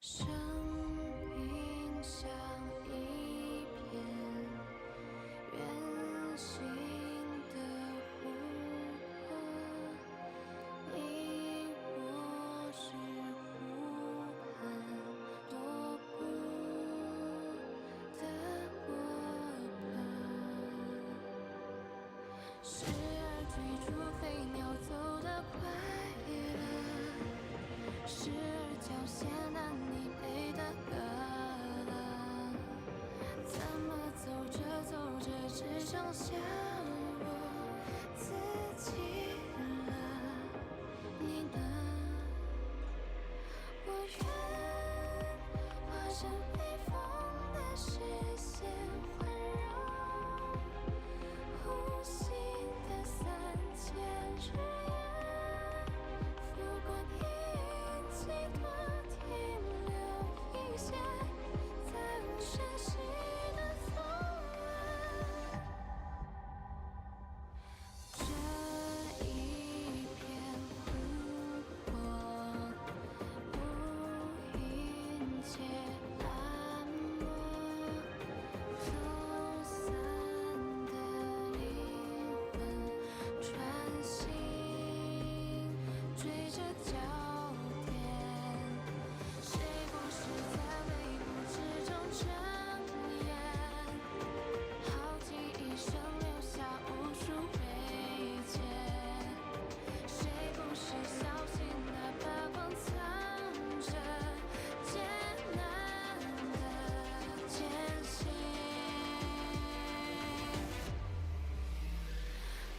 生命像一片圆形的湖泊，你我是呼喊踱步的我吧，时而追逐飞鸟走得快乐，时而缴械难你背的歌了，怎么走着走着只剩下我自己了？你呢？我愿化成北风的视线，环绕呼吸的3000日夜，浮过你几多，停留一些，在无声息的左岸。这一片湖泊，无垠且暗漠，走散的灵魂穿行，追着焦点，谁不是在微不之中睁眼？好奇一生留下无数灰烬，谁不是小心地把光藏着艰难的前行？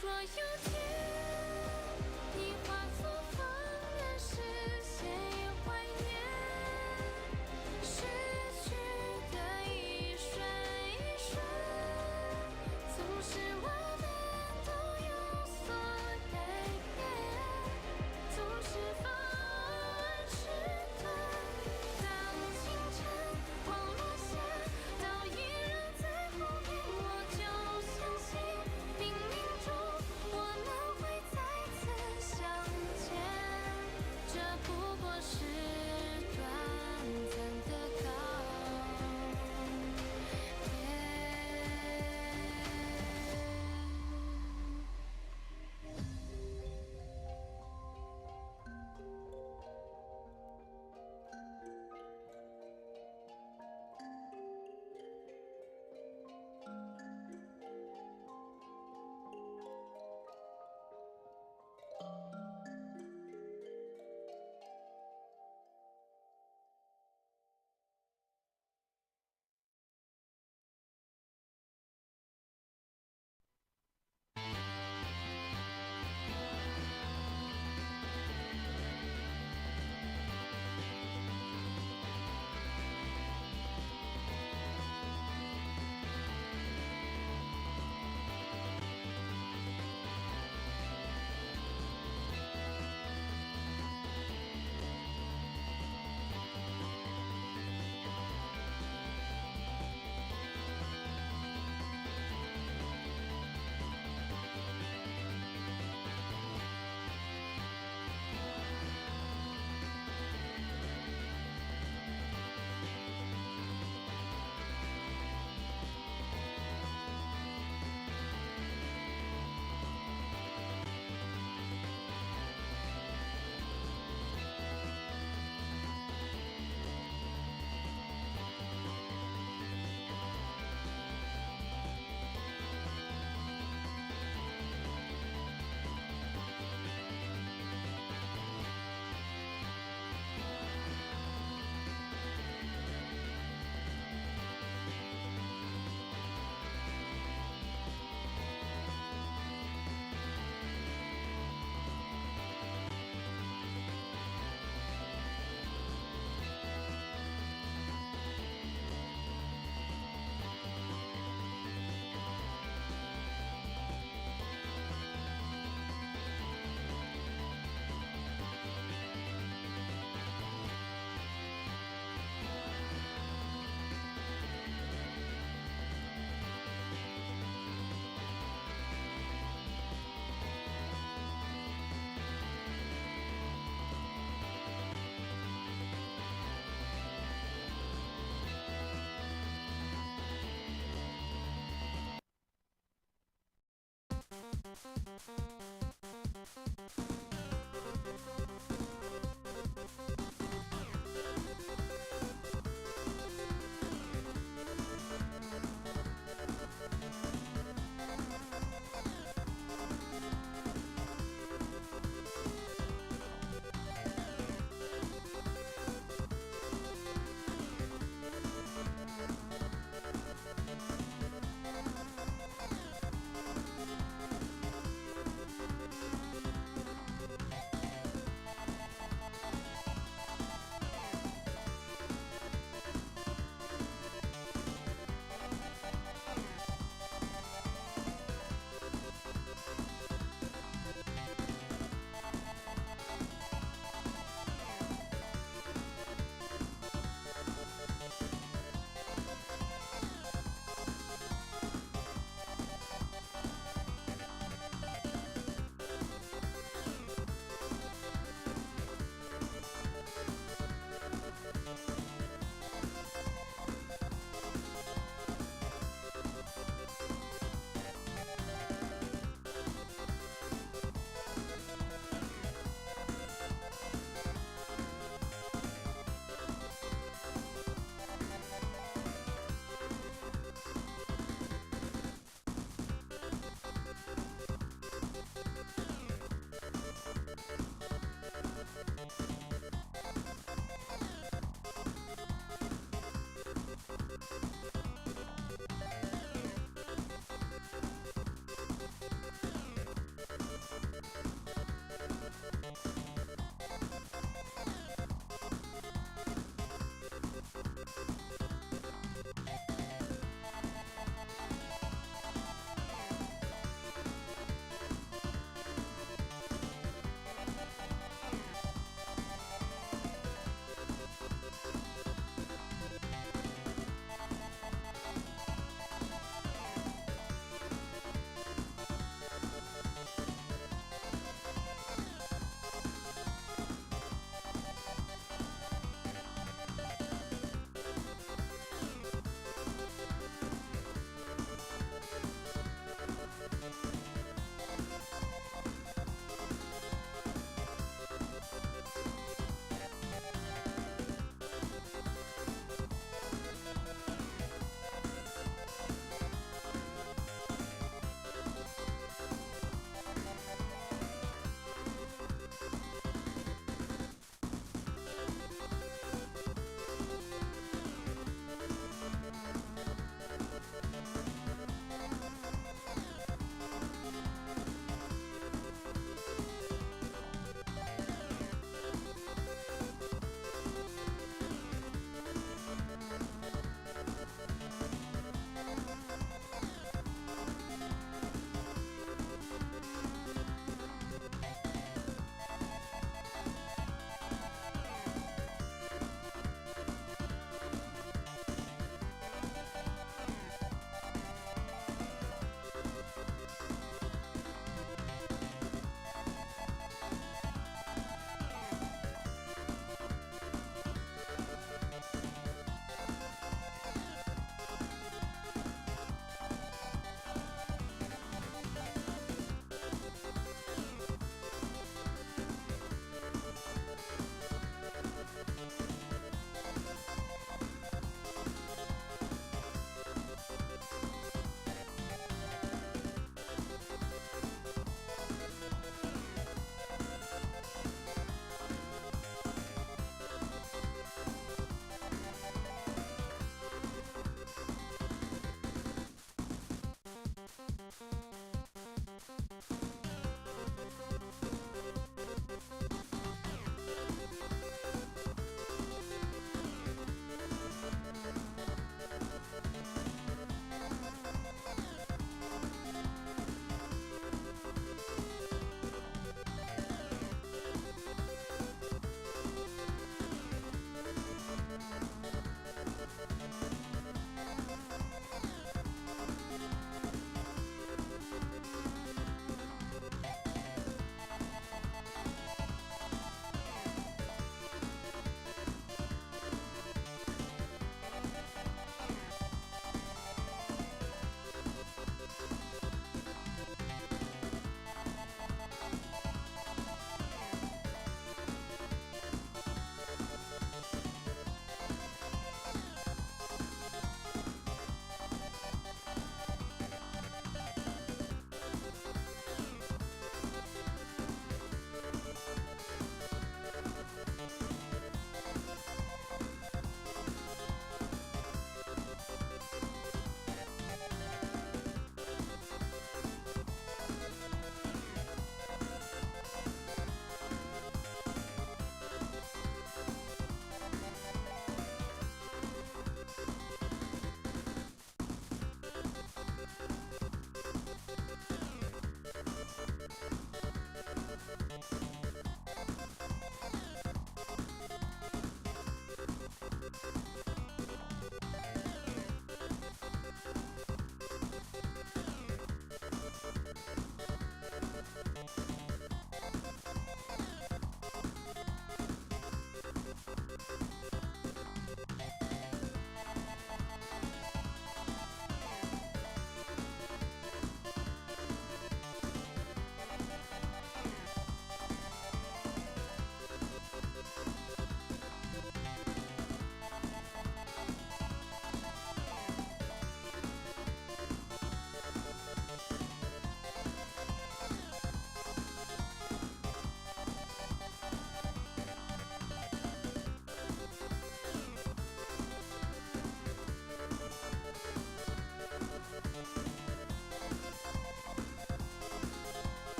若有天你化作风人，视线也怀念逝去的一瞬一瞬，总是我们都有所改变，总是否偶尔迟钝。当清晨光落下，倒依然在湖边，我就相信冥冥中我们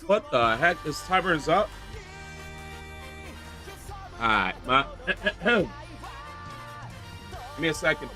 What the heck? This timer is up? Alright, give me a second.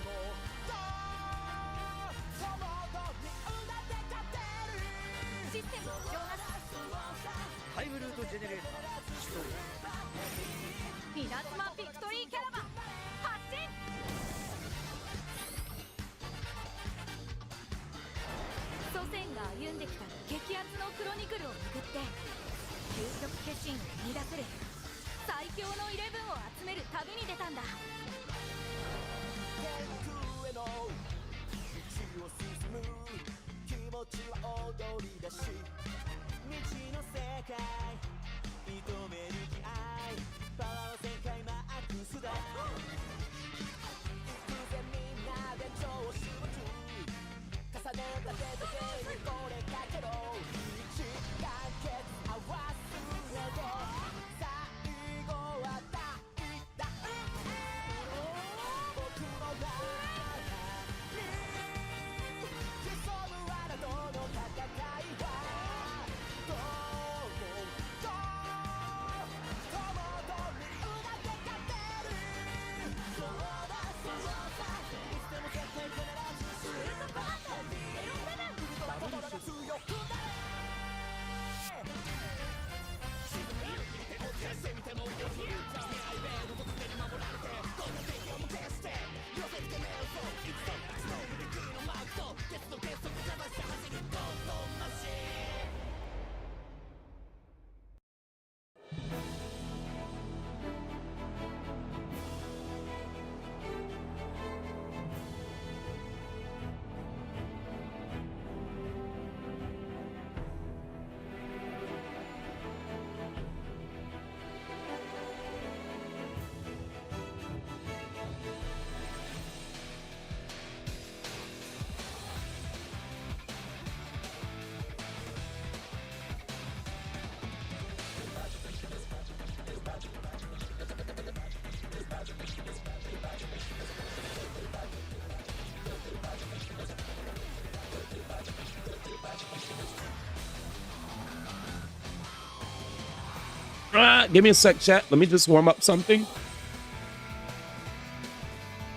Give me a sec, chat. Let me just warm up something.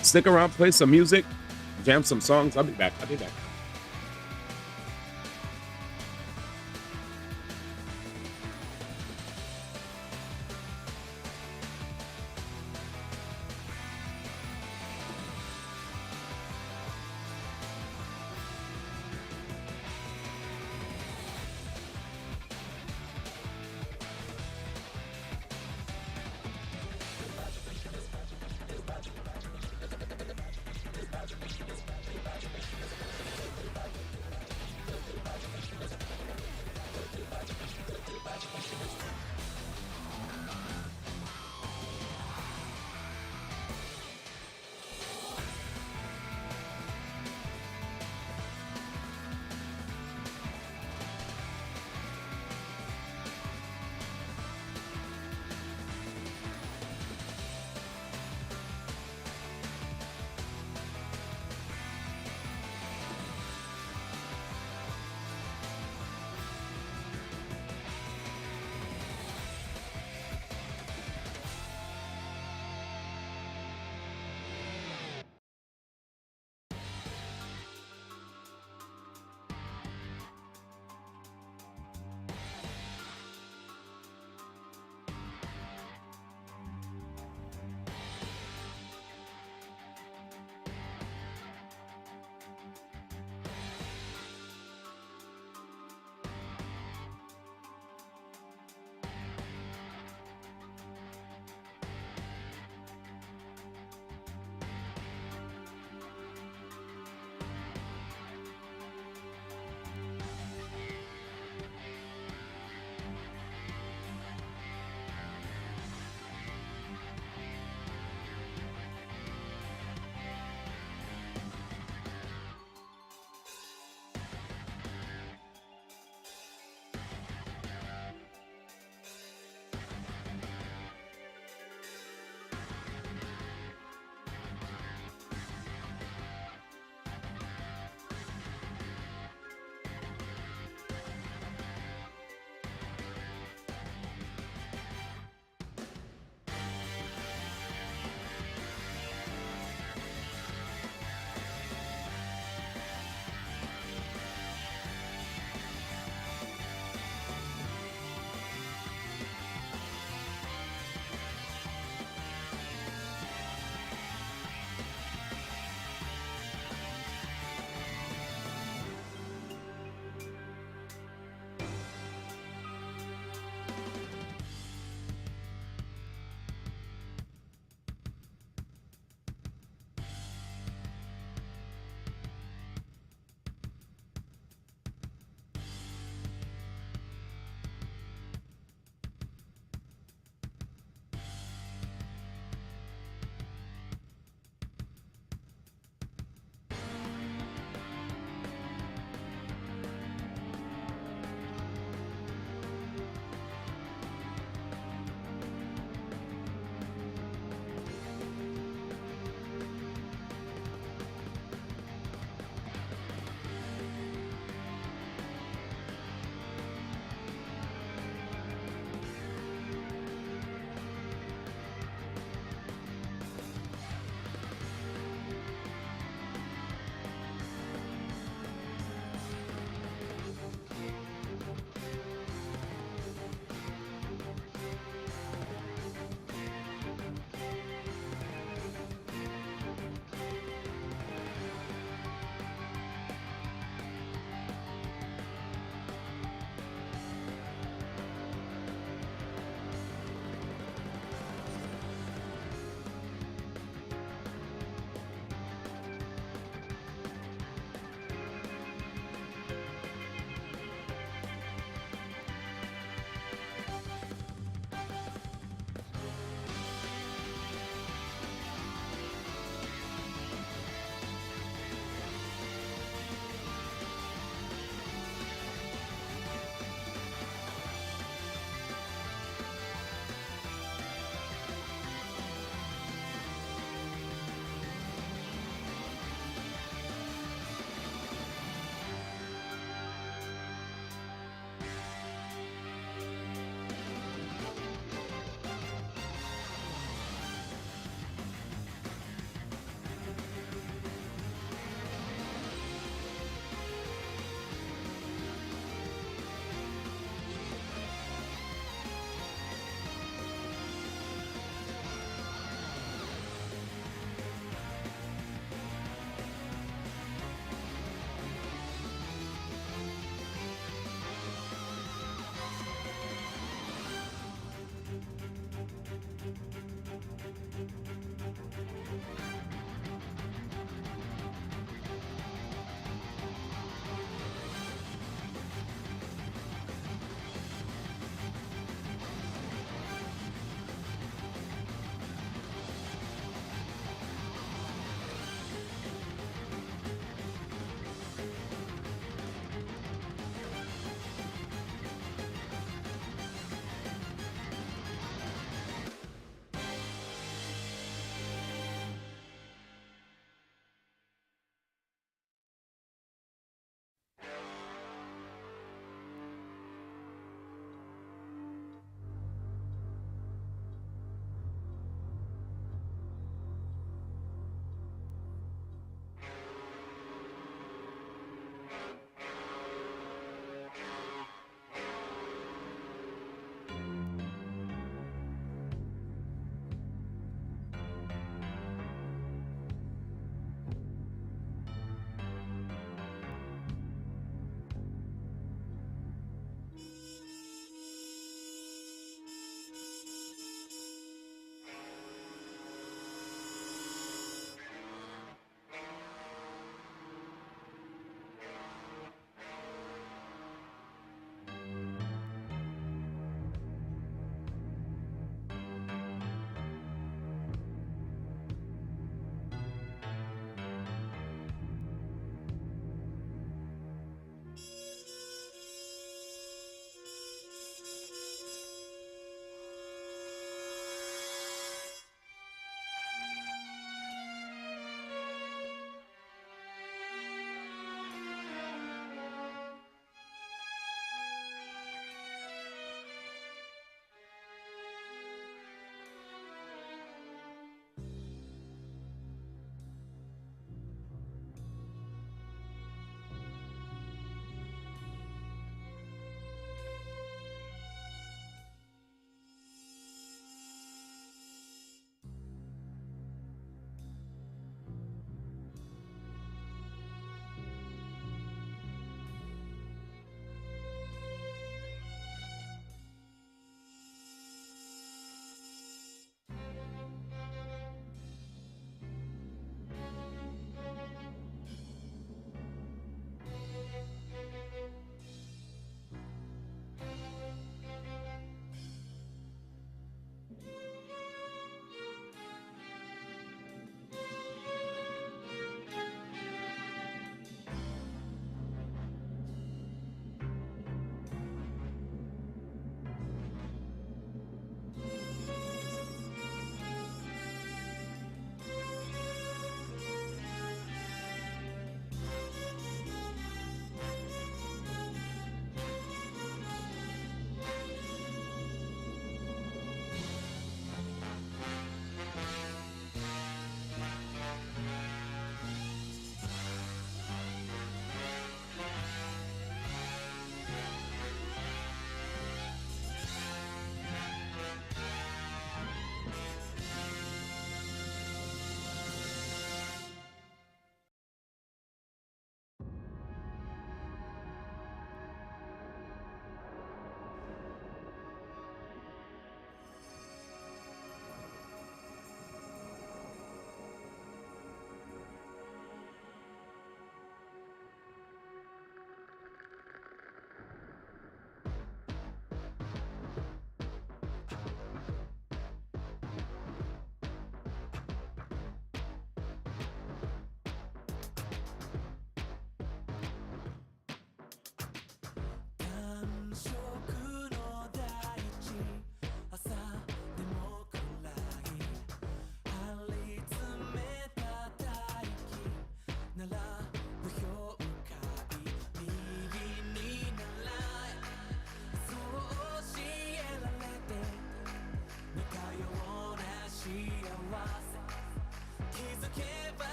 Stick around, play some music, jam some songs. I'll be back.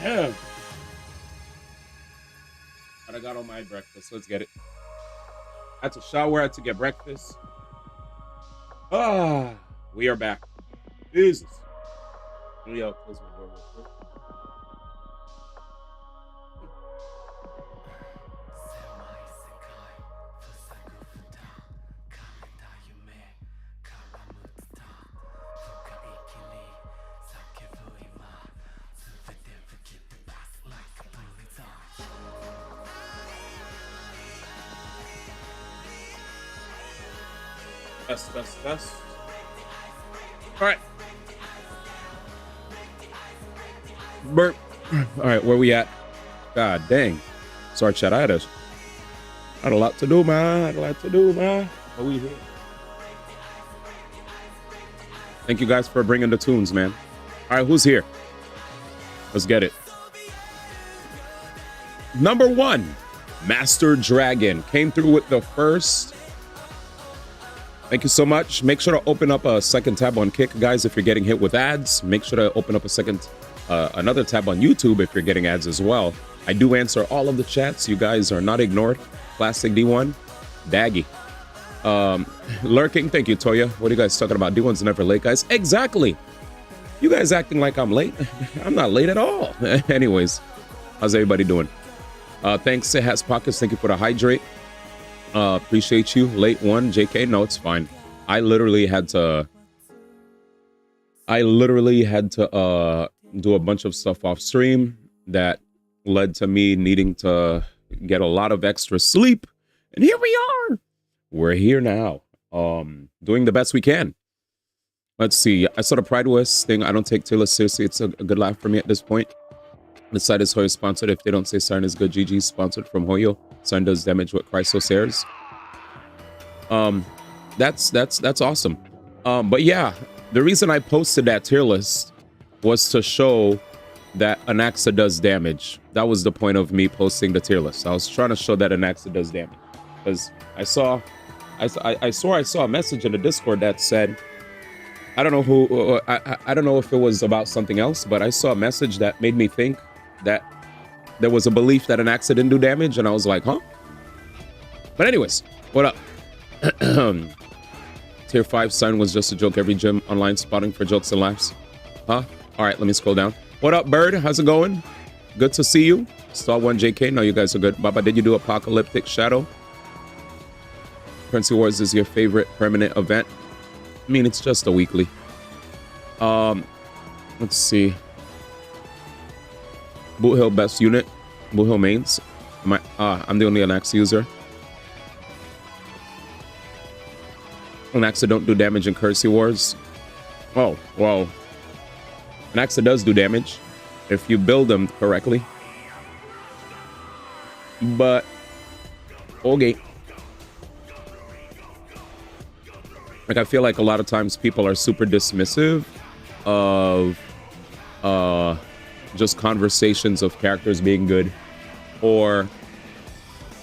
Yeah. But I got all my breakfast. Let's get it. I had to shower. I had to get breakfast. Ah, we are back. Jesus. Let me close my door real quick. Test. All right. Burp. All right, where we at? God dang. Sorry, chat. I had a lot to do, man. But we here. Thank you guys for bringing the tunes, man. All right, who's here? Let's get it. Number 1, Master Dragon came through with the first. Thank you so much. Make sure to open up a second tab on Kick, guys, if you're getting hit with ads. Make sure to open up another tab on YouTube if you're getting ads as well. I do answer all of the chats. You guys are not ignored. Classic D1, Daggy. Lurking, thank you, Toya. What are you guys talking about? D1's never late, guys. Exactly. You guys acting like I'm late. I'm not late at all. Anyways, how's everybody doing? Thanks, It Has Pockets. Thank you for the hydrate. Appreciate you. Late one, JK. No, it's fine. I literally had to do a bunch of stuff off stream that led to me needing to get a lot of extra sleep. And here we are. We're here now. Doing the best we can. Let's see. I saw the Pride West thing. I don't take Taylor seriously. It's a good laugh for me at this point. The site is Hoyo sponsored. If they don't say Siren is good, GG sponsored from Hoyo. Siren does damage what Chrysos airs. That's awesome. But yeah, the reason I posted that tier list was to show that Anaxa does damage. That was the point of me posting the tier list. I was trying to show that Anaxa does damage. Because I swore I saw a message in the Discord that said, I don't know who, I don't know if it was about something else, but I saw a message that made me think that there was a belief that Anaxa didn't do damage, and I was like, huh? But anyways, what up? Tier 5 sign was just a joke. Every gym online spotting for jokes and laughs. Huh? All right, let me scroll down. What up, Bird? How's it going? Good to see you. Star 1 JK. No, you guys are good. Baba, did you do Apocalyptic Shadow? Currency Wars is your favorite permanent event? I mean, it's just a weekly. Let's see. Boot Hill best unit. Boot Hill mains. I'm the only Anaxa user. Anaxa don't do damage in Currency Wars. Oh, well. Anaxa does do damage if you build them correctly. But okay. Like, I feel like a lot of times people are super dismissive of just conversations of characters being good or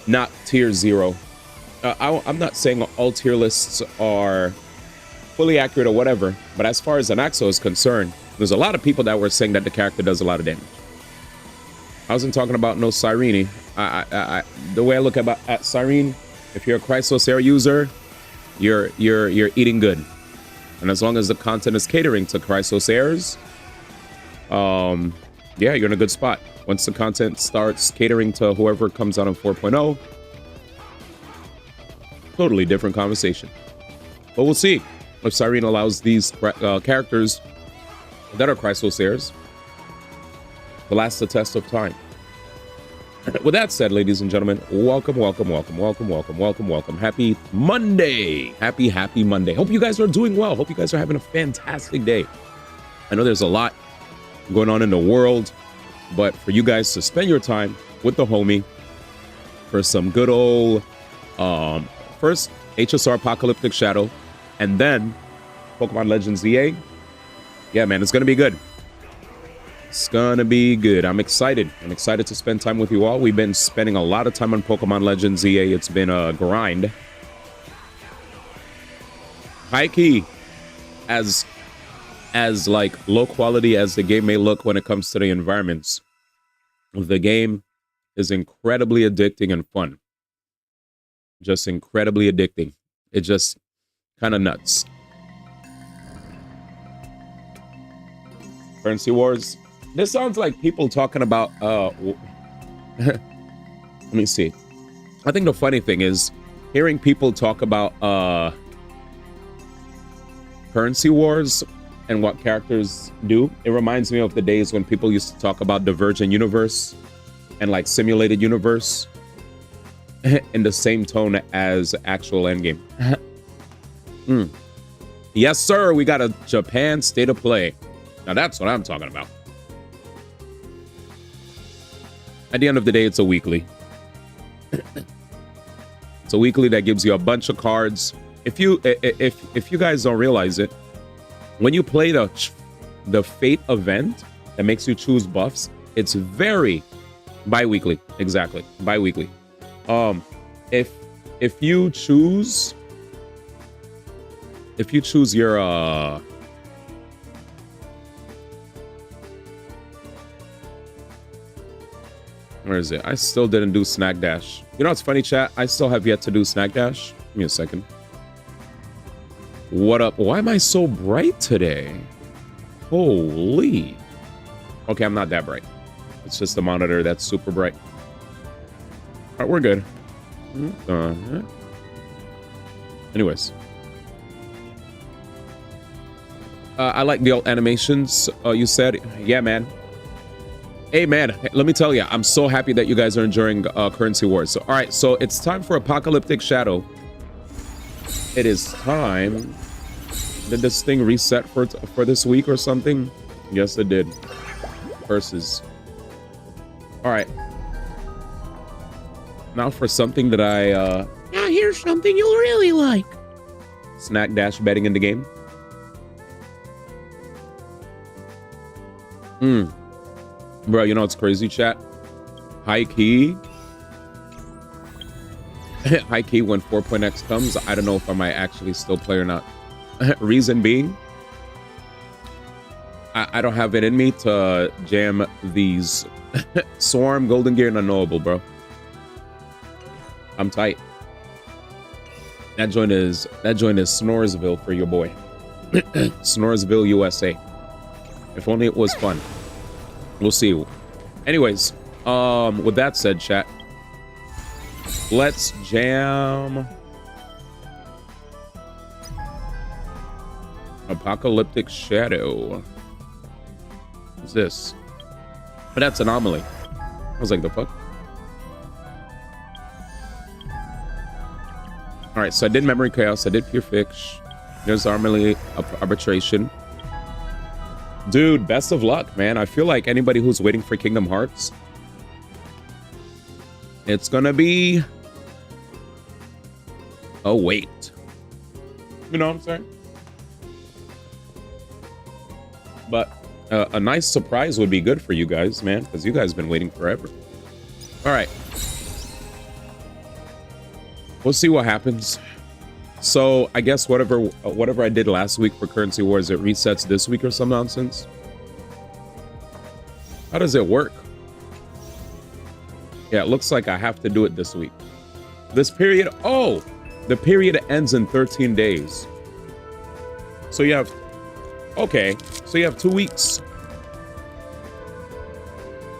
not tier 0. I'm not saying all tier lists are fully accurate or whatever, but as far as Anaxa is concerned, there's a lot of people that were saying that the character does a lot of damage. I wasn't talking about no Cyrene. The way I look at Cyrene, if you're a Chrysos Air user, you're eating good, and as long as the content is catering to Chrysos Airs, yeah, you're in a good spot. Once the content starts catering to whoever comes out on 4.0, totally different conversation. But we'll see if Cyrene allows these characters that are Chrysos Airs to last the test of time. With that said, ladies and gentlemen, welcome. Happy Monday. Happy Monday. Hope you guys are doing well. Hope you guys are having a fantastic day. I know there's a lot going on in the world, but for you guys to spend your time with the homie for some good old, first HSR Apocalyptic Shadow, and then Pokemon Legends EA. Yeah, man, it's going to be good. It's gonna be good. I'm excited. I'm excited to spend time with you all. We've been spending a lot of time on Pokemon Legends EA. It's been a grind. High key, as like low quality as the game may look when it comes to the environments, The game is incredibly addicting and fun. Just incredibly addicting. It just kind of nuts. Currency Wars. This sounds like people talking about let me see. I think the funny thing is hearing people talk about Currency Wars and what characters do. It reminds me of the days when people used to talk about Divergent Universe and like Simulated Universe in the same tone as actual Endgame. Yes, sir. We got a Japan State of Play. Now that's what I'm talking about. At the end of the day, it's a weekly. It's a weekly that gives you a bunch of cards. If you guys don't realize it, when you play the Fate event that makes you choose buffs, it's very bi-weekly. Exactly, bi-weekly. If you choose your where is it? I still didn't do Snack Dash. You know what's funny, chat? I still have yet to do Snack Dash. Give me a second. What up? Why am I so bright today? Holy. Okay, I'm not that bright. It's just the monitor that's super bright. All right, we're good. Anyways. I like the old animations, you said. Yeah, man. Hey, man, let me tell you, I'm so happy that you guys are enjoying Currency Wars. So, all right, so it's time for Apocalyptic Shadow. It is time. Did this thing reset for this week or something? Yes, it did. Versus. All right. Now for something that now here's something you'll really like. Snack Dash betting in the game. Bro, you know what's crazy, chat? High key, when 4.x comes, I don't know if I might actually still play or not. Reason being, I don't have it in me to jam these Swarm, Golden Gear, and Unknowable, bro. I'm tight. That joint is Snoresville for your boy. Snoresville, USA. If only it was fun. We'll see. Anyways, with that said, chat, let's jam Apocalyptic Shadow. What's this? But that's Anomaly. I was like, the fuck? All right, so I did Memory Chaos. I did Pure Fix. There's Anomaly Arbitration. Dude, best of luck, man. I feel like anybody who's waiting for Kingdom Hearts, it's gonna be a wait. You know what I'm saying? But a nice surprise would be good for you guys, man, because you guys have been waiting forever. All right. We'll see what happens. So I guess whatever I did last week for Currency Wars, it resets this week or some nonsense. How does it work? Yeah, it looks like I have to do it this week. This period, oh, the period ends in 13 days. So you have, okay, so you have 2 weeks.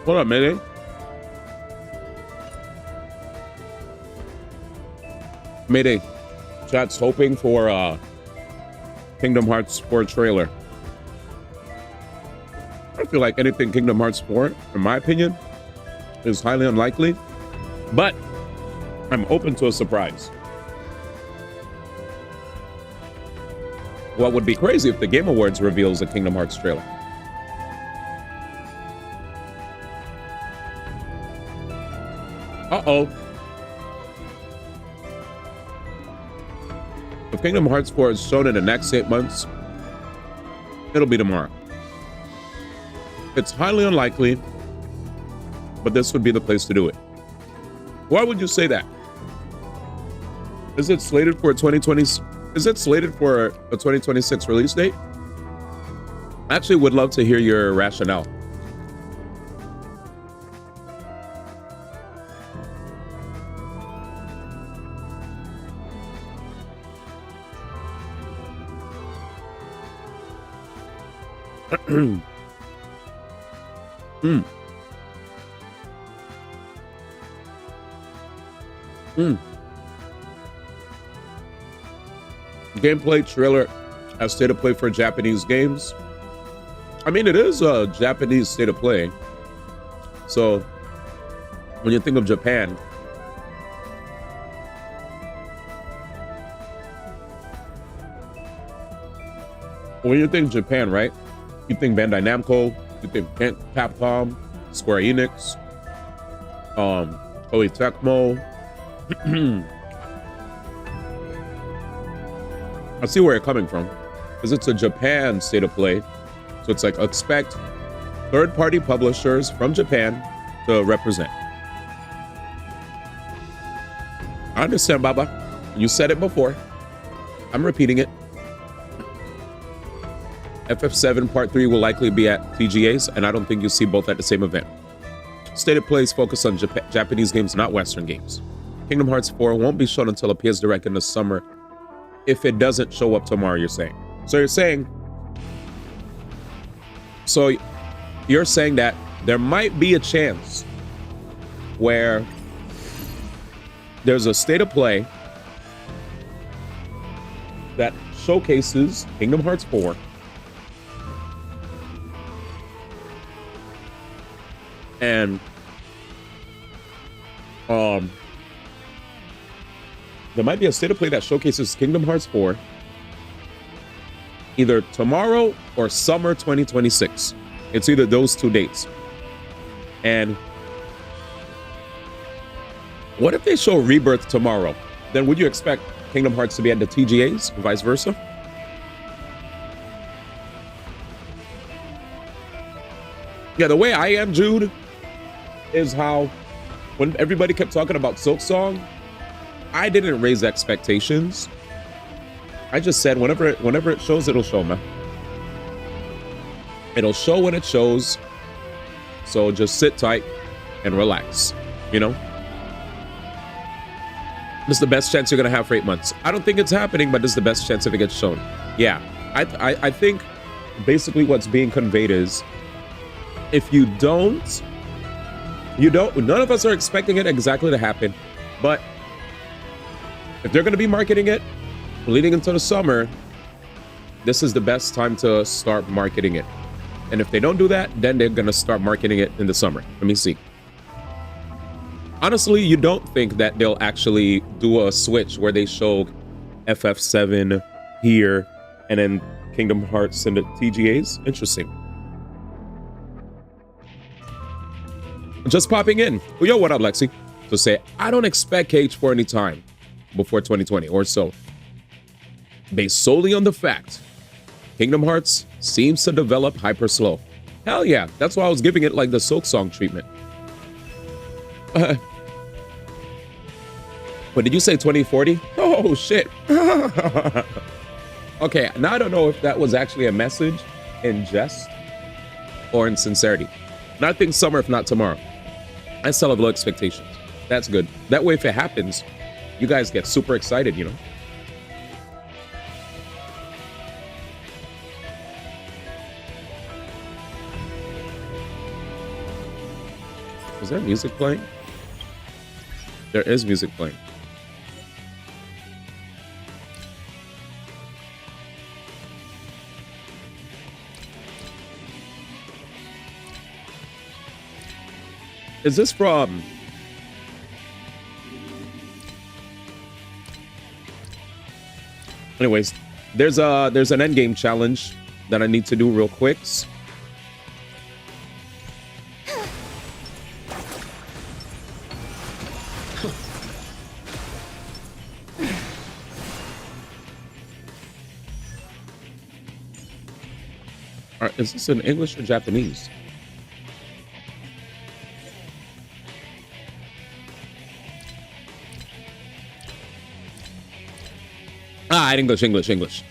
Hold up, Mayday. Mayday. Chat's hoping for Kingdom Hearts 4 trailer. I feel like anything Kingdom Hearts 4, in my opinion, is highly unlikely, but I'm open to a surprise. What would be crazy if the Game Awards reveals a Kingdom Hearts trailer? Uh-oh. If Kingdom Hearts 4 is shown in the next 8 months, it'll be tomorrow. It's highly unlikely, but this would be the place to do it. Why would you say that? Is it slated for a 2020? Is it slated for a 2026 release date? I actually would love to hear your rationale. Mm. Mm. Gameplay trailer as state of play for Japanese games. I mean, it is a Japanese state of play. So when you think of Japan, when you think Japan, right? You think Bandai Namco, you think Capcom, Square Enix, Koei Tecmo. I see where you're coming from, because it's a Japan state of play. So it's like, expect third-party publishers from Japan to represent. I understand, Baba. You said it before. I'm repeating it. FF7 Part 3 will likely be at TGA's, and I don't think you'll see both at the same event. State of play is focused on Japanese games, not Western games. Kingdom Hearts 4 won't be shown until a PS Direct in the summer if it doesn't show up tomorrow, you're saying. So you're saying that there might be a chance where there's a state of play that showcases Kingdom Hearts 4 and there might be a state of play that showcases Kingdom Hearts 4 either tomorrow or summer 2026. It's either those two dates. And what if they show Rebirth tomorrow? Then would you expect Kingdom Hearts to be at the TGAs, or vice versa? Yeah, the way I am, Jude, is how when everybody kept talking about Silk Song, I didn't raise expectations. I just said whenever it shows, it'll show, man. It'll show when it shows. So just sit tight and relax, you know? This is the best chance you're gonna have for 8 months. I don't think it's happening, but this is the best chance if it gets shown. Yeah, I think basically what's being conveyed is if you don't, none of us are expecting it exactly to happen, but if they're gonna be marketing it leading into the summer, this is the best time to start marketing it. And if they don't do that, then they're gonna start marketing it in the summer. Let me see. Honestly, you don't think that they'll actually do a switch where they show FF7 here and then Kingdom Hearts in the TGAs? Interesting. Just popping in. Well, yo, what up, Lexi? To say, I don't expect KH4 anytime before 2020 or so. Based solely on the fact Kingdom Hearts seems to develop hyper slow. Hell yeah, that's why I was giving it like the Silk Song treatment. But did you say 2040? Oh shit. Okay, now I don't know if that was actually a message in jest or in sincerity. And I think summer, if not tomorrow. I still have low expectations. That's good. That way, if it happens, you guys get super excited, you know? Is there music playing? There is music playing. Is this from... Anyways, there's an endgame challenge that I need to do real quick. Is this in English or Japanese? English.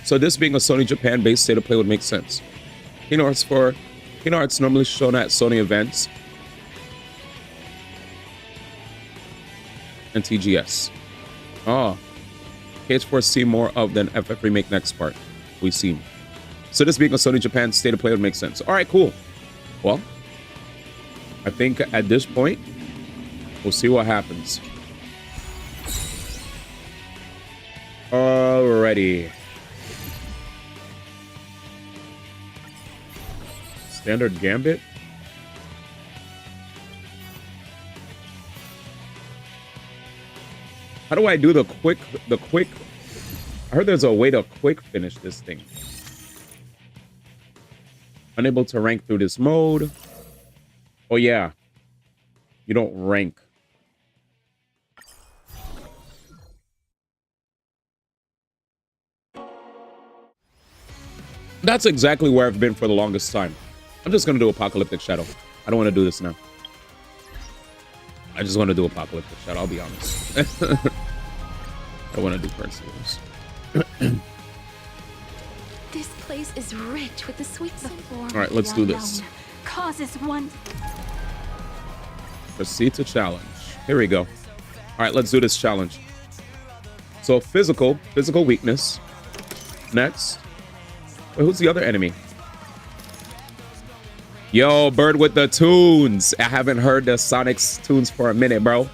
So this being a Sony Japan-based state of play would make sense. Kingdom Hearts normally shown at Sony events and TGS. KH4 see more of than FF Remake next part. We see. So this being a Sony Japan state of play would make sense. All right, cool. Well, I think at this point, we'll see what happens. Alrighty. Standard Gambit. How do I do the quick? I heard there's a way to quick finish this thing. Unable to rank through this mode. Oh yeah. You don't rank. That's exactly where I've been for the longest time. I'm just going to do Apocalyptic Shadow. I don't want to do this now. I just want to do Apocalyptic Shadow, I'll be honest. I don't want to do Perseus. This place is rich with the sweets. All right, let's do this. Causes one. Proceed to challenge. Here we go. All right, let's do this challenge. So physical weakness. Next. Wait, who's the other enemy? Yo, Bird with the tunes. I haven't heard the Sonic's tunes for a minute, bro.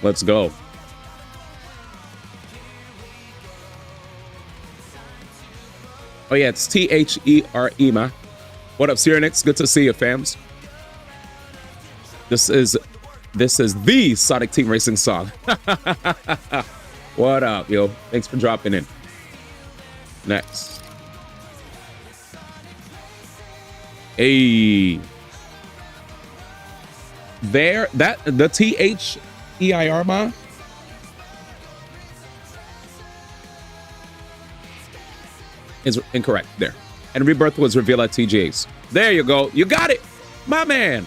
Let's go. Oh yeah, it's T-H-E-R-E, ma. What up, Cyrenix? Good to see you, fams. This is the Sonic Team Racing song. What up, yo? Thanks for dropping in. Next. Hey. There, that, the T-H-E-I-R, ma. Is incorrect there. And Rebirth was revealed at TGA's. There you go. You got it, my man.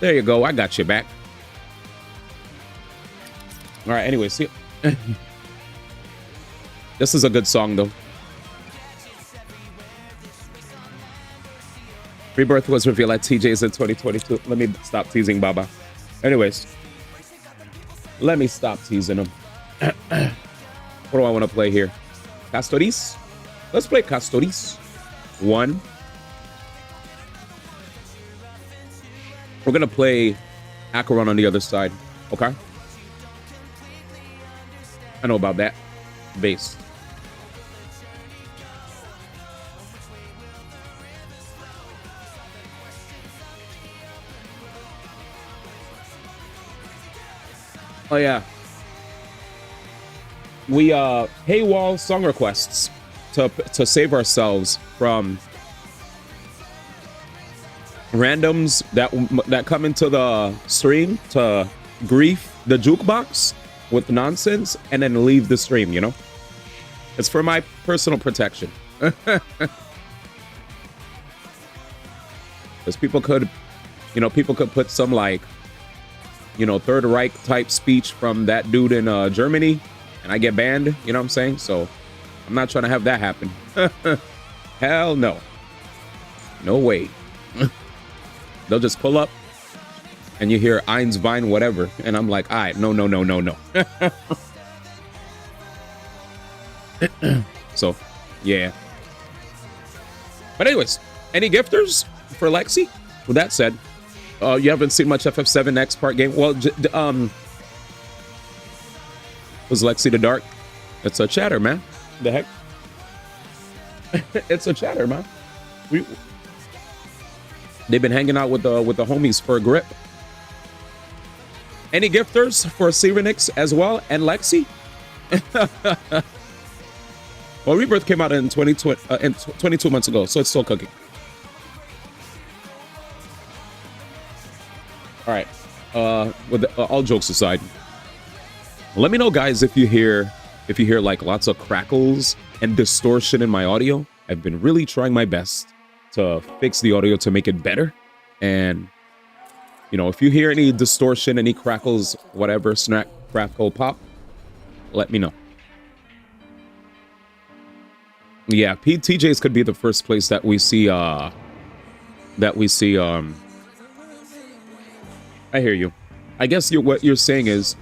There you go. I got you back. All right. Anyway, see. This is a good song, though. Rebirth was revealed at TJ's in 2022. Let me stop teasing Baba. Anyways, let me stop teasing him. What do I want to play here? Castoris? Let's play Castoris. 1. We're going to play Acheron on the other side. Okay? I know about that. Base. Oh yeah. We paywall song requests to save ourselves from randoms that come into the stream to grief the jukebox with nonsense and then leave the stream, you know? It's for my personal protection. Because people could put some like, you know, Third Reich type speech from that dude in Germany and I get banned, you know what I'm saying? So I'm not trying to have that happen. Hell no. No way. They'll just pull up and you hear Eins Vine whatever. And I'm like, all right, no. So, yeah. But anyways, any gifters for Lexi? With that said, you haven't seen much FF7 next part game. Well, was Lexi the Dark? It's a chatter, man. The heck? It's a chatter, man. They've been hanging out with the homies for a grip. Any gifters for Cyrenix as well and Lexi? Well, Rebirth came out in 22 months ago, so it's still cooking. All right. With all jokes aside, let me know, guys, if you hear like lots of crackles and distortion in my audio. I've been really trying my best to fix the audio to make it better. And you know, if you hear any distortion, any crackles, whatever, snack, crackle, pop, let me know. Yeah, TJ's could be the first place that we see I hear you. I guess what you're saying is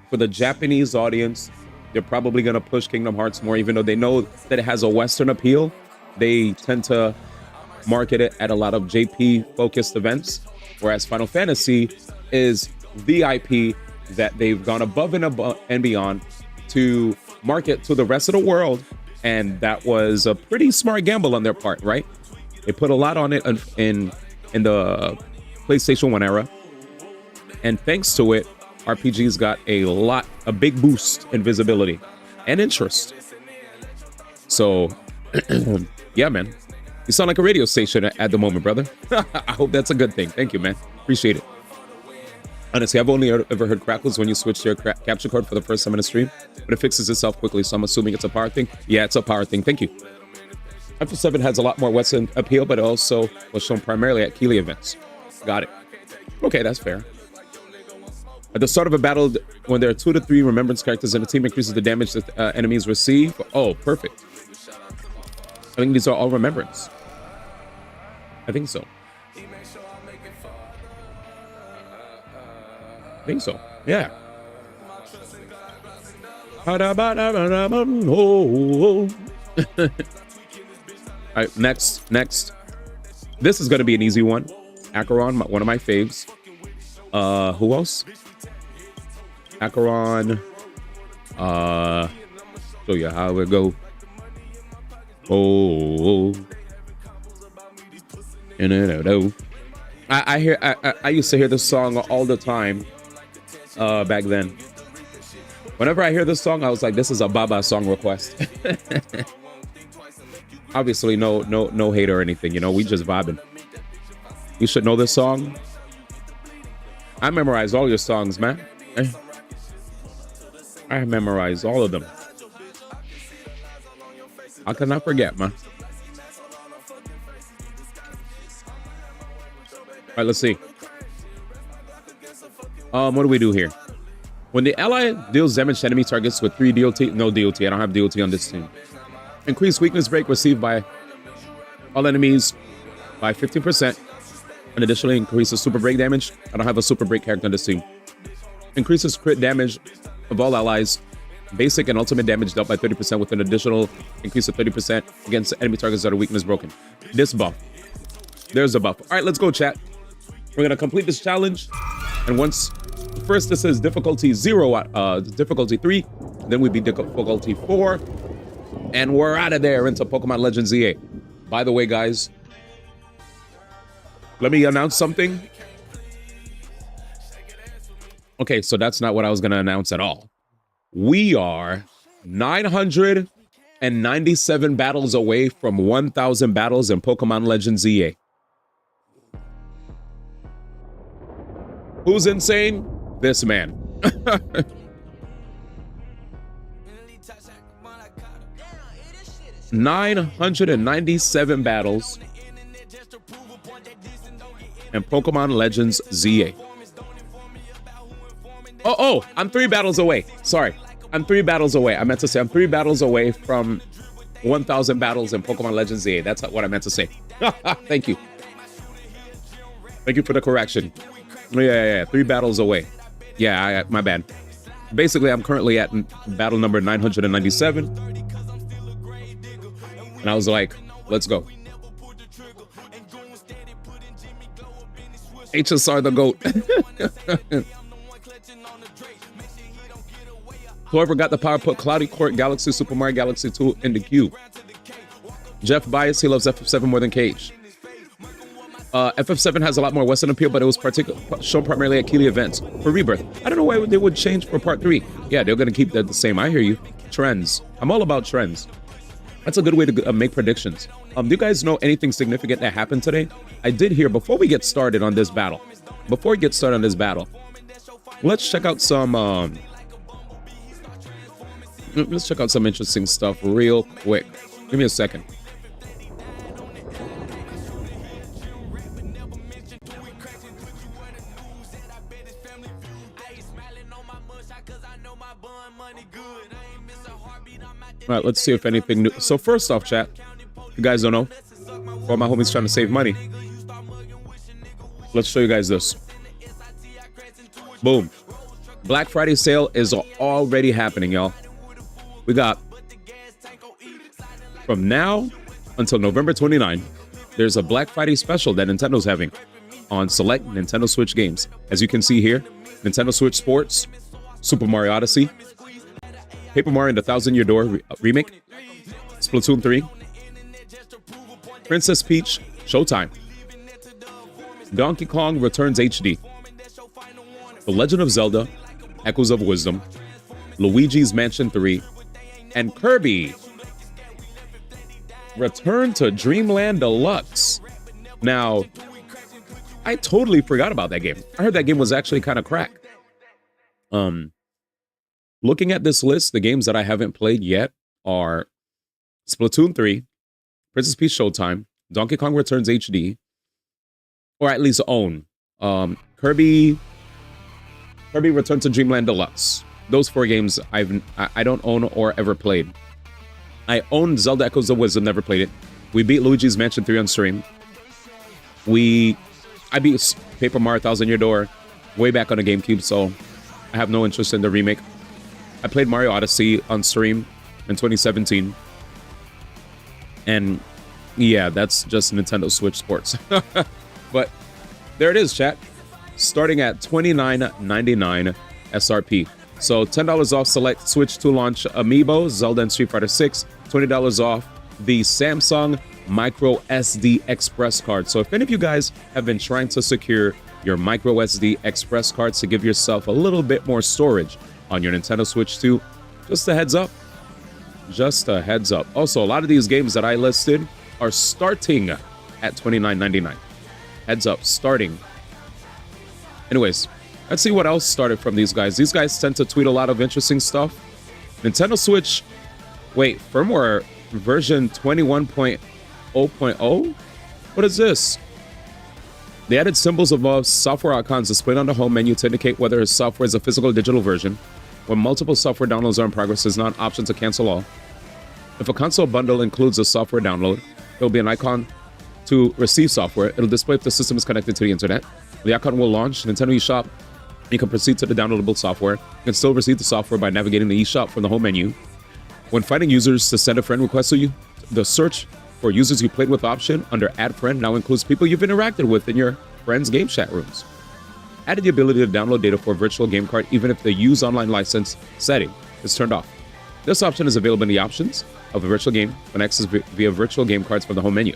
for the Japanese audience, They're probably going to push Kingdom Hearts more, even though they know that it has a Western appeal. They tend to market it at a lot of JP-focused events, whereas Final Fantasy is the IP that they've gone above and beyond to market to the rest of the world, and that was a pretty smart gamble on their part, right? They put a lot on it in the PlayStation 1 era, and thanks to it, RPGs got a big boost in visibility and interest. So, yeah, man. You sound like a radio station at the moment, brother. I hope that's a good thing. Thank you, man. Appreciate it. Honestly, I've only ever heard crackles when you switch to your capture card for the first time in a stream, but it fixes itself quickly, so I'm assuming it's a power thing. Yeah, it's a power thing. Thank you. FF7 has a lot more Western appeal, but it also was shown primarily at Keighley events. Got it. Okay, that's fair. At the start of a battle, when there are 2 to 3 remembrance characters in a team, increases the damage that enemies receive. Oh, perfect. I think these are all remembrance. I think so. I think so. Yeah. All right, next. This is going to be an easy one. Acheron, one of my faves. Who else? Acheron. Show you how it go. Oh. I used to hear this song all the time back then. Whenever I hear this song, I was like, this is a Baba song request. Obviously, no hate or anything, you know, we just vibing. You should know this song. I memorized all your songs, man. I memorized all of them. How can I forget, man? All right, let's see. What do we do here? When the ally deals damage to enemy targets with 3 DOT, no DOT, I don't have DOT on this team. Increased weakness break received by all enemies by 15%. And additionally increases super break damage. I don't have a super break character on this team. Increases crit damage of all allies. Basic and ultimate damage dealt by 30% with an additional increase of 30% against enemy targets that are weakness broken. This buff. There's a buff. All right, let's go, chat. We're gonna complete this challenge. And once first this is difficulty 0, difficulty 3, then we be difficulty 4. And we're out of there into Pokemon Legends EA. By the way, guys, let me announce something. Okay, so that's not what I was going to announce at all. We are 997 battles away from 1,000 battles in Pokemon Legends EA. Who's insane? This man. 997 battles in Pokemon Legends ZA. Oh, I'm 3 battles away. Sorry, I'm 3 battles away. I meant to say I'm 3 battles away from 1,000 battles in Pokemon Legends ZA. That's what I meant to say. Thank you. Thank you for the correction. Yeah, 3 battles away. Yeah, my bad. Basically, I'm currently at battle number 997. And I was like, let's go. HSR the GOAT. Whoever got the power put Cloudy Court Galaxy, Super Mario Galaxy 2 in the queue. Jeff Bias, he loves FF7 more than Cage. FF7 has a lot more Western appeal, but it was shown primarily at Keighley events. For Rebirth, I don't know why they would change for Part 3. Yeah, they're going to keep that the same. I hear you. Trends. I'm all about trends. That's a good way to make predictions. Do you guys know anything significant that happened today? I did hear, before we get started on this battle, let's check out some interesting stuff real quick. Give me a second. All right, let's see if anything new. So first off, chat, you guys don't know, for all my homies trying to save money, let's show you guys this. Boom. Black Friday sale is already happening, y'all. We got from now until November 29, there's a Black Friday special that Nintendo's having on select Nintendo Switch games. As you can see here, Nintendo Switch Sports, Super Mario Odyssey, Paper Mario and the Thousand Year Door remake, Splatoon 3, Princess Peach Showtime, Donkey Kong Returns HD, The Legend of Zelda Echoes of Wisdom, Luigi's Mansion 3, and Kirby Return to Dreamland Deluxe. Now, I totally forgot about that game. I heard that game was actually kind of crack. Looking at this list, the games that I haven't played yet are Splatoon 3, Princess Peach Showtime, Donkey Kong Returns HD, or at least own. Kirby Return to Dreamland Deluxe. Those 4 games I don't own or ever played. I own Zelda Echoes of Wisdom, never played it. We beat Luigi's Mansion 3 on stream. I beat Paper Mario Thousand Year Door way back on the GameCube, so I have no interest in the remake. I played Mario Odyssey on stream in 2017. And yeah, that's just Nintendo Switch Sports. But there it is, chat. Starting at $29.99 SRP. So $10 off select Switch 2 launch Amiibo, Zelda and Street Fighter 6. $20 off the Samsung Micro SD Express card. So if any of you guys have been trying to secure your Micro SD Express cards to give yourself a little bit more storage on your Nintendo Switch 2, just a heads up. Just a heads up. Also, a lot of these games that I listed are starting at $29.99. Heads up, starting. Anyways, let's see what else started from these guys. These guys tend to tweet a lot of interesting stuff. Nintendo Switch, firmware version 21.0.0? What is this? They added symbols above software icons displayed on the home menu to indicate whether a software is a physical or digital version. When multiple software downloads are in progress, there's not an option to cancel all. If a console bundle includes a software download, there will be an icon to receive software. It'll display if the system is connected to the internet. The icon will launch Nintendo eShop. You can proceed to the downloadable software. You can still receive the software by navigating the eShop from the home menu. When finding users to send a friend request to you, the search for users you played with option under Add Friend now includes people you've interacted with in your friends' game chat rooms. Added the ability to download data for a virtual game card even if the Use Online license setting is turned off. This option is available in the options of a virtual game when accessed via virtual game cards from the home menu.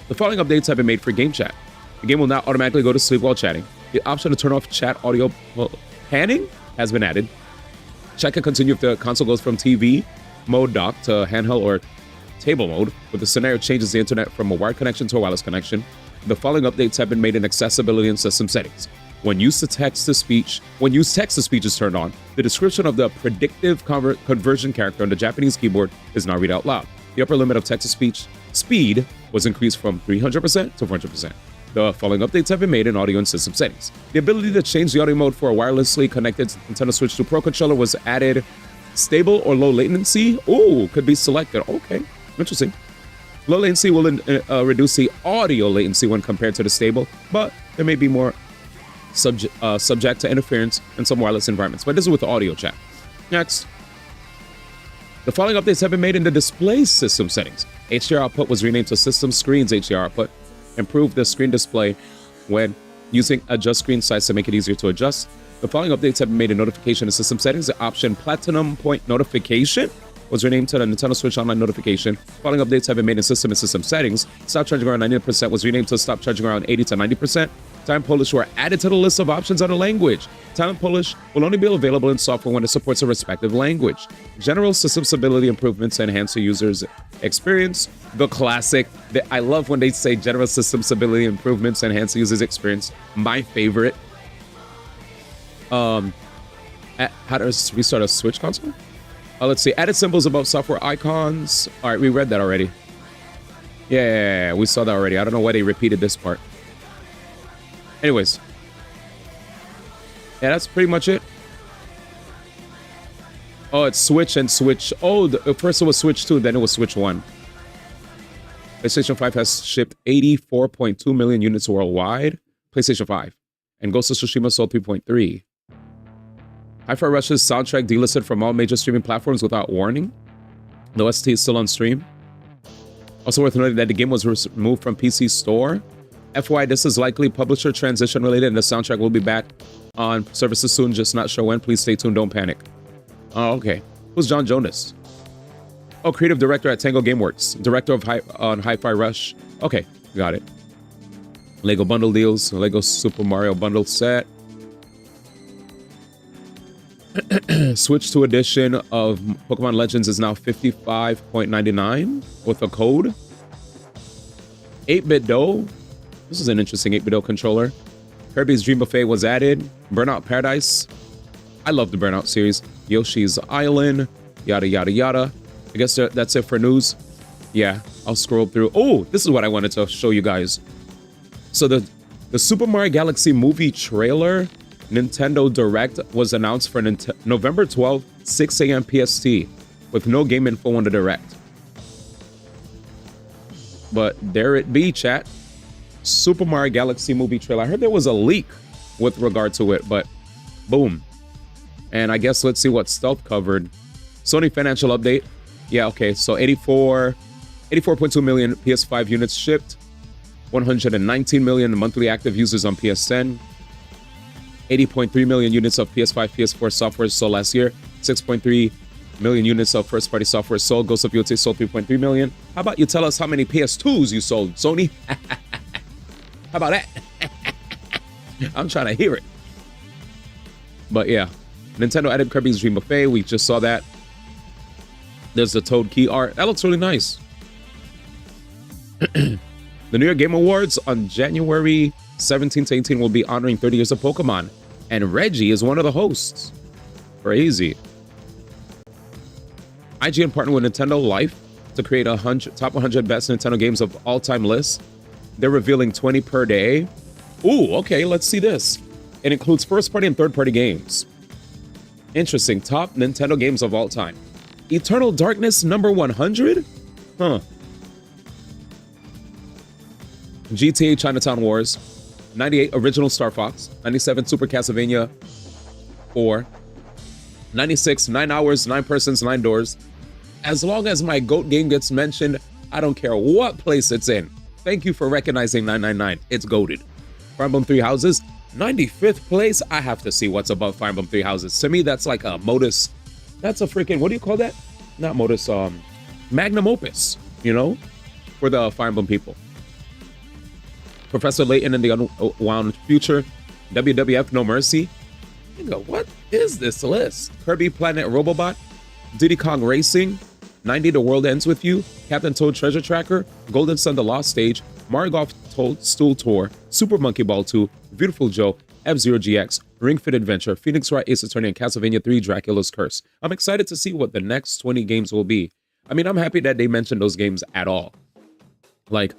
The following updates have been made for game chat. The game will now automatically go to sleep while chatting. The option to turn off chat audio panning has been added. Chat can continue if the console goes from TV mode dock to handheld or table mode, but the scenario changes the internet from a wired connection to a wireless connection. The following updates have been made in accessibility and system settings. When use text-to-speech is turned on, the description of the predictive conversion character on the Japanese keyboard is now read out loud. The upper limit of text-to-speech speed was increased from 300% to 400%. The following updates have been made in audio and system settings. The ability to change the audio mode for a wirelessly connected Nintendo Switch 2 Pro controller was added. Stable or low latency? Oh, could be selected. Okay, interesting. Low latency will reduce the audio latency when compared to the stable, but there may be more subject to interference in some wireless environments. But this is with the audio chat. Next. The following updates have been made in the display system settings. HDR output was renamed to System Screens HDR output. Improve the screen display when using adjust screen size to make it easier to adjust. The following updates have been made in notification and system settings. The option Platinum Point Notification was renamed to the Nintendo Switch Online Notification. Following updates have been made in system and system settings. Stop charging around 90% was renamed to Stop charging around 80 to 90%. Time Polish were added to the list of options under language. Time Polish will only be available in software when it supports a respective language. General system stability improvements enhance the user's experience. The classic. I love when they say general system stability improvements enhance the user's experience. My favorite. How to restart a Switch console? Let's see. Added symbols above software icons. All right, we read that already. Yeah, we saw that already. I don't know why they repeated this part. Anyways. Yeah, that's pretty much it. Oh, it's Switch and Switch. Oh, first it was Switch 2, then it was Switch 1. PlayStation 5 has shipped 84.2 million units worldwide. PlayStation 5. And Ghost of Tsushima sold 3.3. Hi-Fi Rush's soundtrack delisted from all major streaming platforms without warning. The OST is still on stream. Also worth noting that the game was removed from PC Store. FYI, this is likely publisher transition related, and the soundtrack will be back on services soon, just not sure when. Please stay tuned, don't panic. Oh, okay. Who's John Jonas? Oh, creative director at Tango Gameworks. Director of Hi-Fi Rush. Okay, got it. Lego bundle deals. Lego Super Mario bundle set. Switch 2 edition of Pokemon Legends is now $55.99 with a code. 8-bit dough. This is an interesting 8-bit dough controller. Kirby's Dream Buffet was added. Burnout Paradise. I love the Burnout series. Yoshi's Island. Yada, yada, yada. I guess that's it for news. Yeah, I'll scroll through. Oh, this is what I wanted to show you guys. So the Super Mario Galaxy movie trailer Nintendo Direct was announced for November 12th, 6 a.m. PST, with no game info on the Direct. But there it be, chat. Super Mario Galaxy movie trailer. I heard there was a leak with regard to it, but boom. And I guess let's see what Stealth covered. Sony financial update. Yeah, okay, so 84.2 million PS5 units shipped, 119 million monthly active users on PSN, 80.3 million units of PS5, PS4 software sold last year, 6.3 million units of first-party software sold. Ghost of Yotei sold 3.3 million. How about you tell us how many PS2s you sold, Sony? How about that? I'm trying to hear it. But yeah, Nintendo added Kirby's Dream Buffet. We just saw that. There's the Toad key art. That looks really nice. The New York Game Awards on January 17 to 18 will be honoring 30 years of Pokemon. And Reggie is one of the hosts. Crazy. IGN partnered with Nintendo Life to create a top 100 best Nintendo games of all time list. They're revealing 20 per day. Ooh, okay, let's see this. It includes first-party and third-party games. Interesting. Top Nintendo games of all time. Eternal Darkness number 100? Huh. GTA Chinatown Wars. 98 Original Star Fox. 97 Super Castlevania 4. 96 9 Hours, 9 Persons, 9 Doors. As long as my GOAT game gets mentioned, I don't care what place it's in. Thank you for recognizing 999. It's goated. Fire Emblem 3 Houses. 95th place. I have to see what's above Fire Emblem 3 Houses. To me, that's like a Modus. That's a freaking, what do you call that? Not Modus, magnum opus, you know, for the Fire Emblem people. Professor Layton and the Unwound Future. WWF No Mercy. Nigga, what is this list? Kirby Planet Robobot. Diddy Kong Racing. 90 The World Ends With You. Captain Toad Treasure Tracker. Golden Sun The Lost Stage. Mario Golf Stool Tour. Super Monkey Ball 2. Beautiful Joe. F-Zero GX. Ring Fit Adventure. Phoenix Wright Ace Attorney, and Castlevania 3 Dracula's Curse. I'm excited to see what the next 20 games will be. I mean, I'm happy that they mentioned those games at all. Like,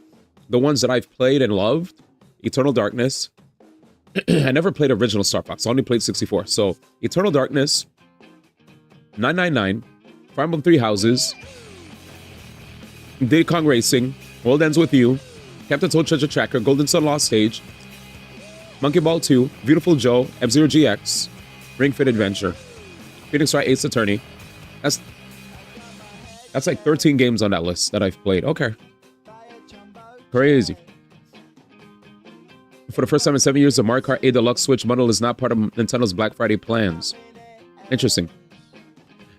the ones that I've played and loved. Eternal Darkness. I never played original Star Fox. I only played 64. So, Eternal Darkness. 999. Fire Emblem 3 Houses. Diddy Kong Racing. World Ends With You. Captain Toad Treasure Tracker. Golden Sun Lost Stage. Monkey Ball 2, Beautiful Joe, F-Zero GX, Ring Fit Adventure, Phoenix Wright Ace Attorney. That's like 13 games on that list that I've played. Okay. Crazy. For the first time in 7 years, the Mario Kart 8 Deluxe Switch bundle is not part of Nintendo's Black Friday plans. Interesting.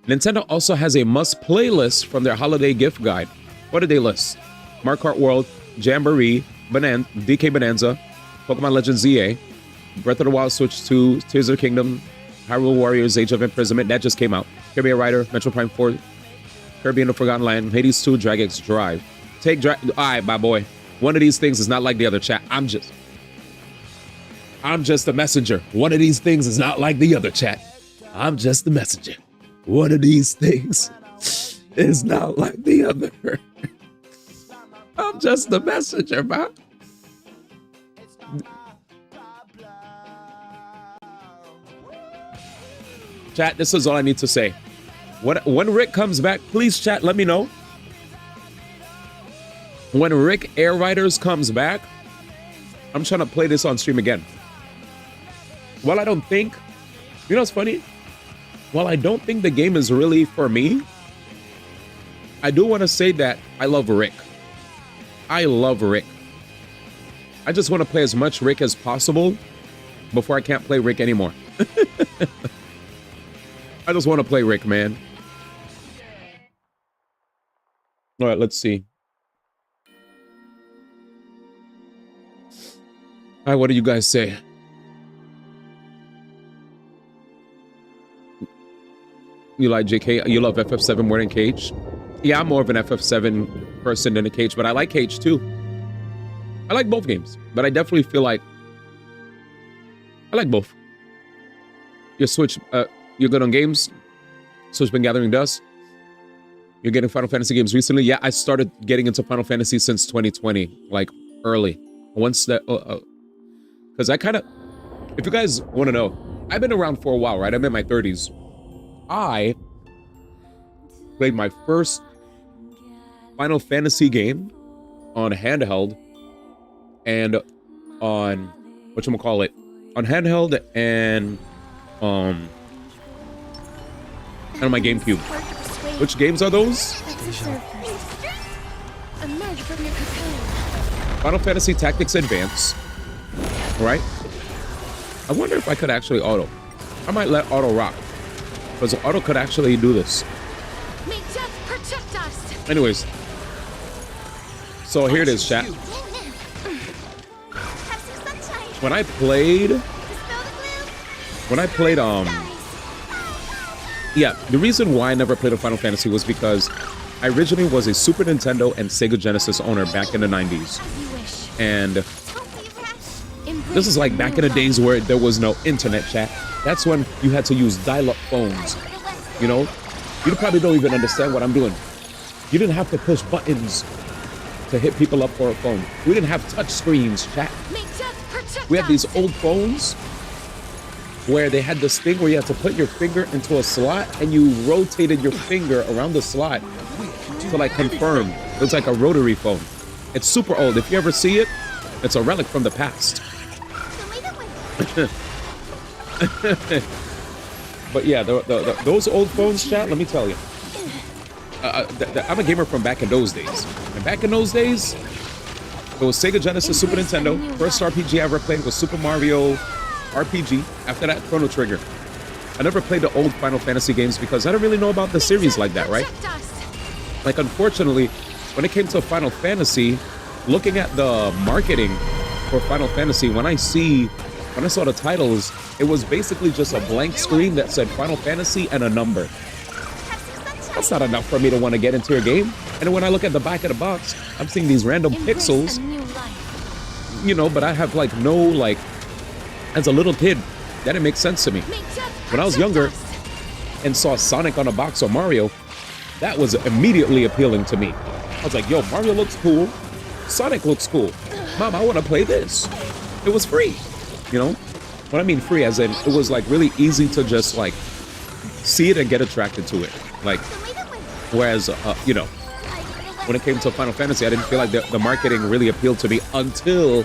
Nintendo also has a must-play list from their holiday gift guide. What did they list? Mario Kart World, Jamboree, DK Bonanza, Pokemon Legends ZA, Breath of the Wild Switch 2, Tears of the Kingdom, Hyrule Warriors Age of Imprisonment, that just came out, Kirby Rider, Metro Prime 4, Kirby in the Forgotten Land, Hades 2, Drag X Drive. Alright, my boy. One of these things is not like the other, chat. I'm just the messenger. One of these things is not like the other, chat. I'm just the messenger. One of these things is not like the other. I'm just the messenger, man. Chat, this is all I need to say. When Rick comes back, please, chat, let me know. When Rick Air Riders comes back, I'm trying to play this on stream again. While I don't think, you know what's funny? While I don't think the game is really for me, I do want to say that I love Rick. I love Rick. I just want to play as much Rick as possible before I can't play Rick anymore. I just want to play Rick, man. All right, let's see. All right, what do you guys say? You like JK? You love FF7 more than Cage? Yeah, I'm more of an FF7 person than a Cage, but I like Cage too. I like both games, but I definitely feel like I like both. Your Switch, you're good on games? Switch been gathering dust? You're getting Final Fantasy games recently? Yeah, I started getting into Final Fantasy since 2020, like early. Once that, because I kind of, if you guys want to know, I've been around for a while, right? I'm in my 30s. I played my first Final Fantasy game on handheld and on whatchamacallit, on handheld and on my GameCube. Which games are those? Final Fantasy Tactics Advance. Right? I wonder if I could actually auto. I might let auto rock. Because auto could actually do this. Anyways. So here it is, chat. When I played, yeah, the reason why I never played a Final Fantasy was because I originally was a Super Nintendo and Sega Genesis owner back in the 90s. And this is like back in the days where there was no internet, chat. That's when you had to use dial-up phones. You know, you probably don't even understand what I'm doing. You didn't have to push buttons to hit people up for a phone. We didn't have touch screens, chat. We had these old phones where they had this thing where you had to put your finger into a slot and you rotated your finger around the slot to like confirm. It was like a rotary phone. It's super old. If you ever see it, it's a relic from the past. But yeah, those old phones, chat, let me tell you. I'm a gamer from back in those days. And back in those days, it was Sega Genesis, Super Nintendo. First RPG I ever played was Super Mario RPG. After that, Chrono Trigger. I never played the old Final Fantasy games because I don't really know about the series like that, right? Like, unfortunately, when it came to Final Fantasy, looking at the marketing for Final Fantasy, when I saw the titles, it was basically just a blank screen that said Final Fantasy and a number. That's not enough for me to want to get into your game. And when I look at the back of the box, I'm seeing these random pixels, you know, but I have like no, like, as a little kid, that didn't make sense to me. When I was younger and saw Sonic on a box or Mario, that was immediately appealing to me. I was like, yo, Mario looks cool. Sonic looks cool. Mom, I want to play this. It was free, you know? What I mean free as in, it was like really easy to just like see it and get attracted to it. Like, whereas, you know, when it came to Final Fantasy, I didn't feel like the marketing really appealed to me until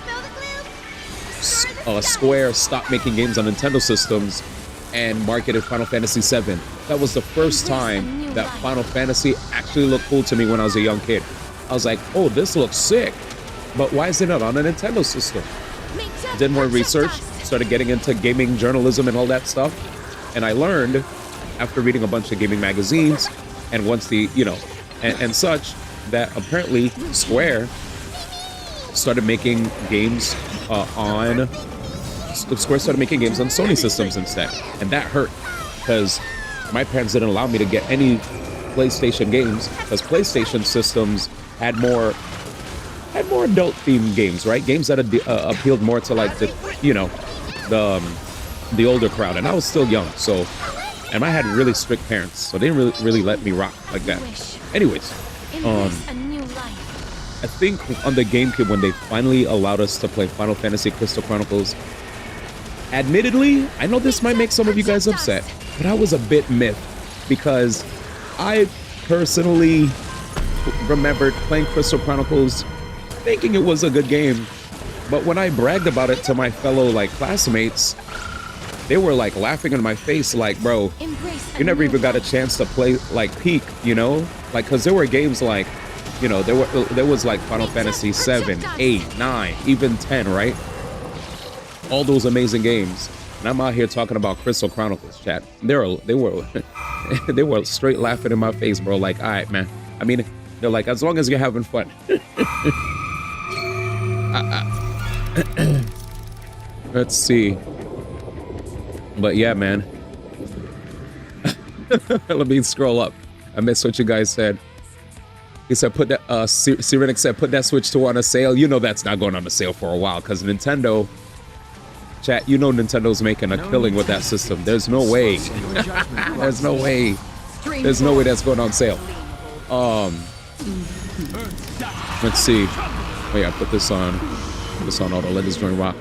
Square stopped making games on Nintendo systems and marketed Final Fantasy VII. That was the first time that Final Fantasy actually looked cool to me when I was a young kid. I was like, oh, this looks sick, but why is it not on a Nintendo system? Did more research, started getting into gaming journalism and all that stuff, and I learned after reading a bunch of gaming magazines and once the, you know, and such, that apparently Square started making games Square started making games on Sony systems instead, and that hurt because my parents didn't allow me to get any PlayStation games because PlayStation systems had more adult themed games, right? Games that appealed more to like the, you know, the older crowd, and I was still young, so, and I had really strict parents, so they didn't really let me rock like that. Anyways, I think on the GameCube when they finally allowed us to play Final Fantasy Crystal Chronicles, admittedly, I know this might make some of you guys upset, but I was a bit miffed because I personally remembered playing Crystal Chronicles thinking it was a good game, but when I bragged about it to my fellow like classmates, they were like laughing in my face like, bro, you never even got a chance to play like peak, you know? Like, because there were games like, you know, there was like Final Fantasy 7, 8, 9, even 10, right? All those amazing games. And I'm out here talking about Crystal Chronicles, chat. They were they were straight laughing in my face, bro. Like, all right, man. I mean, they're like, as long as you're having fun. Let's see. But yeah, man. Let me scroll up. I missed what you guys said. He said, put that, Cyrenix said, put that Switch 2 on a sale. You know that's not going on a sale for a while, because Nintendo, chat, you know Nintendo's making a killing with that system. There's no way. There's no way. There's no way that's going on sale. Let's see. Wait, I put this on. Put this on auto. Let this joint rock.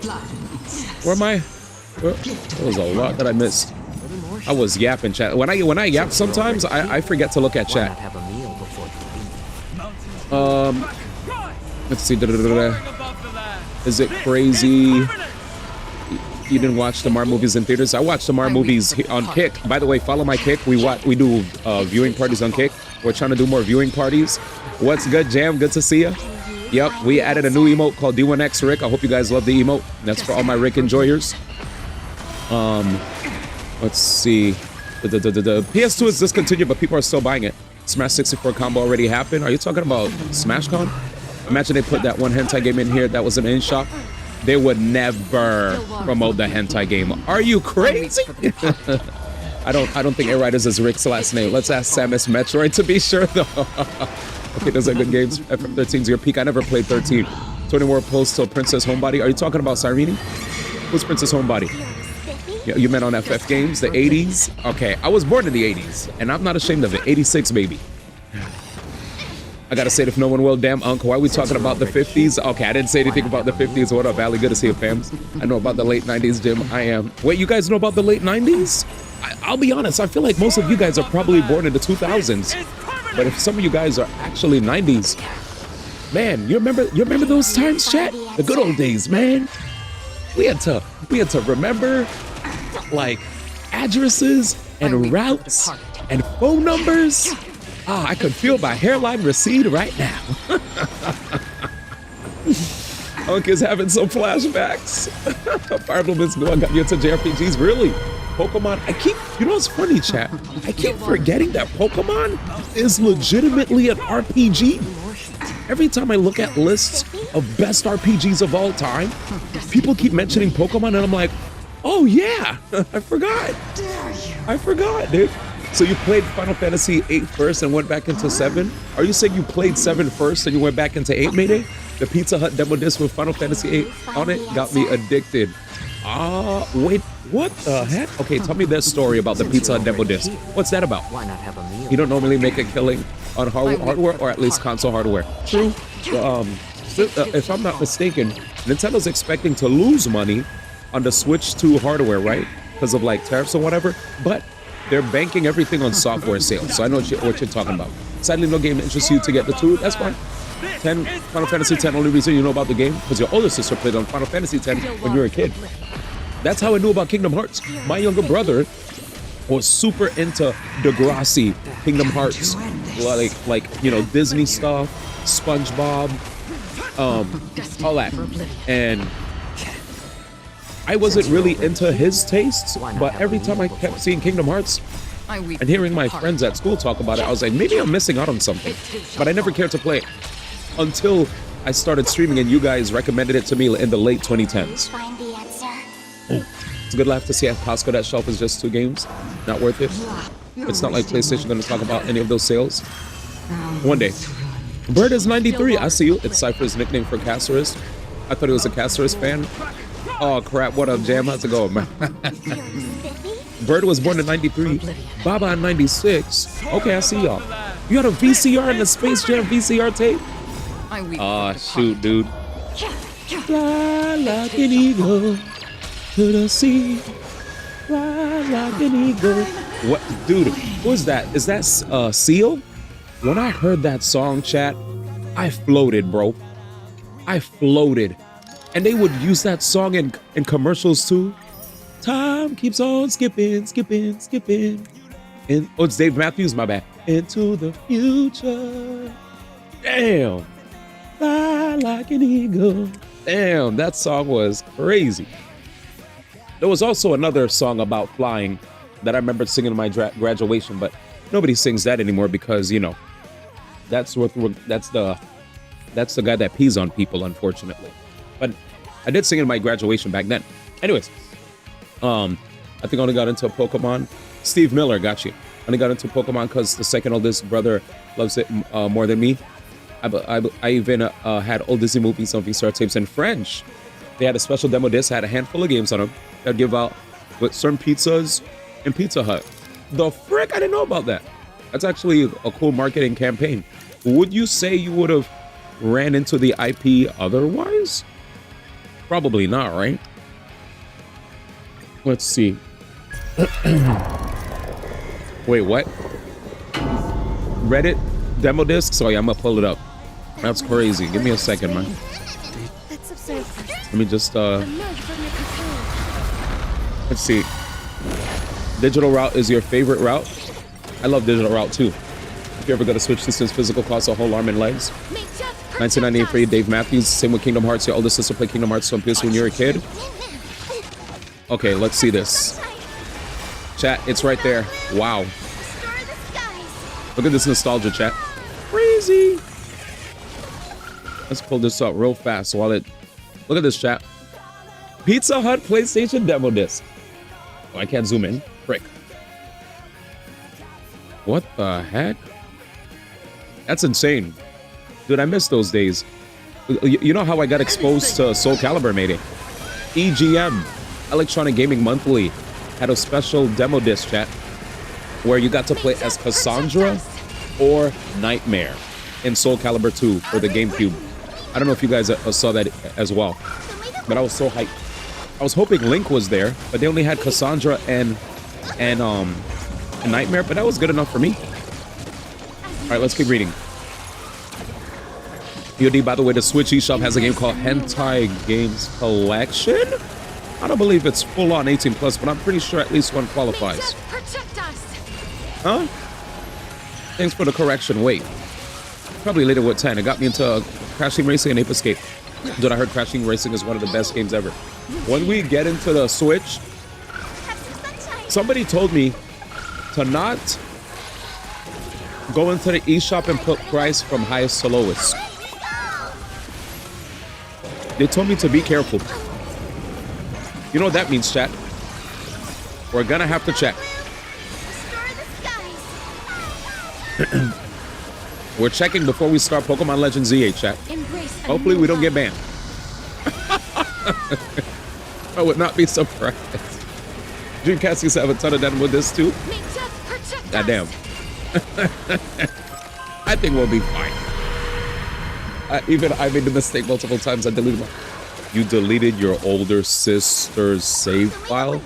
Where am I? There was a lot that I missed. I was yapping, chat. When I yap, sometimes I forget to look at chat. Let's see. Is it crazy? You didn't watch the Mar movies in theaters? I watched the Mar movies on Kick. By the way, follow my Kick. We do viewing parties on Kick. We're trying to do more viewing parties. What's good, Jam? Good to see you. Yep, we added a new emote called D1X Rick. I hope you guys love the emote. That's for all my Rick enjoyers. Let's see. The PS2 is discontinued, but people are still buying it. Smash 64 combo already happened. Are you talking about SmashCon? Imagine they put that one hentai game in here that was an in-shop. They would never promote the hentai game. Are you crazy? I don't think Air Riders is Rick's last name. Let's ask Samus Metroid to be sure though. Okay, those are good games. FF13's your peak. I never played 13. 20 more posts till Princess Homebody. Are you talking about Cyrene? Who's Princess Homebody? You meant on FF games, the 80s? Okay, I was born in the 80s, and I'm not ashamed of it. 86, baby. I gotta say it if no one will. Damn, Uncle, why are we talking about the 50s? Okay, I didn't say anything about the 50s. What up, Allie? Good to see you, fams. I know about the late 90s, Jim. I am. Wait, you guys know about the late 90s? I'll be honest, I feel like most of you guys are probably born in the 2000s. But if some of you guys are actually 90s, man, you remember those times, chat? The good old days, man. We had to remember like addresses and routes and phone numbers. Ah, I could feel my hairline recede right now. Uncle's having some flashbacks. Fire Emblem is going, got me into JRPGs, really? Pokemon, you know what's funny, chat? I keep forgetting that Pokemon is legitimately an RPG. Every time I look at lists of best RPGs of all time, people keep mentioning Pokemon and I'm like, oh yeah, I forgot, dude. So you played Final Fantasy 8 first and went back into 7? Are you saying you played 7 first and you went back into 8, Mayday? The Pizza Hut demo disc with Final Fantasy 8 on it got me addicted. Wait, what the heck? Okay, tell me this story about the Pizza Hut demo disc. What's that about? You don't normally make a killing on hardware, or at least console hardware. True. If I'm not mistaken, Nintendo's expecting to lose money on the Switch 2 hardware, right? Because of like tariffs or whatever, but they're banking everything on software sales. So I know what you're talking about. Sadly, no game interests you to get the 2. That's fine. Final Fantasy X, only reason you know about the game, because your older sister played on Final Fantasy X when you were a kid. That's how I knew about Kingdom Hearts. My younger brother was super into Degrassi, Kingdom Hearts, like you know, Disney stuff, SpongeBob, all that. And I wasn't really into his tastes, but every time I kept seeing Kingdom Hearts and hearing my friends at school talk about it, I was like, maybe I'm missing out on something. But I never cared to play it until I started streaming and you guys recommended it to me in the late 2010s. It's a good laugh to see at Costco that shelf is just 2 games. Not worth it. It's not like PlayStation gonna talk about any of those sales. One day. Bird is 93. I see you. It's Cypher's nickname for Caceres. I thought he was a Caceres fan. Oh crap, what up, Jam? How's it going, man? Bird was born in 93. Baba in 96. Okay, I see y'all. You had a VCR in the Space Jam VCR tape? Oh, shoot, dude. Fly like an eagle to the sea. Fly like an eagle. What, dude, who is that? Is that Seal? When I heard that song, chat, I floated, bro. I floated. And they would use that song in commercials too. Time keeps on skipping, skipping, skipping. And oh, it's Dave Matthews, my bad. into the future. Damn. Fly like an eagle. Damn, that song was crazy. There was also another song about flying that I remember singing in my graduation, but nobody sings that anymore because, you know, that's the guy that pees on people, unfortunately. But I did sing in my graduation back then. Anyways, I think I only got into Pokemon. Steve Miller, got you. I only got into Pokemon because the second oldest brother loves it more than me. I even had old Disney movies on VCR tapes in French. They had a special demo disc, had a handful of games on them that give out with certain pizzas and Pizza Hut. The frick? I didn't know about that. That's actually a cool marketing campaign. Would you say you would have ran into the IP otherwise? Probably not, right? Let's see. Wait, what? Reddit demo disc? Sorry, I'm gonna pull it up. That's crazy. Give me a second, man. Let's observe. Let me just Emerge from your cocoon. let's see. Digital route is your favorite route? I love digital route too. If you ever go to Switch Systems, physical costs a whole arm and legs. 1998 for you, Dave Matthews. Same with Kingdom Hearts. Your older sister played Kingdom Hearts on PS when you were a kid. Okay, let's see this. Chat, it's right there. Wow. Look at this nostalgia, chat. Crazy. Let's pull this up real fast while it... Look at this, chat. Pizza Hut PlayStation demo disc. Oh, I can't zoom in. Frick. What the heck? That's insane. Dude, I miss those days. You know how I got exposed to Soul Calibur, matey? EGM, Electronic Gaming Monthly, had a special demo disc, chat, where you got to play as Cassandra or Nightmare in Soul Calibur 2 for the GameCube. I don't know if you guys saw that as well, but I was so hyped. I was hoping Link was there, but they only had Cassandra and Nightmare, but that was good enough for me. All right, let's keep reading. POD, by the way, the Switch eShop has a game called Hentai Games Collection. I don't believe it's full on 18 plus, but I'm pretty sure at least one qualifies. Huh? Thanks for the correction. Wait. Probably later with 10. It got me into Crash Team Racing and Ape Escape. Dude, I heard Crash Team Racing is one of the best games ever. When we get into the Switch, somebody told me to not go into the eShop and put price from highest to lowest. They told me to be careful. You know what that means, chat? We're gonna have to check. We're checking before we start Pokemon Legends Z8, chat. Hopefully we don't get banned. I would not be surprised. Dreamcast used to have a ton of done with this too. Goddamn. I think we'll be fine. I made the mistake multiple times. I deleted my... You deleted your older sister's save file?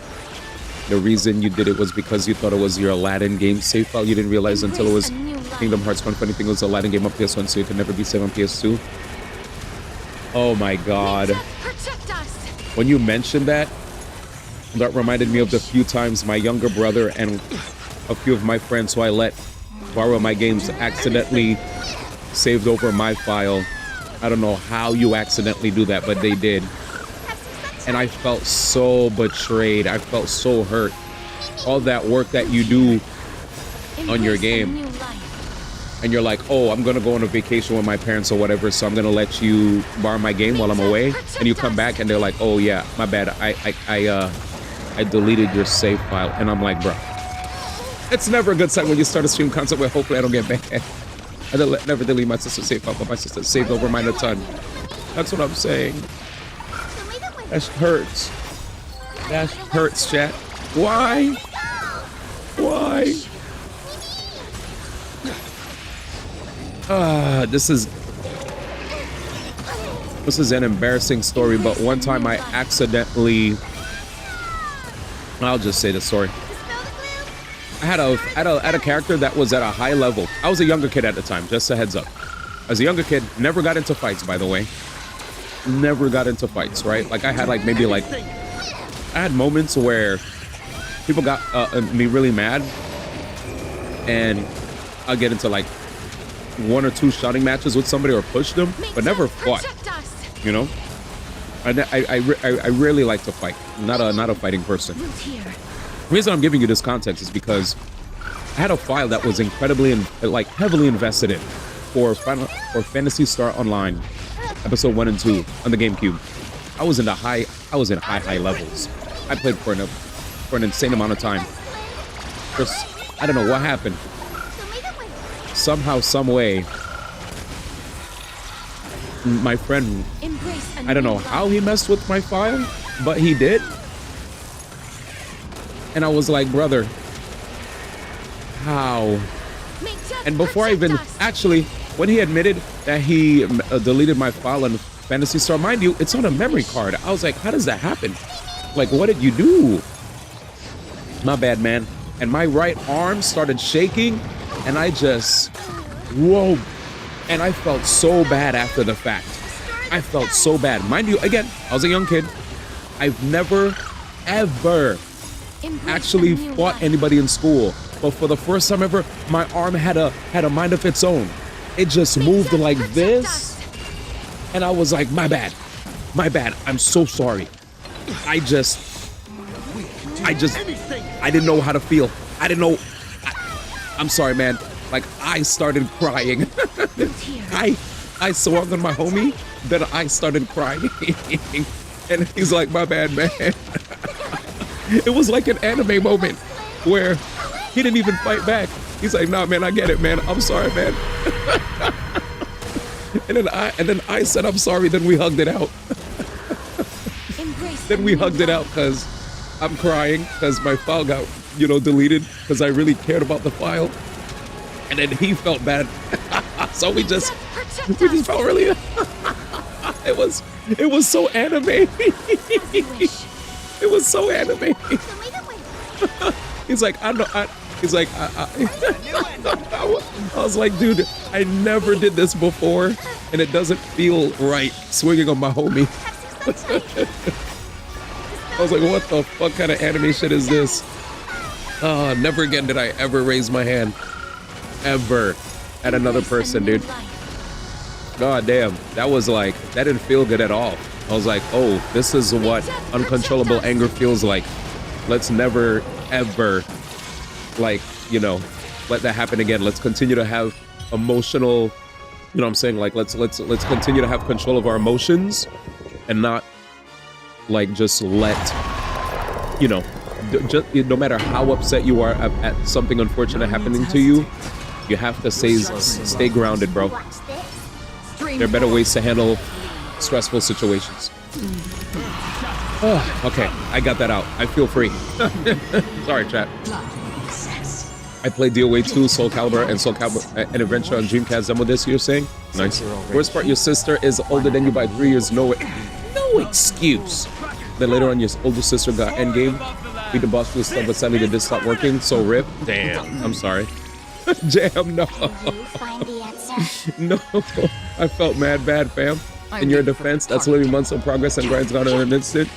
The reason you did it was because you thought it was your Aladdin game save file. You didn't realize until it was Kingdom Hearts. One funny thing was Aladdin game on PS1, so it could never be saved on PS2. Oh my god. When you mentioned that, that reminded me of the few times my younger brother and a few of my friends who I let borrow my games accidentally saved over my file. I don't know how you accidentally do that, but they did. And I felt so betrayed. I felt so hurt. All that work that you do on your game. And you're like, oh, I'm gonna go on a vacation with my parents or whatever, so I'm gonna let you borrow my game while I'm away. And you come back and they're like, oh yeah, my bad. I deleted your save file. And I'm like, bro, it's never a good sign when you start a stream concept where hopefully I don't get banned. I never delete my sister's save file, but my sister saved over mine a ton. That's what I'm saying. That hurts. That hurts, chat. Why? Why? This is an embarrassing story, but one time I accidentally... I'll just say the story. I had a character that was at a high level. I was a younger kid at the time, just a heads up. As a younger kid, never got into fights, by the way. Never got into fights, right? Like I had I had moments where people got me really mad, and I'll get into like 1 or 2 shouting matches with somebody or push them, but never fought. You know, I rarely like to fight. Not a fighting person. The reason I'm giving you this context is because I had a file that was incredibly heavily invested in for Phantasy Star Online, episode 1 and 2 on the GameCube. I was in high levels. I played for an insane amount of time. I don't know what happened. Somehow, some way, my friend, I don't know how he messed with my file, but he did. And I was like, brother, how? And before I even, actually, when he admitted that he deleted my file on Phantasy Star, mind you, it's on a memory card. I was like, how does that happen? Like, what did you do? My bad, man. And my right arm started shaking, and I just, whoa. And I felt so bad after the fact. I felt so bad. Mind you, again, I was a young kid. I've never, ever actually fought anybody in school. But for the first time ever, my arm had a mind of its own. It just moved like this. And I was like, my bad. I'm so sorry. I didn't know how to feel. I didn't know. I'm sorry, man. Like, I started crying. I swung on my homie, then I started crying. And he's like, my bad, man. It was like an anime moment where he didn't even fight back. He's like, nah, man, I get it, man. I'm sorry, man. And then I said, I'm sorry. Then we hugged it out. Then we hugged it out because I'm crying because my file got, deleted because I really cared about the file. And then he felt bad. So we just felt really, it was so anime. It was so anime. He's like, I was like, dude, I never did this before, and it doesn't feel right swinging on my homie. I was like, what the fuck kind of anime shit is this? Never again did I ever raise my hand, ever, at another person, dude. God damn, that didn't feel good at all. I was like, oh, this is what uncontrollable anger feels like. Let's never, ever, let that happen again. Let's continue to have emotional, you know what I'm saying? Like, let's continue to have control of our emotions and not, just let, no matter how upset you are at something unfortunate happening to you, you have to stay grounded, bro. There are better ways to handle stressful situations. Okay, I got that out. I feel free. Sorry, chat. I played DOA 2, Soul Calibur, and Soul Calibur and Adventure on Dreamcast demo this year, saying, nice. Worst part, your sister is older than you by 3 years. No excuse. Then later on, your older sister got endgame, beat the boss with stuff, but sadly the disc stopped working, so rip. Damn, I'm sorry. Jam, no. No, I felt mad bad, fam. In your defense, that's literally months of progress and grinds gone in an instant.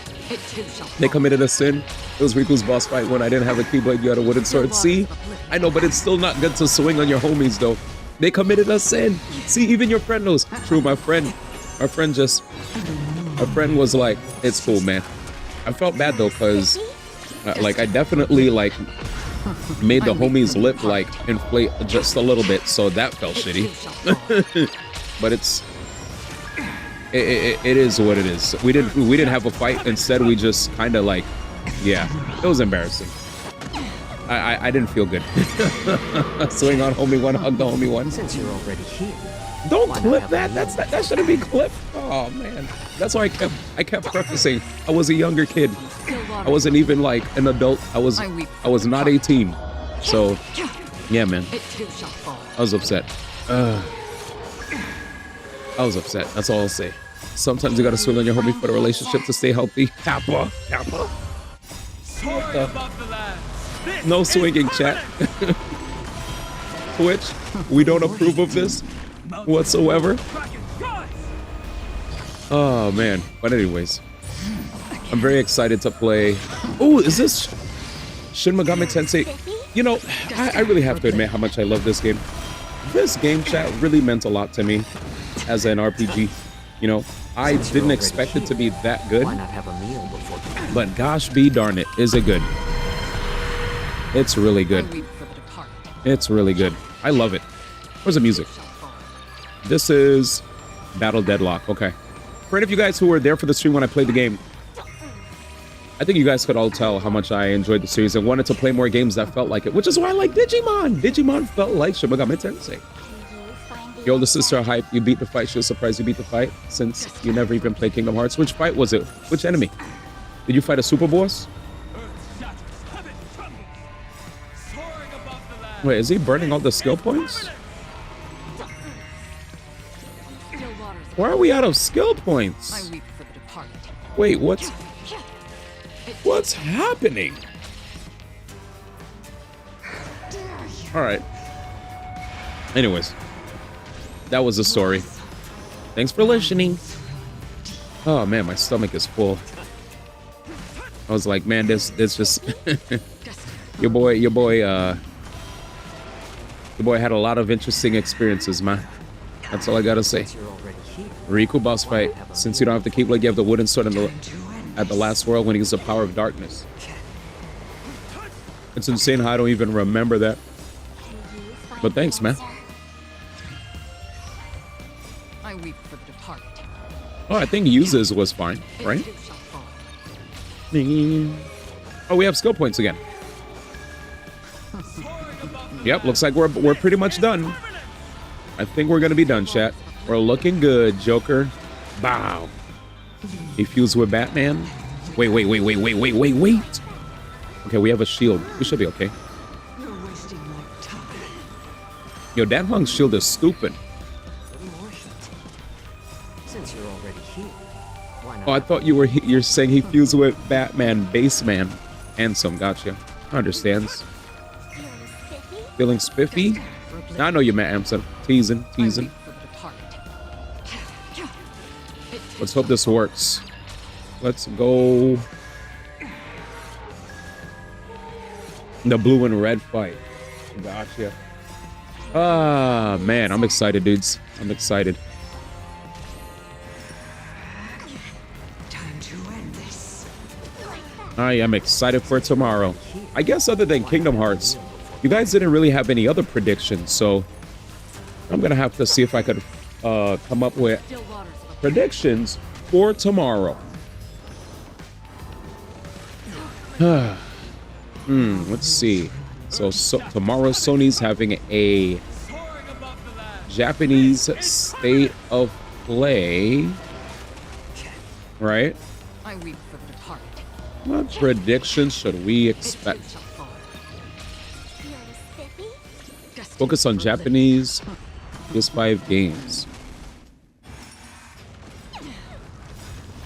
They committed a sin. It was Riku's boss fight when I didn't have a keyblade, you had a wooden sword. See? I know, but it's still not good to swing on your homies, though. They committed a sin. See, even your friend knows. True, my friend was like, it's cool, man. I felt bad, though, because, I definitely, made the homie's lip, inflate just a little bit, so that felt shitty. But it is what it is. We didn't have a fight. Instead, we just kind of yeah, it was embarrassing. I didn't feel good. Swing on homie one, hug the homie one. Since you're already here, don't clip that. That shouldn't be clipped. Oh man, that's why I kept prefacing. I was a younger kid. I wasn't even an adult. I was not 18. So yeah, man. I was upset. I was upset. That's all I'll say. Sometimes you gotta swing on your homie for the relationship to stay healthy. Kappa. No swinging, chat. Twitch, we don't approve of this whatsoever. Oh man. But anyways, I'm very excited to play. Oh, is this Shin Megami Tensei? I really have to admit how much I love this game. this game chat really meant a lot to me as an RPG. You know, I didn't expect it to be that good. Why not have a meal before? But gosh be darn it, is it good? It's really good. It's really good. I love it. Where's the music? This is Battle Deadlock. Okay. For any of you guys who were there for the stream when I played the game, I think you guys could all tell how much I enjoyed the series and wanted to play more games that felt like it, which is why I like Digimon. Digimon felt like Shin Megami Tensei. Your older sister hype, you beat the fight. She was surprised you beat the fight since you never even played Kingdom Hearts. Which fight was it? Which enemy? Did you fight a super boss? Wait, is he burning all the skill points? Why are we out of skill points? Wait, what's happening? All right. Anyways, that was the story. Thanks for listening. Oh man, my stomach is full. I was like, man, this just your boy had a lot of interesting experiences, man. That's all I gotta say. Riku boss fight. Since you don't have to keep like you have the wooden sword at the last world when he gets the power of darkness. It's insane how I don't even remember that. But thanks, man. Oh, I think uses was fine, right? Oh, we have skill points again. Yep, looks like we're pretty much done. I think we're gonna be done, chat. We're looking good, Joker. Bow. He fused with Batman. Wait. Okay, we have a shield. We should be okay. Yo, Dan Hong's shield is stupid. Since you're already here, why not? Oh, I thought you're saying he fused with Batman, Baseman. Handsome, gotcha. Understands. Feeling spiffy? Now I know you meant Amson. Teasing. Let's hope this works. Let's go. The blue and red fight. Gotcha. Ah, man, I'm excited, dudes. I'm excited. Time to end this. I am excited for tomorrow. I guess other than Kingdom Hearts, you guys didn't really have any other predictions, so I'm gonna have to see if I could come up with predictions for tomorrow. Let's see. So tomorrow Sony's having a Japanese state of play, right? What predictions should we expect? Focus on Japanese PS5 games.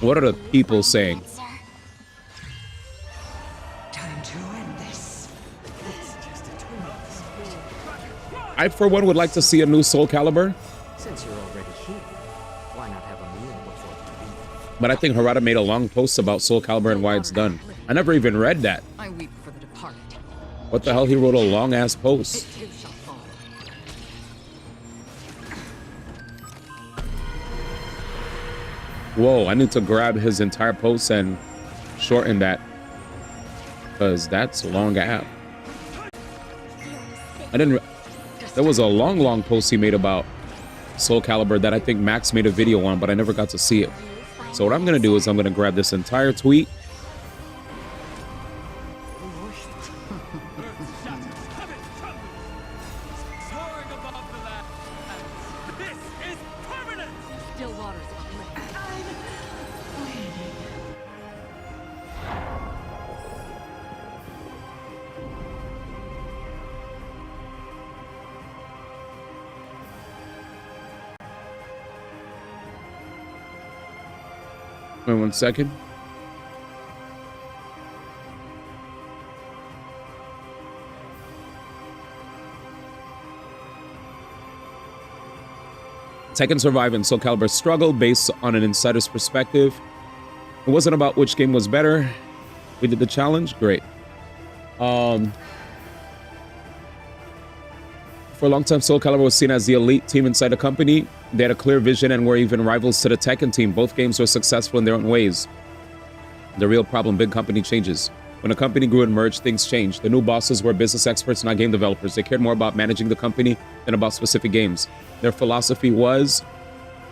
What are the people saying? Time to end this. I, for one, would like to see a new Soul Calibur, Since you're already here, why not have a meal before you leave? but I think Harada made a long post about Soul Calibur and why it's done. I never even read that. I weep for the departed. What the hell? He wrote a long ass post. Too shall fall. Whoa, I need to grab his entire post and shorten that, because that's a long app. There was a long post he made about Soul Calibur that I think Max made a video on, but I never got to see it. So what I'm gonna do is I'm gonna grab this entire tweet. Still waters of bliss. Wait 1 second. Tekken Survive and Soul Calibur struggle based on an insider's perspective. It wasn't about which game was better. We did the challenge. Great. For a long time, Soul Calibur was seen as the elite team inside the company. They had a clear vision and were even rivals to the Tekken team. Both games were successful in their own ways. The real problem, big company changes. When a company grew and merged, things changed. The new bosses were business experts, not game developers. They cared more about managing the company than about specific games. Their philosophy was,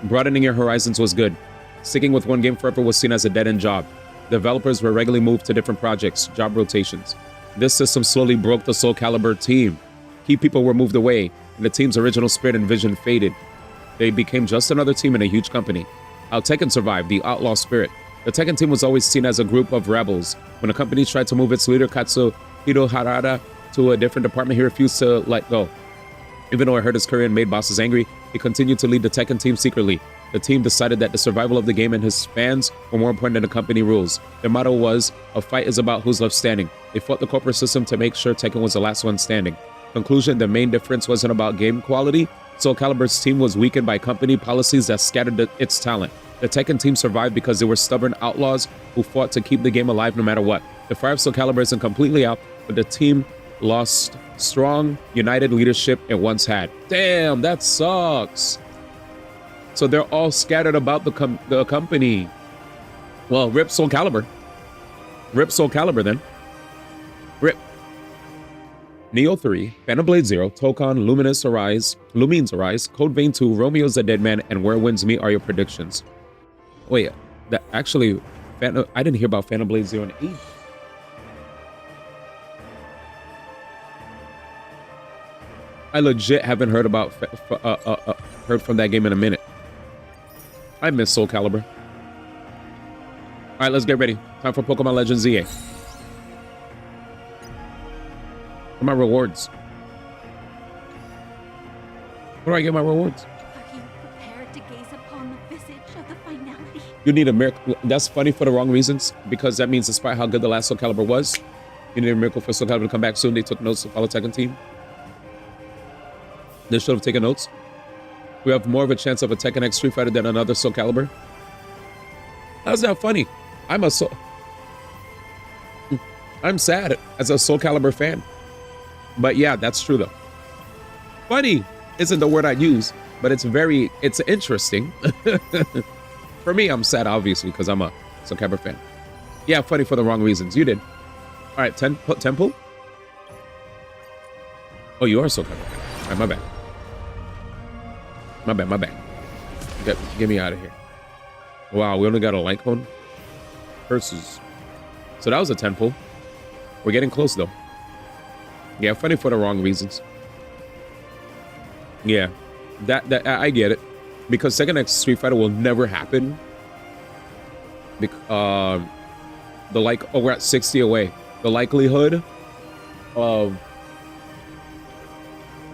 broadening your horizons was good. Sticking with one game forever was seen as a dead-end job. Developers were regularly moved to different projects, job rotations. This system slowly broke the Soul Calibur team. Key people were moved away, and the team's original spirit and vision faded. They became just another team in a huge company. How Tekken survived, the outlaw spirit. The Tekken team was always seen as a group of rebels. When a company tried to move its leader, Katsuhiro Harada, to a different department, he refused to let go. Even though it hurt his career and made bosses angry, he continued to lead the Tekken team secretly. The team decided that the survival of the game and his fans were more important than the company rules. Their motto was, a fight is about who's left standing. They fought the corporate system to make sure Tekken was the last one standing. Conclusion, the main difference wasn't about game quality. Soul Calibur's team was weakened by company policies that scattered its talent. The Tekken team survived because they were stubborn outlaws who fought to keep the game alive no matter what. The fire of Soul Calibur isn't completely out, but the team lost strong, united leadership it once had. Damn, that sucks. So they're all scattered about the company. Well, rip Soul Calibur. Rip Soul Calibur then. Rip. Neo 3, Phantom Blade 0, Tokon, Luminous Arise, Lumines Arise, Code Vein 2, Romeo's the Dead Man, and Where Winds Meet are your predictions. Wait, that actually, I didn't hear about Phantom Blade 0 and 8. I legit haven't heard about heard from that game in a minute. I miss Soul Calibur. All right, let's get ready. Time for Pokemon Legends ZA. My rewards. Where do I get my rewards? Are you prepared to gaze upon the visage of the finality? You need a miracle. That's funny for the wrong reasons, because that means despite how good the last Soul Calibur was, you need a miracle for Soul Calibur to come back soon. They took notes to follow Tekken team. They should have taken notes. We have more of a chance of a Tekken X Street Fighter than another Soul Calibur. How's that funny? I'm sad as a Soul Calibur fan. But yeah, that's true though. Funny isn't the word I'd use, but it's interesting. For me, I'm sad, obviously, because I'm a Soul Calibur fan. Yeah, funny for the wrong reasons. You did. All right, Temple. Oh, you are Soul Calibur fan. All right, my bad. My bad. Get me out of here. Wow, we only got a like one. Curses. So that was a 10 pull. We're getting close though. Yeah, funny for the wrong reasons. Yeah, that I get it, because Tekken X Street Fighter will never happen. We're at 60 away. The likelihood of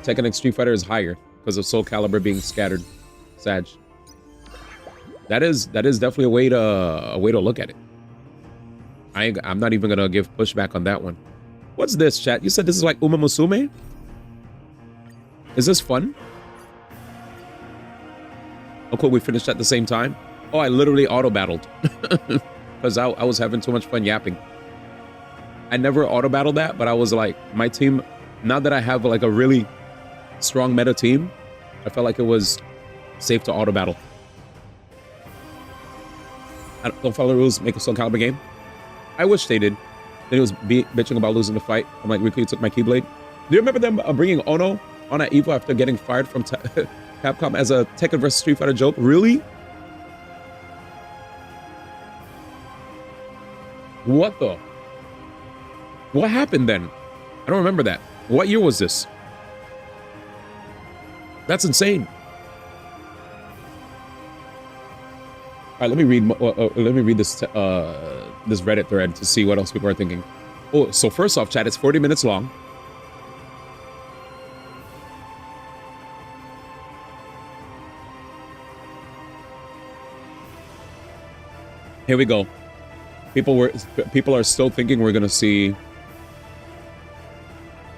Tekken X Street Fighter is higher because of Soul Calibur being scattered. Sag. That is definitely a way to look at it. I'm not even gonna give pushback on that one. What's this, chat? You said this is like Uma Musume? Is this fun? Oh, cool. We finished at the same time. Oh, I literally auto-battled. Because I was having too much fun yapping. I never auto-battled that, but I was like, my team, now that I have like a really strong meta team, I felt like it was safe to auto-battle. Don't follow the rules, make a Soul Calibur game. I wish they did. Then he was bitching about losing the fight. I'm like, Riku, you took my Keyblade. Do you remember them bringing Ono on at Evo after getting fired from Capcom as a Tekken vs Street Fighter joke? Really? What the? What happened then? I don't remember that. What year was this? That's insane. All right, let me read this this Reddit thread to see what else people are thinking. Oh, so first off, chat, it's 40 minutes long. Here we go. People are still thinking we're gonna see.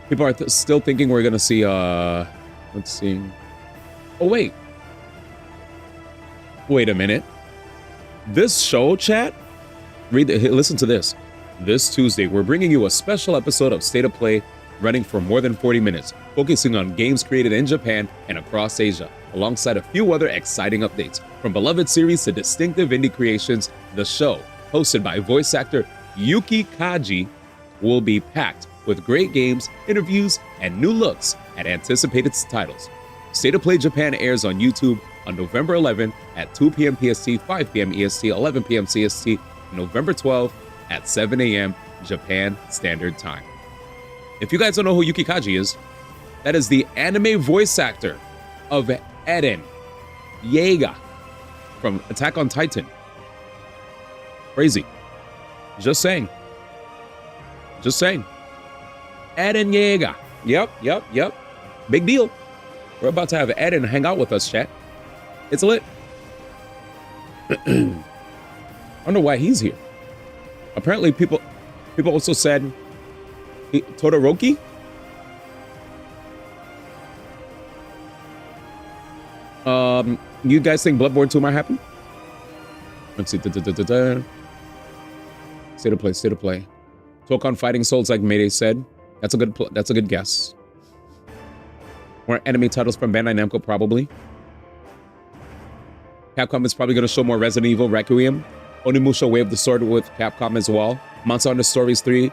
People are still thinking we're gonna see. Let's see. Oh wait. Wait a minute. This show, chat. Listen to this. This Tuesday, we're bringing you a special episode of State of Play running for more than 40 minutes, focusing on games created in Japan and across Asia, alongside a few other exciting updates. From beloved series to distinctive indie creations, the show, hosted by voice actor Yuki Kaji, will be packed with great games, interviews, and new looks at anticipated titles. State of Play Japan airs on YouTube on November 11 at 2 p.m. PST, 5 p.m. EST, 11 p.m. CST, November 12 at 7 a.m. Japan Standard Time. If you guys don't know who Yuki Kaji is, that is the anime voice actor of Eren Yeager from Attack on Titan. Crazy. Just saying. Just saying. Eren Yeager. Yep. Big deal. We're about to have Eren hang out with us, chat. It's lit. I wonder why he's here. Apparently, people also said Todoroki. You guys think Bloodborne 2 might happen? Let's see. State of play. Tokon Fighting Souls, like Mayday said. That's a good guess. More anime titles from Bandai Namco, probably. Capcom is probably going to show more Resident Evil Requiem. Onimusha Way of the Sword with Capcom as well. Monster Hunter Stories 3.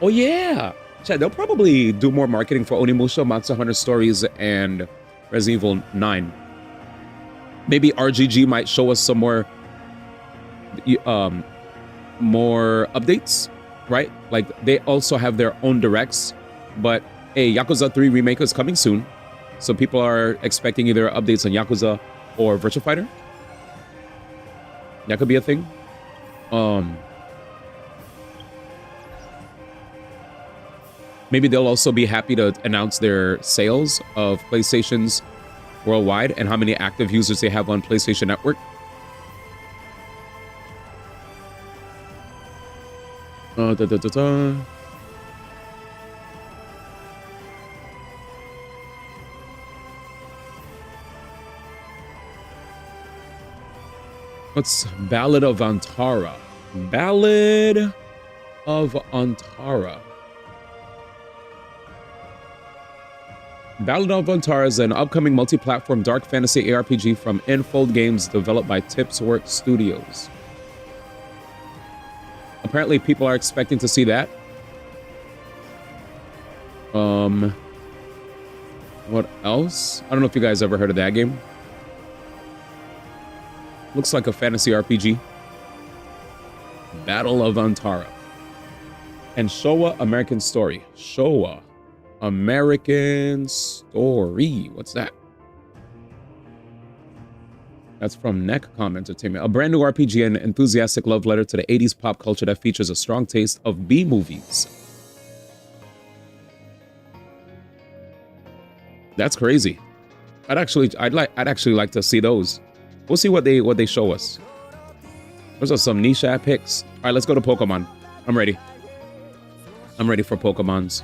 Oh yeah! Chad, they'll probably do more marketing for Onimusha, Monster Hunter Stories, and Resident Evil 9. Maybe RGG might show us some more updates, right? Like, they also have their own directs, but hey, Yakuza 3 Remake is coming soon, so people are expecting either updates on Yakuza or Virtua Fighter. That could be a thing. Maybe they'll also be happy to announce their sales of PlayStations worldwide and how many active users they have on PlayStation Network. What's Ballad of Antara? Ballad of Antara. Ballad of Antara is an upcoming multi-platform dark fantasy ARPG from Infold Games developed by Tipsworks Studios. Apparently, people are expecting to see that. What else? I don't know if you guys ever heard of that game. Looks like a fantasy RPG. Battle of Antara. And Showa American Story. Showa American Story. What's that? That's from Neckcom Entertainment. A brand new RPG and enthusiastic love letter to the 80s pop culture that features a strong taste of B-movies. That's crazy. I'd actually like to see those. We'll see what they show us. Those are some niche picks. All right, let's go to Pokemon. I'm ready. I'm ready for Pokemons.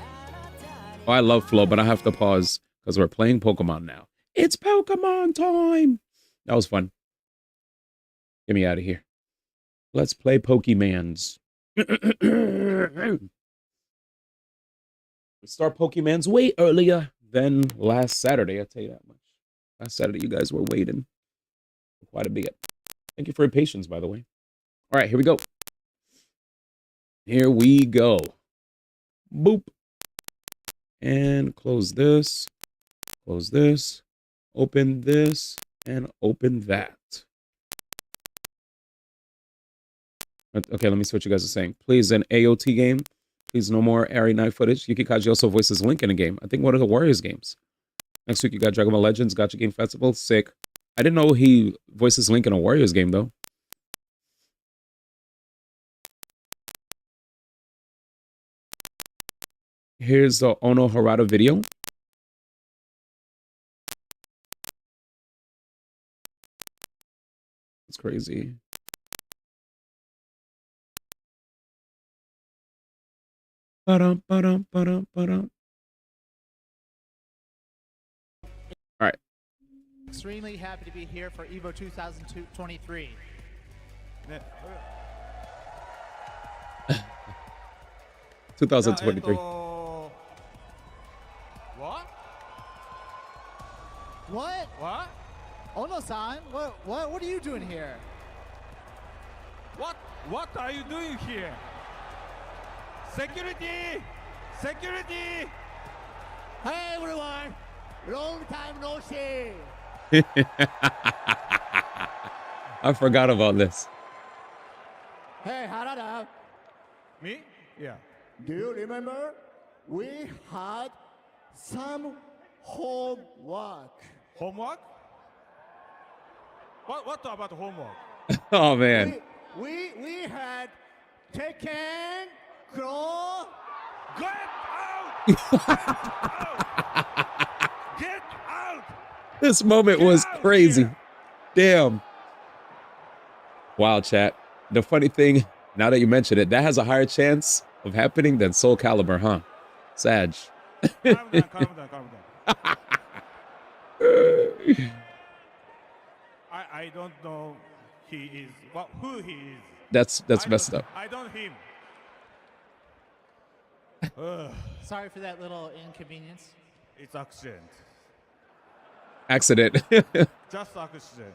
Oh, I love Flow, but I have to pause because we're playing Pokemon now. It's Pokemon time. That was fun. Get me out of here. Let's play Pokemans. Start Pokemans way earlier than last Saturday. I'll tell you that much. Last Saturday, you guys were waiting for quite a bit. Thank you for your patience, by the way. All right, here we go. Here we go. Boop. And close this. Close this. Open this. And open that. Okay, let me see what you guys are saying. Please, an AOT game. Please, no more Airy Night footage. Yuki Kaji also voices Link in a game. I think one of the Warriors games. Next week, you got Dragon Ball Legends, Gacha Game Festival. Sick. I didn't know he voices Link in a Warriors game, though. Here's the Ono Harada video. It's crazy. Ba-dum, ba-dum, ba-dum, ba-dum. All right. Extremely happy to be here for EVO 2023. 2023. What? What? Ono-san, what are you doing here? What are you doing here? Security! Security! Hey everyone! Long time no see! I forgot about this. Hey Harada, Me? Yeah. do you remember? We had some homework. Homework? What about homework? Oh man. We had taken clothes. Get out! Get out! This moment Get was out crazy. here. Damn. Wow, chat. The funny thing, now that you mention it, that has a higher chance of happening than Soul Calibur, huh? Sag. Calm down, calm down, calm down. I don't know he is who he is. That's I messed don't- up. I don't him. Ugh, Sorry for that little inconvenience. it's accident. Accident. Just accident.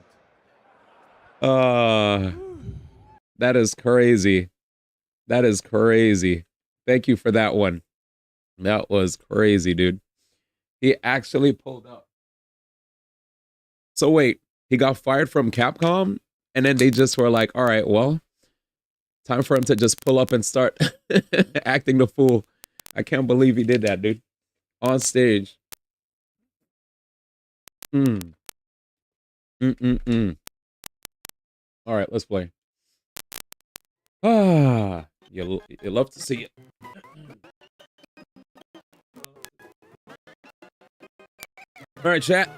That is crazy. That is crazy. Thank you for that one. That was crazy, dude. He actually pulled up. So wait, he got fired from Capcom, and then they just were like, all right, well, time for him to just pull up and start acting the fool. I can't believe he did that, dude. On stage. Mm. Mm-mm-mm. All right, let's play. Ah, you love to see it. All right, chat.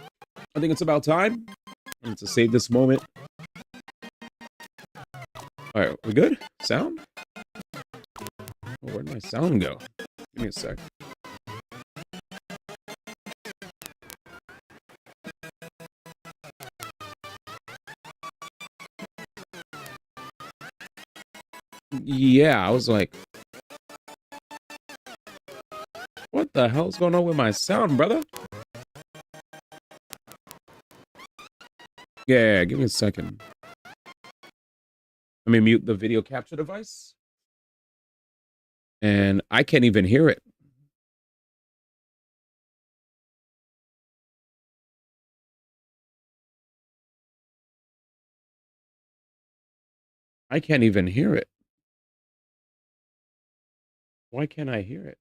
I think it's about time. I need to save this moment. All right, we good? Sound? Oh, where'd my sound go? Give me a sec. Yeah, I was like, what the hell's going on with my sound, brother? Yeah, give me a second. Let me mute the video capture device. And I can't even hear it. I can't even hear it. Why can't I hear it?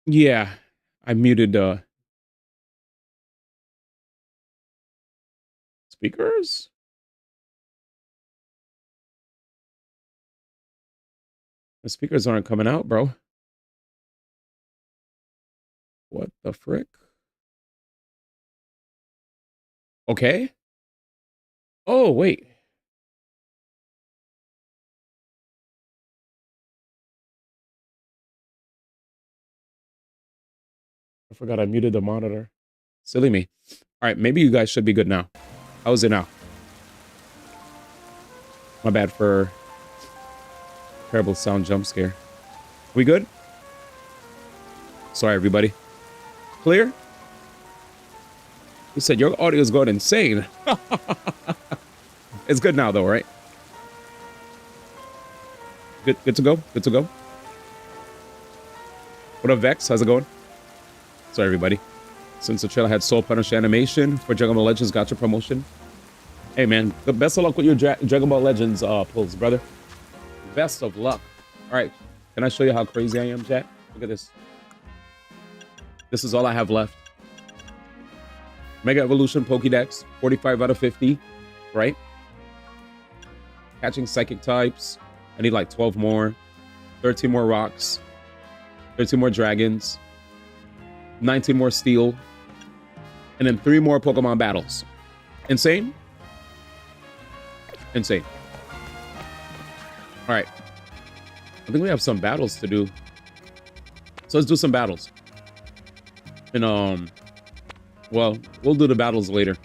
Yeah, I muted speakers. The speakers aren't coming out, bro. What the frick? Okay. Oh, wait. I forgot I muted the monitor. Silly me. All right, maybe you guys should be good now. How is it now? My bad for terrible sound jump scare. We good? Sorry, everybody. Clear? You said your audio is going insane. It's good now, though, right? Good to go? Good to go? What up, Vex? How's it going? Sorry, everybody. Since the trailer had Soul Punish animation for Dragon Ball Legends Gotcha promotion. Hey, man. The best of luck with your Dragon Ball Legends pulls, brother. Best of luck. All right. Can I show you how crazy I am, chat? Look at this. This is all I have left. Mega Evolution Pokédex. 45 out of 50. Right? Catching Psychic types. I need like 12 more. 13 more rocks. 13 more dragons, 19 more steel, and then 3 more Pokemon battles. Insane? Insane. All right. I think we have some battles to do. So let's do some battles. And, well, we'll do the battles later.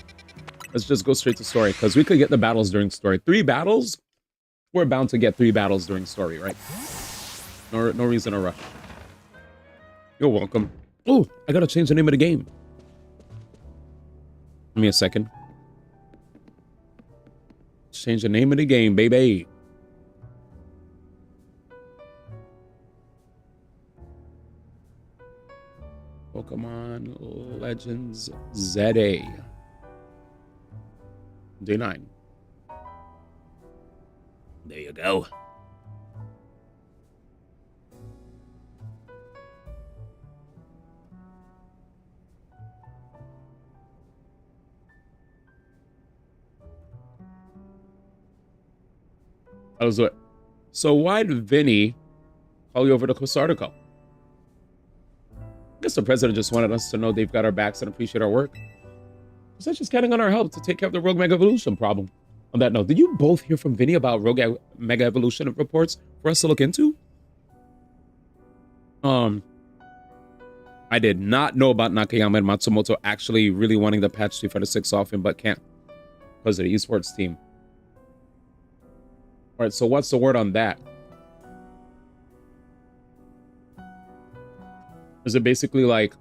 Let's just go straight to story, because we could get the battles during story. 3 battles? We're bound to get 3 battles during story, right? No reason to rush. You're welcome. Oh, I gotta change the name of the game. Give me a second. Change the name of the game, baby. Pokemon Legends ZA. Day 9. There you go. That was it. So why did Vinny call you over to Cosartico? I guess the president just wanted us to know they've got our backs and appreciate our work. Such as counting on our help to take care of the Rogue Mega Evolution problem. On that note, did you both hear from Vinny about Rogue Mega Evolution reports for us to look into? I did not know about Nakayama and Matsumoto actually really wanting to patch Street Fighter 6 often, but can't because of the esports team. All right, so what's the word on that? Is it basically like...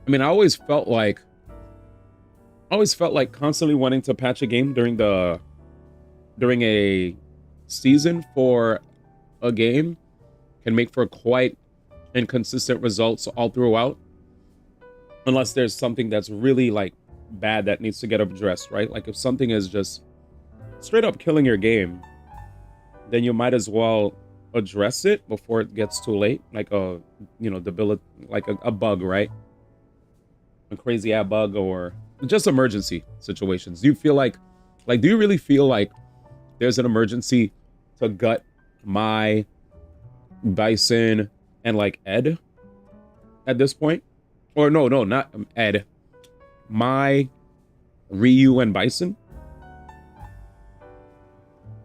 I mean, I always felt like constantly wanting to patch a game during a season for a game can make for quite inconsistent results all throughout, unless there's something that's really like bad that needs to get addressed, right? Like if something is just straight up killing your game, then you might as well address it before it gets too late, like a a bug, right? A crazy ass bug or just emergency situations. Do you feel like do you really feel like there's an emergency to gut my Bison and like Ed at this point? Or no, not Ed. My Ryu and Bison?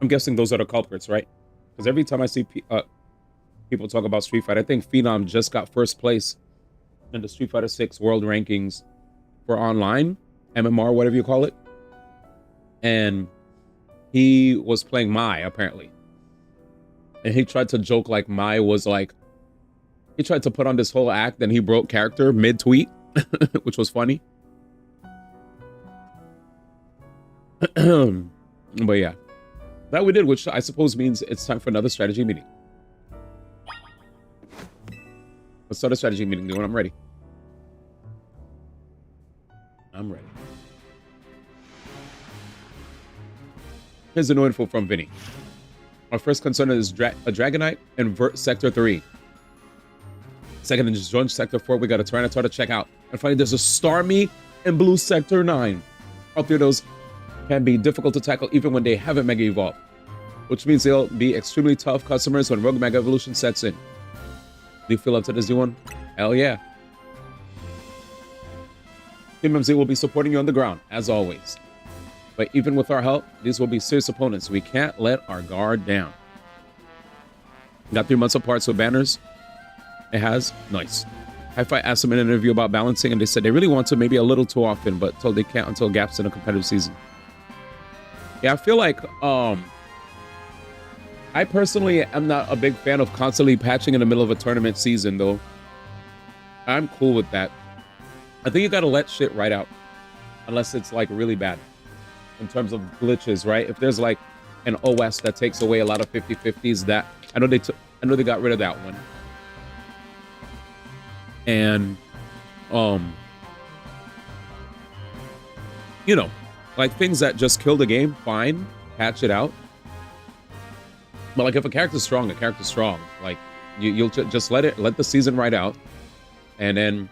I'm guessing those are the culprits, right? Because every time I see people talk about Street Fighter, I think Phenom just got first place in the Street Fighter 6 world rankings for online, MMR, whatever you call it. And he was playing Mai, apparently. And he tried to joke like Mai was like, he tried to put on this whole act, then he broke character mid-tweet, which was funny. But yeah, that we did, which I suppose means it's time for another strategy meeting. Let's start a strategy meeting when I'm ready. I'm ready. Here's the new info from Vinny. Our first concern is a Dragonite invert Sector 3. Second is join Sector 4. We got a Tyranitar to check out. And finally, there's a Starmie in Blue Sector 9. All 3 of those can be difficult to tackle even when they haven't Mega Evolved, which means they'll be extremely tough customers when Rogue Mega Evolution sets in. Do you feel up to this new one? Hell yeah. Team MZ will be supporting you on the ground, as always. But even with our help, these will be serious opponents. We can't let our guard down. Got 3 months of parts with banners? It has? Nice. Hi-Fi asked them in an interview about balancing, and they said they really want to, maybe a little too often, but told they can't until gaps in a competitive season. Yeah, I feel like, I personally am not a big fan of constantly patching in the middle of a tournament season, though. I'm cool with that. I think you gotta let shit right out, unless it's like really bad in terms of glitches, right? If there's like an OS that takes away a lot of 50-50s, that I know they got rid of that one. And you know, like things that just kill the game, fine, patch it out. But like if a character's strong, a character's strong. Like you'll just let the season ride out, and then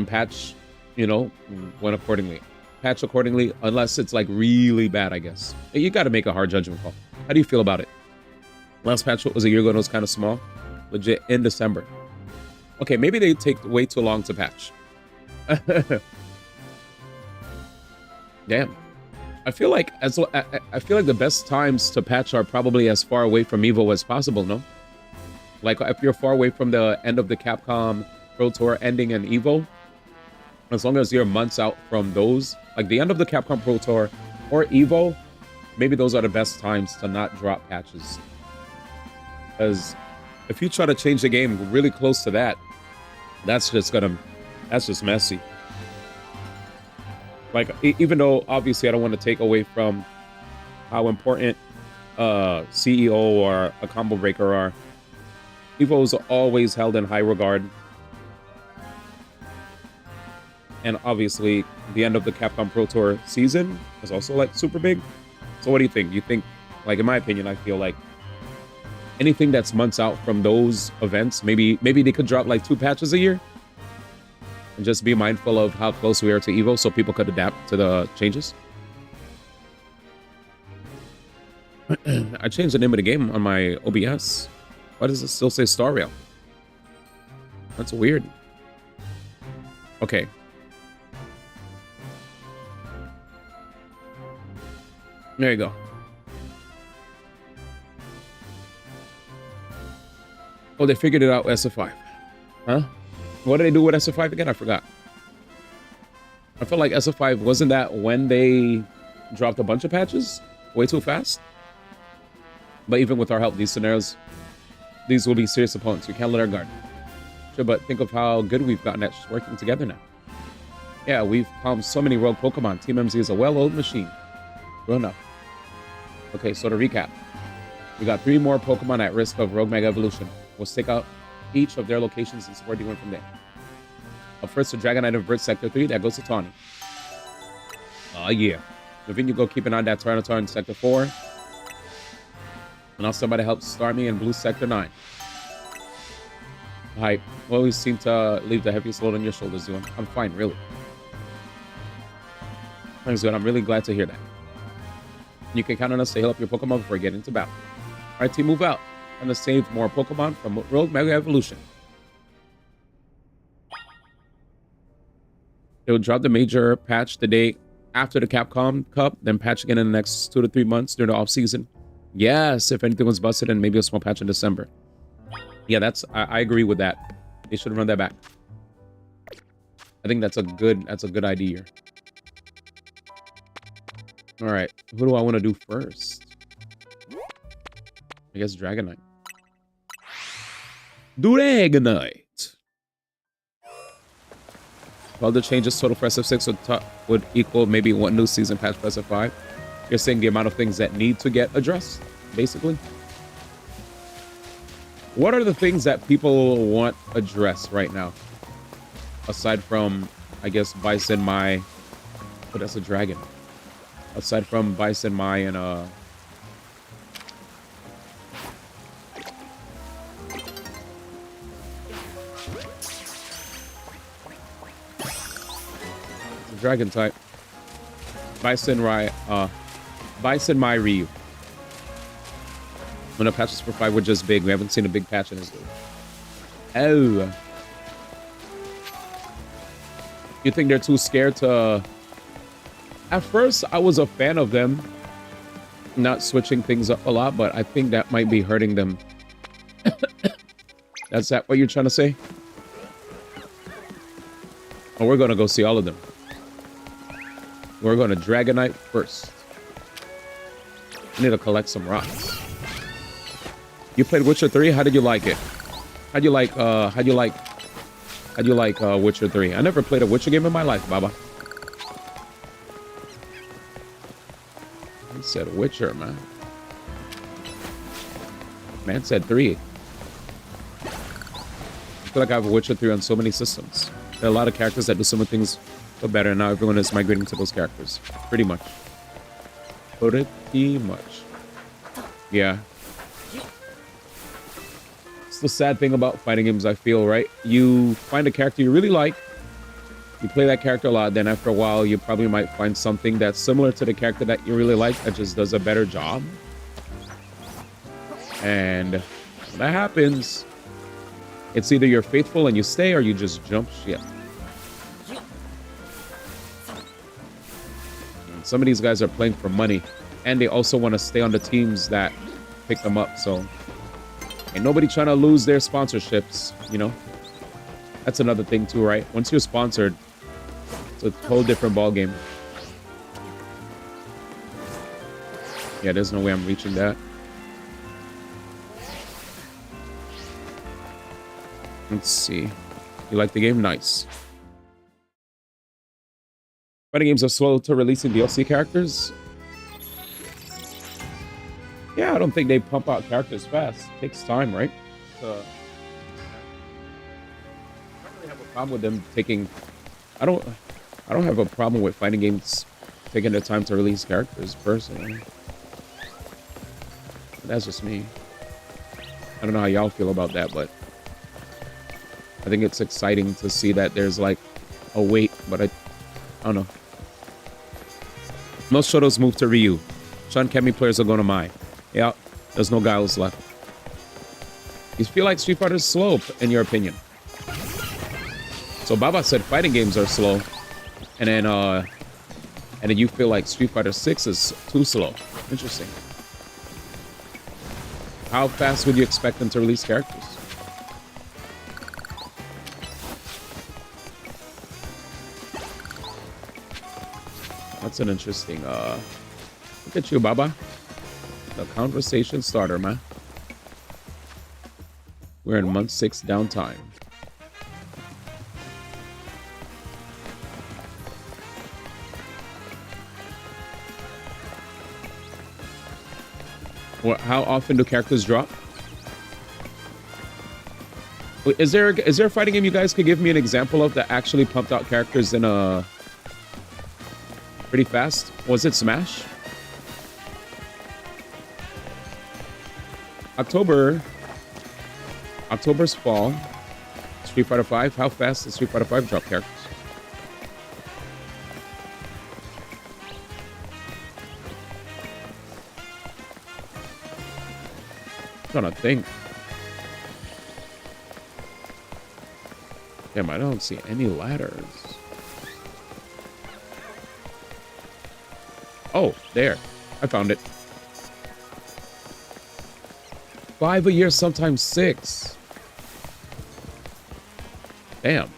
patch, you know, when accordingly. Patch accordingly, unless it's like really bad, I guess. You got to make a hard judgment call. How do you feel about it? Last patch was a year ago and it was kind of small. Legit in December. Okay, maybe they take way too long to patch. Damn. I feel like I feel like the best times to patch are probably as far away from Evo as possible, no? Like if you're far away from the end of the Capcom Pro Tour ending in Evo, as long as you're months out from those, like the end of the Capcom Pro Tour or Evo, maybe those are the best times to not drop patches. Because if you try to change the game really close to that, that's just messy. Like, even though obviously I don't want to take away from how important CEO or a combo breaker are, Evo is always held in high regard. And obviously, the end of the Capcom Pro Tour season is also like super big. So what do you think? You think, like in my opinion, I feel like anything that's months out from those events, maybe they could drop like 2 patches a year? And just be mindful of how close we are to Evo so people could adapt to the changes. I changed the name of the game on my OBS. Why does it still say Star Rail? That's weird. Okay. There you go. Oh, they figured it out, SF5. Huh? What did they do with SF5 again? I forgot. I feel like SF5, wasn't that when they dropped a bunch of patches? Way too fast? But even with our help, these scenarios, these will be serious opponents. We can't let our guard. Sure, but think of how good we've gotten at working together now. Yeah, we've calmed so many rogue Pokemon. Team MZ is a well-oiled machine. True enough. Okay, so to recap. We got 3 more Pokemon at risk of Rogue Mega Evolution. We'll stick out each of their locations and see where they went from there. Up first, the Dragonite of Bird Sector 3, that goes to Tawny. Oh yeah. Moving, you go keep an eye on that Tyranitar in Sector 4. And now somebody helps Starmie in Blue Sector 9. Hype. Always seem to leave the heaviest load on your shoulders, Zoon. I'm fine, really. Thanks, Zoon. I'm really glad to hear that. You can count on us to heal up your Pokemon before getting into battle. Alright, team, move out. And to save more Pokemon from Rogue Mega Evolution. They will drop the major patch the day after the Capcom Cup, then patch again in the next 2 to 3 months during the off season. Yes, if anything was busted, and maybe a small patch in December. Yeah, I agree with that. They should run that back. I think that's a good idea. All right, who do I want to do first? I guess Dragonite. Dragonite. Well, the changes total for SF6 would equal maybe 1 new season patch for SF5. You're saying the amount of things that need to get addressed, basically. What are the things that people want addressed right now? Aside from, I guess, Bison, Mai. But that's a dragon. Aside from Bison, Mai, and dragon type. Bison, Mai, Ryu. When the patches for 5 were just big, we haven't seen a big patch in this game. Oh. You think they're too scared to... At first, I was a fan of them not switching things up a lot, but I think that might be hurting them. That's that what you're trying to say? Oh, we're going to go see all of them. We're going to Dragonite first. I need to collect some rocks. You played Witcher 3? How did you like it? How'd you like Witcher 3? I never played a Witcher game in my life, Baba. He said Witcher, man. Man said 3. I feel like I have a Witcher 3 on so many systems. There are a lot of characters that do some of things but better, and now everyone is migrating to those characters. Pretty much. Pretty much. Yeah. It's the sad thing about fighting games, I feel, right? You find a character you really like, you play that character a lot, then after a while, you probably might find something that's similar to the character that you really like that just does a better job. And when that happens, it's either you're faithful and you stay or you just jump ship. And some of these guys are playing for money, and they also want to stay on the teams that pick them up. So ain't nobody trying to lose their sponsorships, you know? That's another thing too, right? Once you're sponsored, it's a whole different ball game. Yeah, there's no way I'm reaching that. Let's see. You like the game? Nice. Fighting games are slow to releasing DLC characters. Yeah, I don't think they pump out characters fast. It takes time, right? I don't really have a problem with them taking. I don't have a problem with fighting games taking the time to release characters personally. But that's just me. I don't know how y'all feel about that, but I think it's exciting to see that there's like a wait, but I don't know. Most Shotos move to Ryu. Shun Kemi players are going to Mai. Yeah, there's no Guiles left. You feel like Street Fighter is slow, in your opinion? So Baba said fighting games are slow, and then you feel like Street Fighter 6 is too slow. Interesting. How fast would you expect them to release characters? That's an interesting, look at you, Baba. The conversation starter, man. We're in month 6 downtime. How often do characters drop? Is there a fighting game you guys could give me an example of that actually pumped out characters in a pretty fast? Was it Smash? October's fall. Street Fighter 5. How fast does Street Fighter 5 drop characters? I'm trying to think. Damn, I don't see any ladders. Oh, there. I found it. 5 a year, sometimes 6. Damn.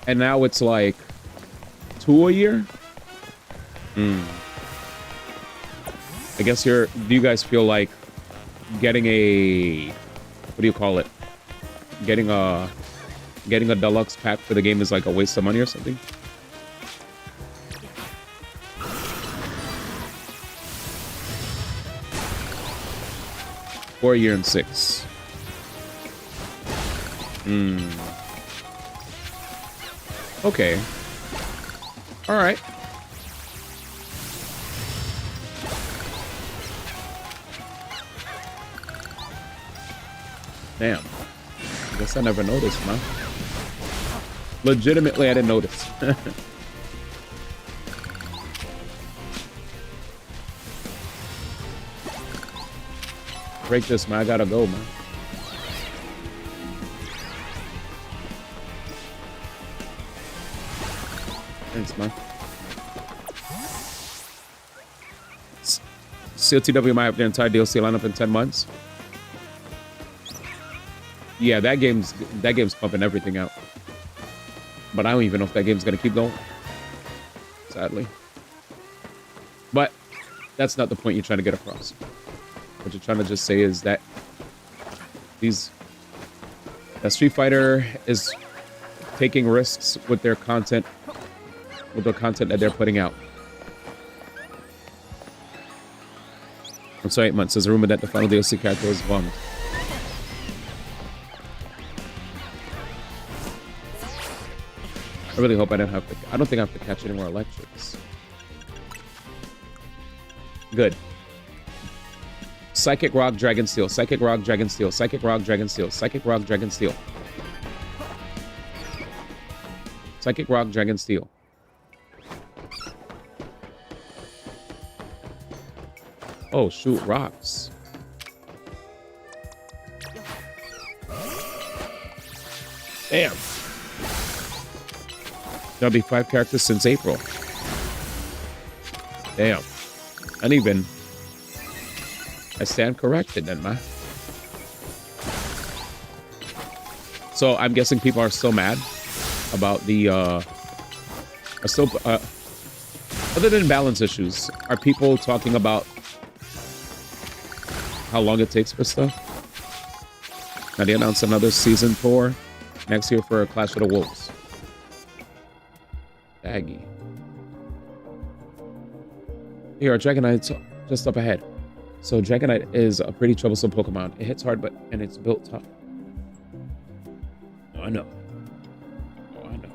And now it's like 2 a year? I guess do you guys feel like getting a, what do you call it? Getting a deluxe pack for the game is like a waste of money or something? For a year and 6. Okay. All right. Damn. I guess I never noticed, man. Legitimately, I didn't notice. Break this, man. I gotta go, man. Thanks, man. CLTW might have the entire DLC lineup in 10 months. Yeah, that game's pumping everything out. But I don't even know if that game's gonna keep going. Sadly. But that's not the point you're trying to get across. What you're trying to just say is that that Street Fighter is taking risks with their content, that they're putting out. I'm sorry, 8 months. There's a rumor that the final DLC character was bummed. I really hope I don't think I have to catch any more electrics. Good. Psychic Rock, Dragon Steel. Psychic Rock, Dragon Steel. Psychic Rock, Dragon Steel. Psychic Rock, Dragon Steel. Psychic Rock, Dragon Steel. Oh, shoot, rocks. Damn. There'll be 5 characters since April. Damn. Uneven. I stand corrected then, man. So I'm guessing people are still mad about the are still other than balance issues, are people talking about how long it takes for stuff? Now they announced another season tour next year for Clash of the Wolves. Daggy. Here, Dragonite just up ahead. So Dragonite is a pretty troublesome Pokemon. It hits hard, and it's built tough. Oh, I know. Oh, I know.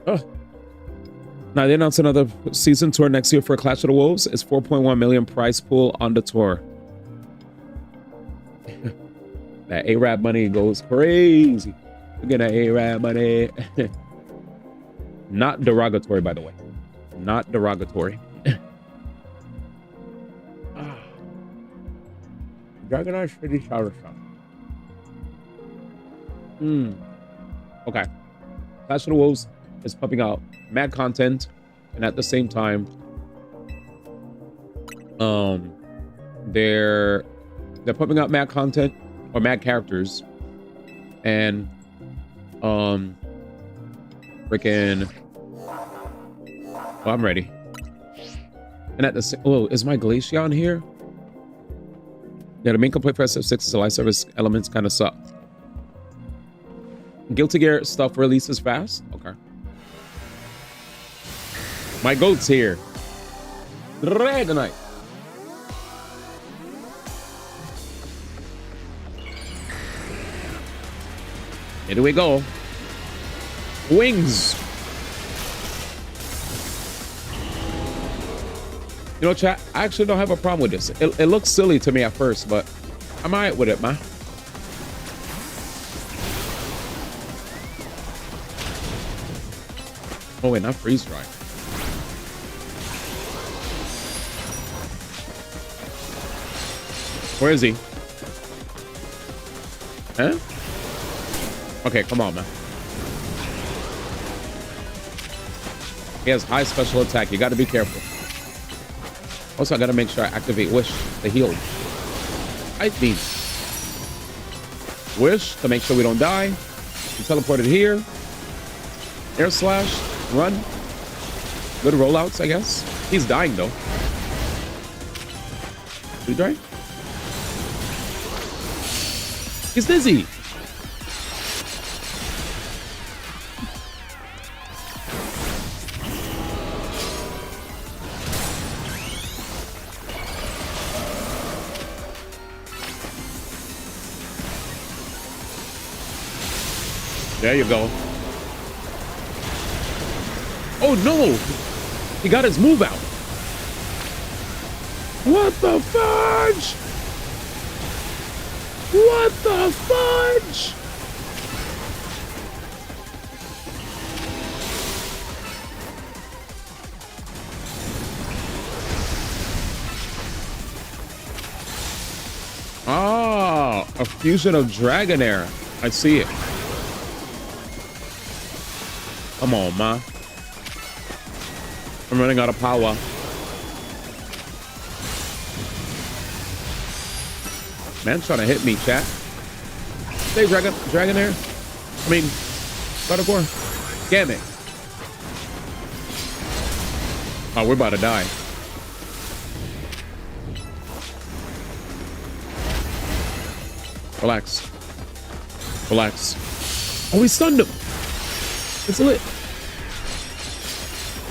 Oh. Now they announced another season tour next year for Clash of the Wolves. It's 4.1 million prize pool on the tour. That A-Rab money goes crazy. Look at that A-Rab money. Not derogatory, by the way. Not derogatory. Dragonite City Shower Shop. Okay. Clash of the Wolves is pumping out mad content, and at the same time, they're pumping out mad content or mad characters, and freaking. Oh, I'm ready. And at the same, oh, is my Glaceon here? Yeah, the main complaint for SF6 is the live service elements kind of suck. Guilty Gear stuff releases fast. Okay. My goat's here. Dragonite. Here we go. Wings. You know, chat, I actually don't have a problem with this. It looks silly to me at first, but I'm all right with it, man. Oh, wait, not freeze dry. Where is he? Huh? Okay, come on, man. He has high special attack. You got to be careful. Also, I got to make sure I activate Wish to heal. I mean, Wish to make sure we don't die. We teleported here. Air Slash. Run. Good rollouts, I guess. He's dying, though. Food dry? He's dizzy. There you go. Oh no! He got his move out. What the fudge? What the fudge? Ah, a fusion of Dragonair. I see it. Come on, man. I'm running out of power. Man's trying to hit me, chat. Stay, Dragonair. I mean, God of War. Damn it. Oh, we're about to die. Relax. Relax. Oh, we stunned him. It's lit.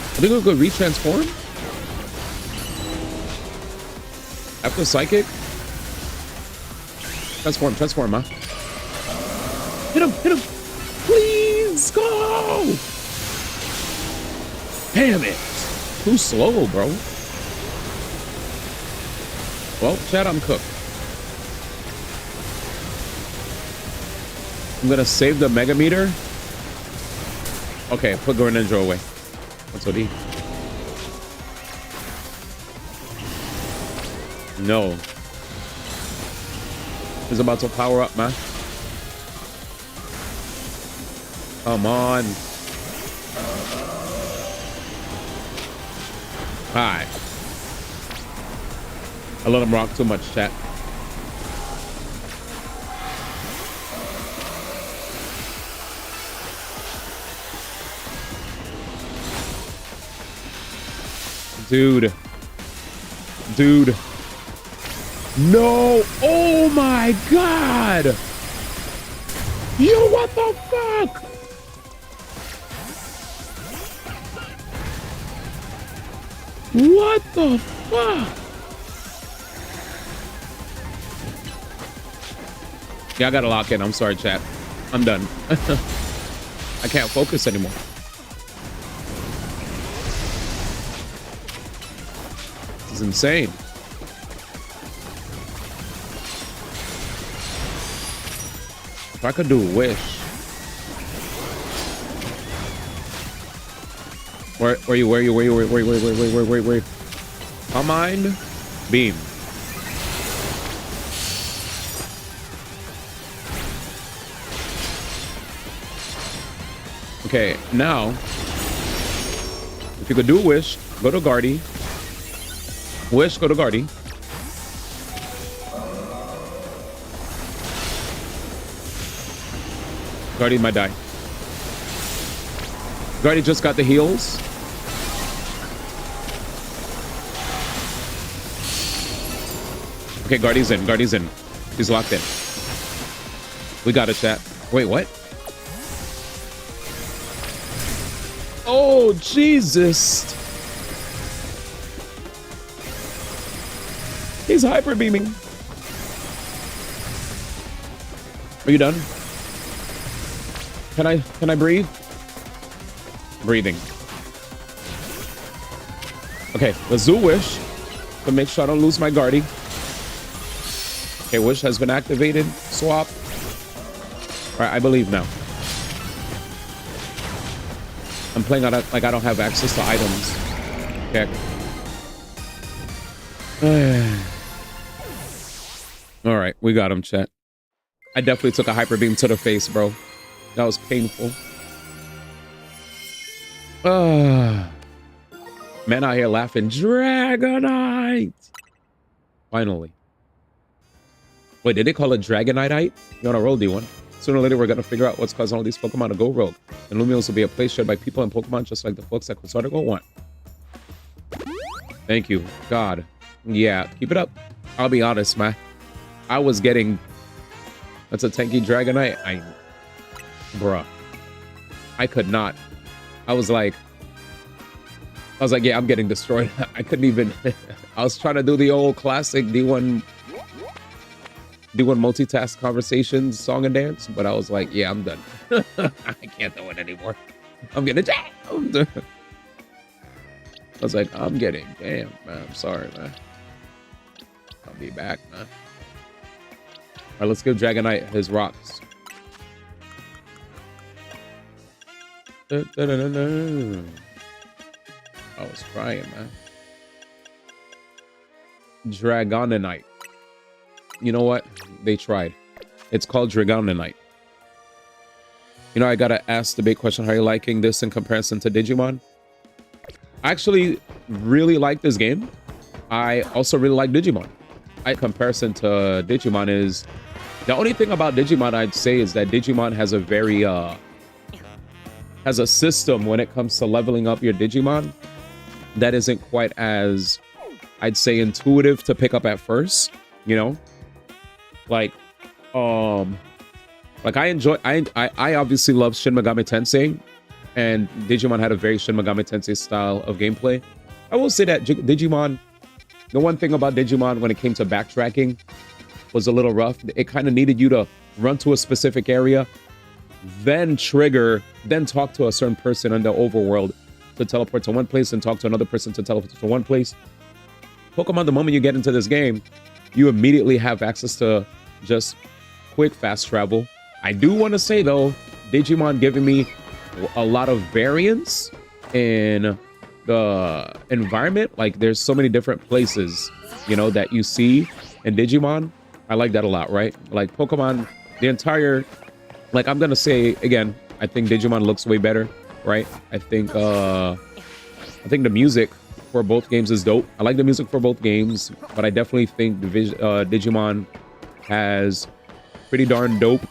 I think we'll go retransform. After Psychic. Transform, huh? Hit him. Please go. Damn it. Too slow, bro. Well, chat, I'm cooked. I'm gonna save the Mega Meter. Okay, put Greninja away. What's OD? No. He's about to power up, man. Come on. Alright. I let him rock too much, chat. Dude. Dude. No. Oh my God. Yo, what the fuck? What the fuck? Yeah, I gotta lock in. I'm sorry, chat. I'm done. I can't focus anymore. This is insane. If I could do a wish. Where are you? Where are you? Where are you? Where? Come on. Beam. Okay, now, if you could do a wish, go to Guardy. Wish, go to Guardy. Guardy might die. Guardy just got the heals. Okay, Guardy's in. Guardy's in. He's locked in. We got a chat. Wait, what? Oh, Jesus. He's hyper beaming. Are you done? Can I breathe? Breathing. Okay, let's do wish to make sure I don't lose my Guardy. Okay, wish has been activated. Swap. All right, I believe now. I'm playing out like I don't have access to items. Okay. All right, we got him, chat. I definitely took a hyper beam to the face, bro. That was painful. Man out here laughing. Dragonite! Finally. Wait, did they call it Dragonite? You're on a roll, D1. Sooner or later, we're going to figure out what's causing all these Pokemon to go rogue. And Lumios will be a place shared by people and Pokemon just like the folks at Quasartigo want. Thank you. God. Yeah, keep it up. I'll be honest, man. I was getting... That's a tanky Dragonite. Bruh. I could not. I was like, yeah, I'm getting destroyed. I couldn't even... I was trying to do the old classic D1 multitask conversations, song and dance, but I was like, yeah, I'm done. I can't do it anymore. I'm getting jammed. I was like, I'm getting jammed, man. I'm sorry, man. I'll be back, man. All right, let's give Dragonite his rocks. I was crying, man. Dragonite. You know what? They tried. It's called Dragonite. You know, I gotta ask the big question. How are you liking this in comparison to Digimon? I actually really like this game. I also really like Digimon. In comparison to Digimon is... The only thing about Digimon I'd say is that Digimon has a very... has a system when it comes to leveling up your Digimon that isn't quite as, I'd say, intuitive to pick up at first, you know? Like I obviously love Shin Megami Tensei, and Digimon had a very Shin Megami Tensei style of gameplay. I will say that Digimon, the one thing about Digimon when it came to backtracking was a little rough. It kind of needed you to run to a specific area, then trigger, then talk to a certain person in the overworld, to teleport to one place and talk to another person to teleport to one place. Pokemon, the moment you get into this game, you immediately have access to just quick, fast travel. I do want to say, though, Digimon giving me a lot of variance in the environment. Like, there's so many different places, you know, that you see in Digimon. I like that a lot, right? Like, Pokemon, the entire... Like, I'm going to say, again, I think Digimon looks way better, right? I think the music for both games is dope. I like the music for both games, but I definitely think Digimon has pretty darn dope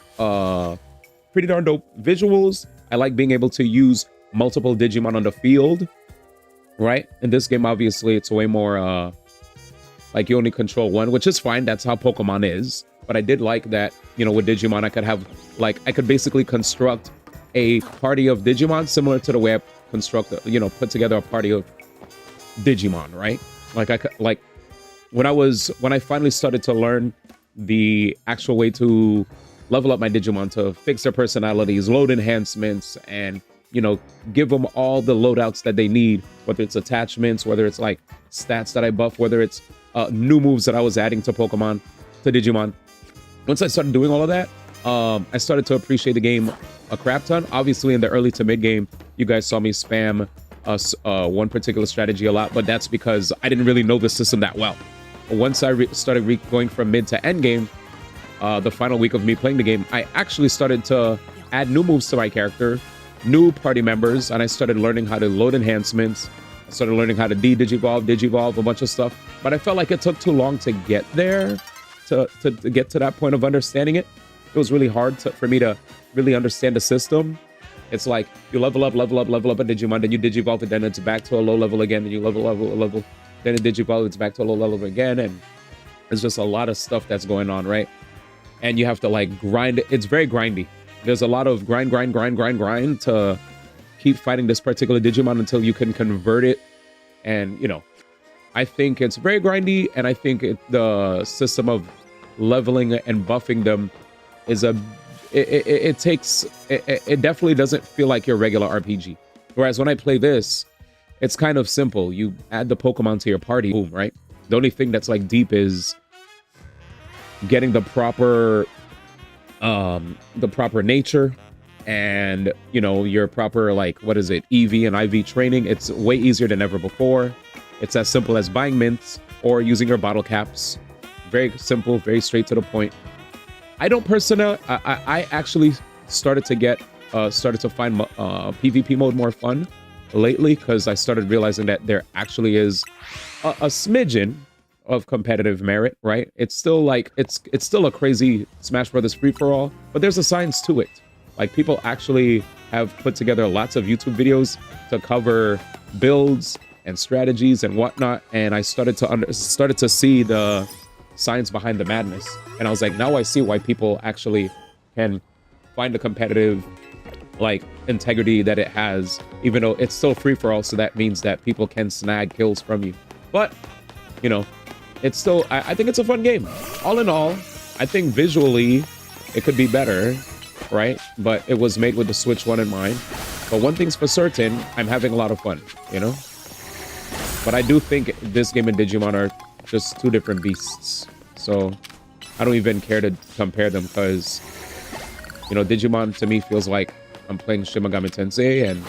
visuals. I like being able to use multiple Digimon on the field, right? In this game, obviously, it's way more like you only control one, which is fine. That's how Pokemon is. But I did like that, you know, with Digimon, I could have, like, I could basically construct a party of Digimon similar to the way I construct, you know, put together a party of Digimon, right? Like, I could, like, when I finally started to learn the actual way to level up my Digimon, to fix their personalities, load enhancements, and, you know, give them all the loadouts that they need, whether it's attachments, whether it's like stats that I buff, whether it's new moves that I was adding to Digimon. Once I started doing all of that, I started to appreciate the game a crap ton. Obviously, in the early to mid game, you guys saw me spam one particular strategy a lot, but that's because I didn't really know the system that well. Once I started going from mid to end game, the final week of me playing the game, I actually started to add new moves to my character, new party members, and I started learning how to load enhancements. I started learning how to digivolve, a bunch of stuff. But I felt like it took too long to get there, to get to that point of understanding it. It was really hard for me to really understand the system. It's like you level up a Digimon, then you digivolve it, then it's back to a low level again, and you level, then it digivolve, it's back to a low level again, and it's just a lot of stuff that's going on, right? And you have to like grind. It's very grindy. There's a lot of grind to keep fighting this particular Digimon until you can convert it. And, you know, I think it's very grindy, and I think the system of leveling and buffing them is it definitely doesn't feel like your regular RPG. Whereas when I play this, it's kind of simple. You add the Pokemon to your party, boom, right? The only thing that's like deep is getting the proper nature and, you know, your proper, like, what is it, EV and IV training. It's way easier than ever before. It's as simple as buying mints or using your bottle caps. Very simple, very straight to the point. I don't personally, I actually started to find PvP mode more fun lately, because I started realizing that there actually is a smidgen of competitive merit, right? It's still like, it's still a crazy Smash Brothers free-for-all, but there's a science to it. Like, people actually have put together lots of YouTube videos to cover builds and strategies and whatnot, and I started to see the science behind the madness. And I was like, now I see why people actually can find the competitive, like, integrity that it has, even though it's still free-for-all, so that means that people can snag kills from you. But, you know, it's still, I think it's a fun game. All in all, I think visually it could be better, right? But it was made with the Switch One in mind. But one thing's for certain, I'm having a lot of fun, you know? But I do think this game and Digimon are just two different beasts. So I don't even care to compare them, because, you know, Digimon to me feels like I'm playing Shin Megami Tensei, and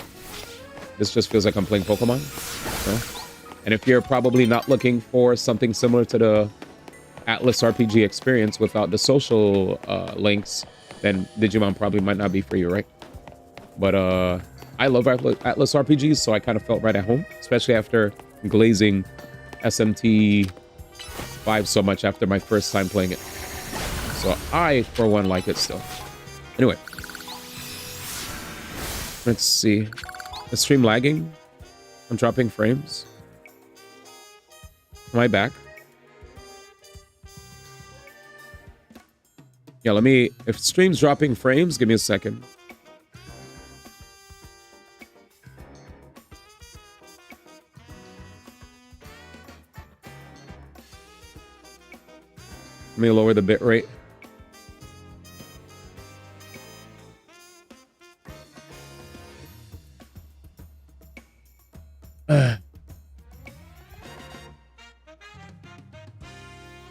this just feels like I'm playing Pokemon, you know? And if you're probably not looking for something similar to the Atlas RPG experience without the social links, then Digimon probably might not be for you, right? But I love Atlas RPGs, so I kind of felt right at home, especially after glazing SMT 5 so much after my first time playing it. So I, for one, like it still. Anyway, let's see. The stream lagging? I'm dropping frames. Am I back? Yeah, let me... If stream's dropping frames, give me a second. Let me lower the bit rate.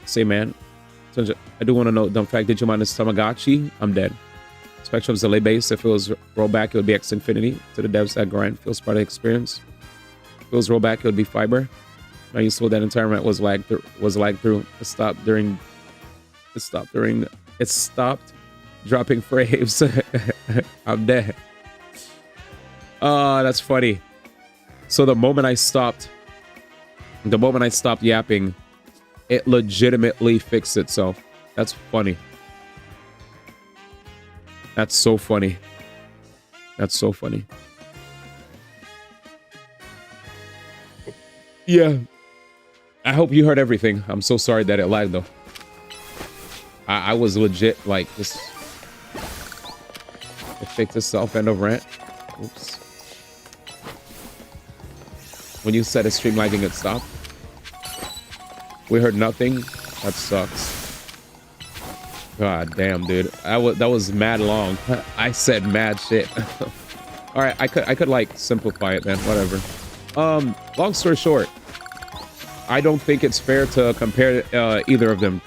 Say, man. I do want to know, dumb fact, Digimon is Tamagotchi. I'm dead. Spectrum's delay base. If it was rollback, it would be X Infinity. To the devs that grind, feels part of the experience. If it was rollback, it would be fiber. I used to that entire map was lagged through. It stopped dropping frames. I'm dead. That's funny. So the moment I stopped yapping, it legitimately fixed itself. That's funny. That's so funny. That's so funny. Yeah. I hope you heard everything. I'm so sorry that it lagged though. I was legit like this. It fixed itself, end of rant. Oops. When you said it's stream lagging, it stopped. We heard nothing. That sucks. God damn, dude. That was mad long. I said mad shit. All right, I could like simplify it then. Whatever. Long story short, I don't think it's fair to compare either of them.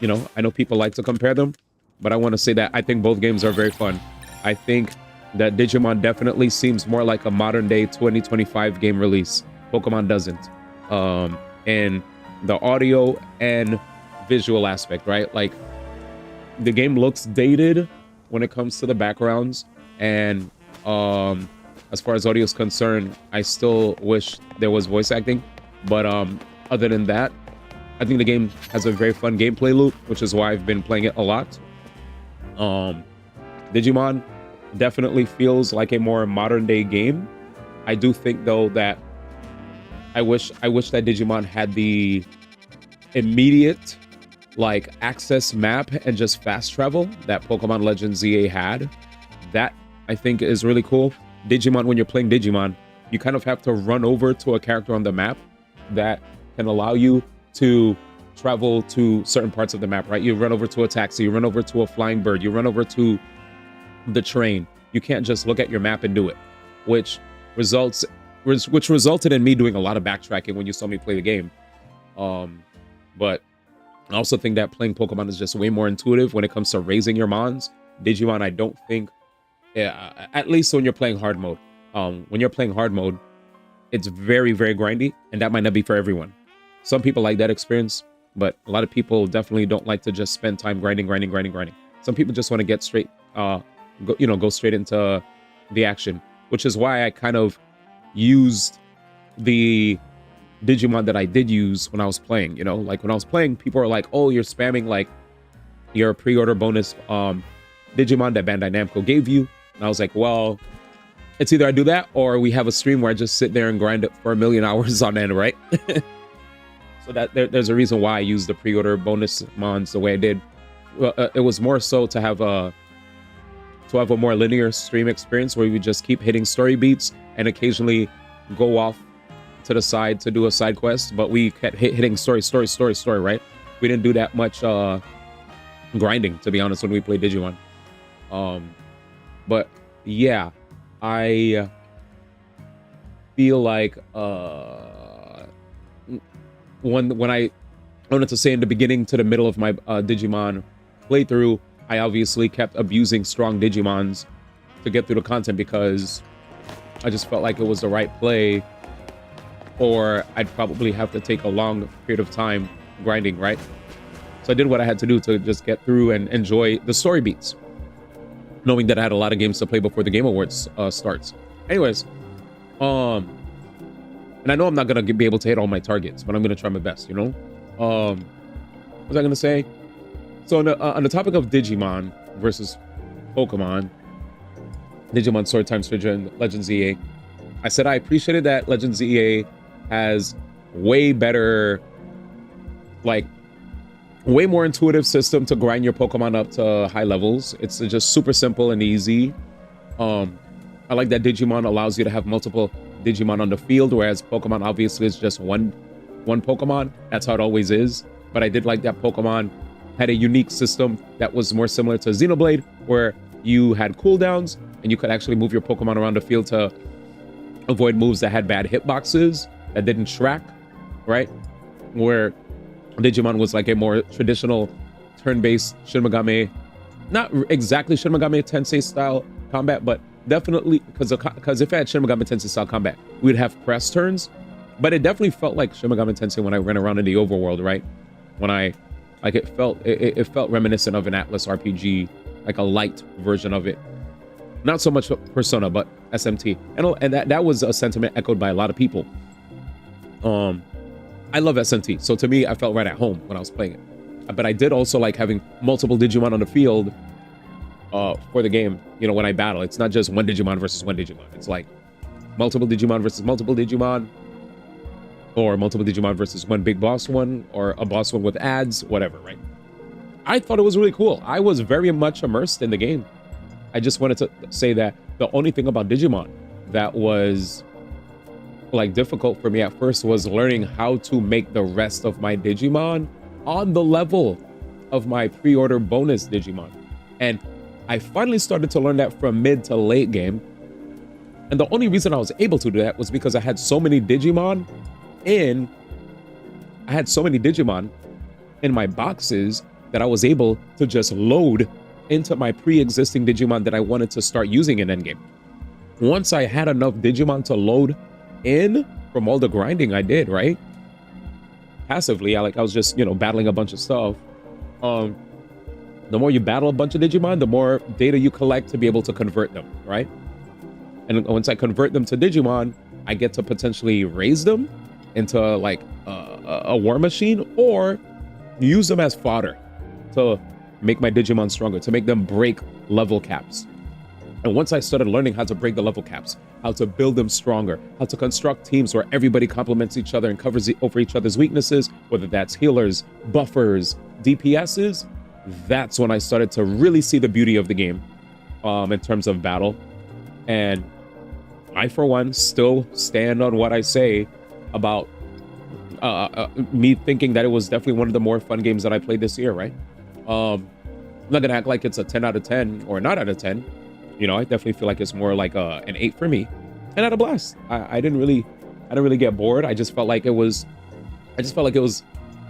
You know, I know people like to compare them, but I want to say that I think both games are very fun. I think that Digimon definitely seems more like a modern day 2025 game release. Pokemon doesn't. And the audio and visual aspect, right? Like the game looks dated when it comes to the backgrounds, and as far as audio is concerned, I still wish there was voice acting, but other than that, I think the game has a very fun gameplay loop, which is why I've been playing it a lot. Digimon definitely feels like a more modern day game. I do think though that I wish that Digimon had the immediate like access map and just fast travel that Pokemon Legends ZA had. That I think is really cool. Digimon, when you're playing Digimon, you kind of have to run over to a character on the map that can allow you to travel to certain parts of the map, right? You run over to a taxi, you run over to a flying bird, you run over to the train. You can't just look at your map and do it, which resulted in me doing a lot of backtracking when you saw me play the game. But I also think that playing Pokemon is just way more intuitive when it comes to raising your mons. Digimon, I don't think, at least when you're playing hard mode. When you're playing hard mode, it's very, very grindy, and that might not be for everyone. Some people like that experience, but a lot of people definitely don't like to just spend time grinding. Some people just want to get straight, go straight into the action, which is why I kind of used the Digimon that I did use when I was playing. You know, like when I was playing, people are like, "Oh, you're spamming like your pre-order bonus Digimon that Bandai Namco gave you." And I was like, "Well, it's either I do that or we have a stream where I just sit there and grind it for 1,000,000 hours on end, right?" So that there's a reason why I used the pre-order bonus mons the way I did. It was more so to have a more linear stream experience where we just keep hitting story beats and occasionally go off to the side to do a side quest, but we kept hitting story, right? We didn't do that much grinding, to be honest, when we played Digimon. But yeah, I feel like when I wanted to say in the beginning to the middle of my Digimon playthrough, I obviously kept abusing strong Digimons to get through the content because I just felt like it was the right play, or I'd probably have to take a long period of time grinding, right? So I did what I had to do to just get through and enjoy the story beats, knowing that I had a lot of games to play before the Game Awards starts. Anyways, and I know I'm not gonna be able to hit all my targets, but I'm gonna try my best, you know? What was I gonna say? So on the topic of Digimon versus Pokemon, Digimon Sword Time Switch and Legends EA, I said I appreciated that Legends EA has way better, like, way more intuitive system to grind your Pokemon up to high levels. It's just super simple and easy. I like that Digimon allows you to have multiple Digimon on the field, whereas Pokemon obviously is just one Pokemon. That's how it always is. But I did like that Pokemon had a unique system that was more similar to Xenoblade, where you had cooldowns and you could actually move your Pokemon around the field to avoid moves that had bad hitboxes, that didn't track, right? Where Digimon was like a more traditional turn-based Shin Megami, not exactly Shin Megami Tensei style combat, but definitely because if I had Shin Megami Tensei style combat, we'd have press turns. But it definitely felt like Shin Megami Tensei when I ran around in the overworld, right? When I like it felt reminiscent of an Atlas RPG, like a light version of it. Not so much Persona, but SMT, and that was a sentiment echoed by a lot of people. I love SMT, so to me, I felt right at home when I was playing it. But I did also like having multiple Digimon on the field for the game. You know, when I battle, it's not just one Digimon versus one Digimon. It's like multiple Digimon versus multiple Digimon, or multiple Digimon versus one big boss one, or a boss one with ads, whatever, right? I thought it was really cool. I was very much immersed in the game. I just wanted to say that the only thing about Digimon that was like difficult for me at first was learning how to make the rest of my Digimon on the level of my pre-order bonus Digimon. And I finally started to learn that from mid to late game. And the only reason I was able to do that was because I had so many Digimon in my boxes that I was able to just load into my pre-existing Digimon that I wanted to start using in endgame. Once I had enough Digimon to load in from all the grinding I did, right? Passively, I was just, battling a bunch of stuff. The more you battle a bunch of Digimon, the more data you collect to be able to convert them, right? And once I convert them to Digimon, I get to potentially raise them into like a war machine, or use them as fodder to make my Digimon stronger, to make them break level caps. And once I started learning how to break the level caps, how to build them stronger, how to construct teams where everybody complements each other and covers over each other's weaknesses, whether that's healers, buffers, DPSs, that's when I started to really see the beauty of the game in terms of battle. And I, for one, still stand on what I say about me thinking that it was definitely one of the more fun games that I played this year, right? I'm not gonna act like it's a 10 out of 10 or not out of 10. I definitely feel like it's more like an 8 for me. And I had a blast. I didn't really get bored. I just felt like it was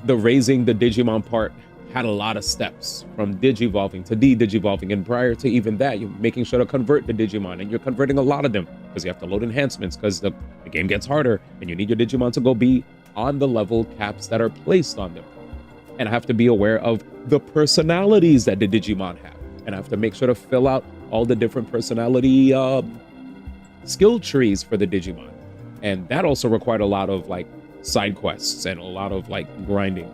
the raising the Digimon part had a lot of steps, from digivolving to de-digivolving, and prior to even that, you're making sure to convert the Digimon, and you're converting a lot of them because you have to load enhancements because the game gets harder, and you need your Digimon to go be on the level caps that are placed on them. And I have to be aware of the personalities that the Digimon have, and I have to make sure to fill out all the different personality skill trees for the Digimon. And that also required a lot of like side quests and a lot of like grinding.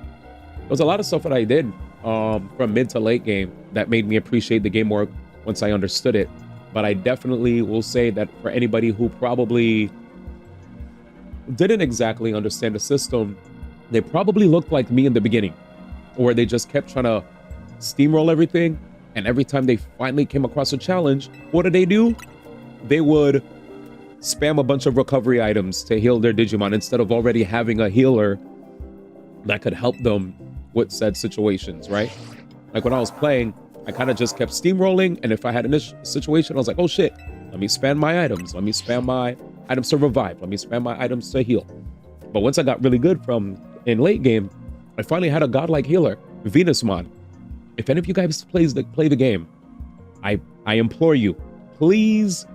There was a lot of stuff that I did from mid to late game that made me appreciate the game more once I understood it. But I definitely will say that for anybody who probably didn't exactly understand the system, they probably looked like me in the beginning, where they just kept trying to steamroll everything. And every time they finally came across a challenge, what did they do? They would spam a bunch of recovery items to heal their Digimon instead of already having a healer that could help them with said situations, right? Like when I was playing, I kind of just kept steamrolling. And if I had a situation, I was like, oh shit, let me spam my items. Let me spam my items to revive. Let me spam my items to heal. But once I got really good in late game, I finally had a godlike healer, Venusmon. If any of you guys play the game, I implore you, please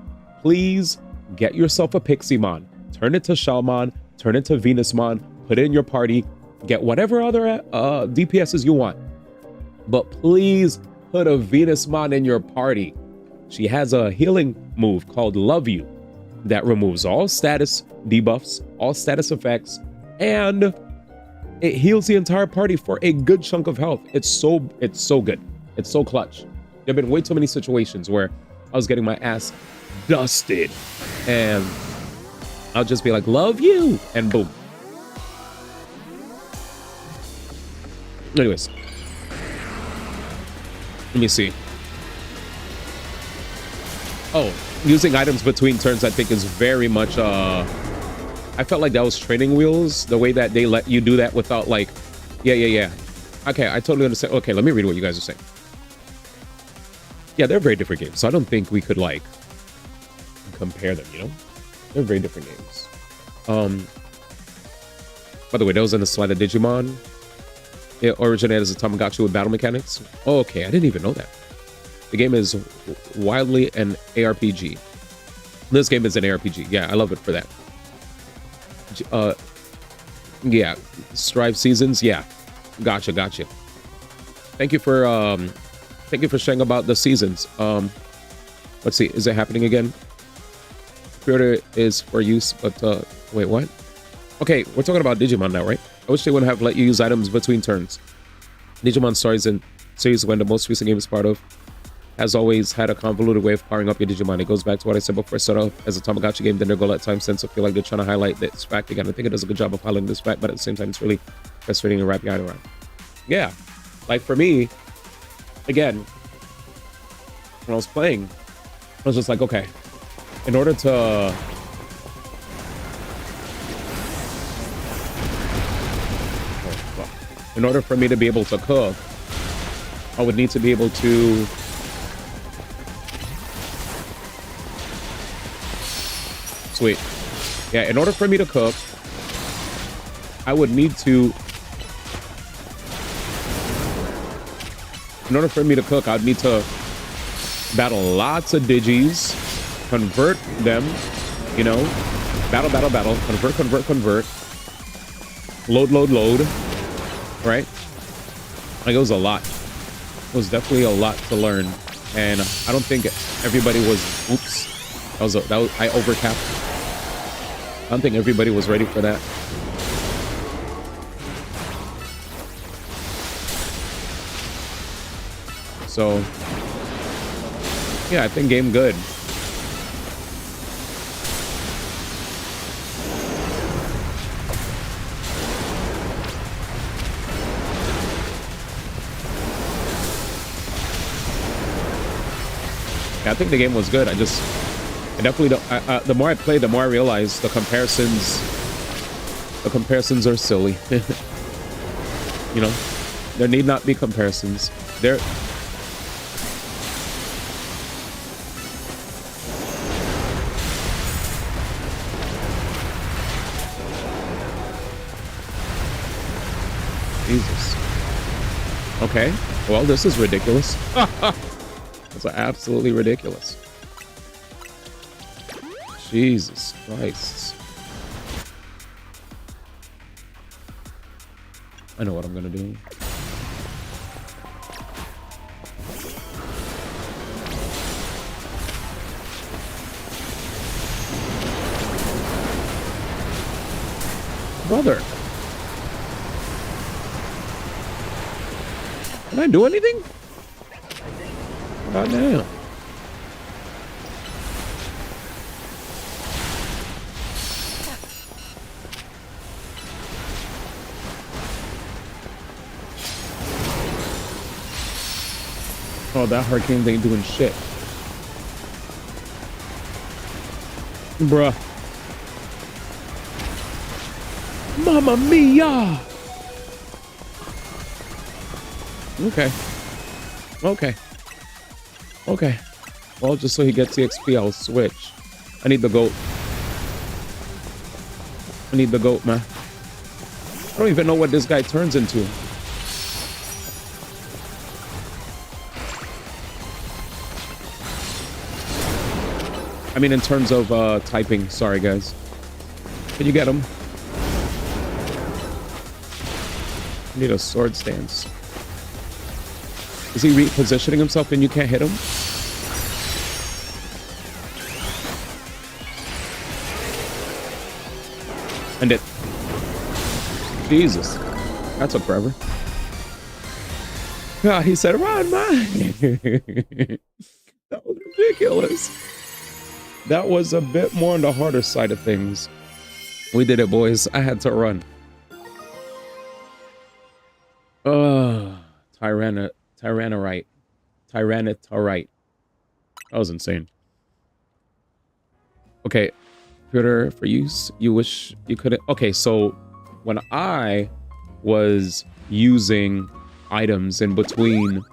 get yourself a Piximon. Turn it to Shalmon, turn it to Venusmon, put it in your party, get whatever other DPSs you want. But please put a Venusmon in your party. She has a healing move called Love You that removes all status debuffs, all status effects, and it heals the entire party for a good chunk of health. It's so good. It's so clutch. There have been way too many situations where I was getting my ass dusted and I'll just be like, love you, and boom. Anyways, let me see. Oh, using items between turns, I think, is very much I felt like that was training wheels, the way that they let you do that without like, yeah. Okay, I totally understand. Okay, let me read what you guys are saying. Yeah, they're very different games, so I don't think we could like compare them, They're very different games. By the way, that was in the slide of Digimon. It originated as a Tamagotchi with battle mechanics. Oh, okay, I didn't even know that. The game is wildly an ARPG. This game is an ARPG. Yeah, I love it for that. Yeah, Strive Seasons. Yeah, gotcha. Thank you for sharing about the seasons. Let's see, is it happening again? Pre-order is for use, but wait, what? Okay, we're talking about Digimon now, right? I wish they wouldn't have let you use items between turns. Digimon stories and series when the most recent game is part of has always had a convoluted way of powering up your Digimon. It goes back to what I said before. It started off as a Tamagotchi game, then their goal at times tends to feel like they're trying to highlight this fact again. I think it does a good job of highlighting this fact, but at the same time, it's really frustrating to wrap your head around. Yeah, like for me, again, when I was playing, I was just like, okay, in order to for me to be able to cook, I would need to be able to sweet. Yeah, in order for me to cook, I would need to I'd need to battle lots of digis, convert them, you know, battle, convert, load, right? Like, it was a lot. It was definitely a lot to learn, and I don't think everybody was. Oops, I overcapped. I don't think everybody was ready for that. So, yeah, I think game good. Yeah, I think the game was good. I definitely don't. The more I play, the more I realize the comparisons are silly. You know, there need not be comparisons. There. Jesus. Okay. Well, this is ridiculous. That's absolutely ridiculous. Jesus Christ. I know what I'm gonna do. Brother. Can I do anything? God damn. Oh, that hurricane ain't doing shit. Bruh. Mamma mia! Okay. Well, just so he gets the XP, I'll switch. I need the goat. Man. I don't even know what this guy turns into. I mean, in terms of typing. Sorry, guys. Can you get him? I need a sword stance. Is he repositioning himself and you can't hit him? And it... Jesus. That took forever. God, he said, run, man. That was ridiculous. That was a bit more on the harder side of things. We did it, boys. I had to run. Tyrannorite. That was insane. Okay. Computer for use. You wish you could. Okay, so when I was using items in between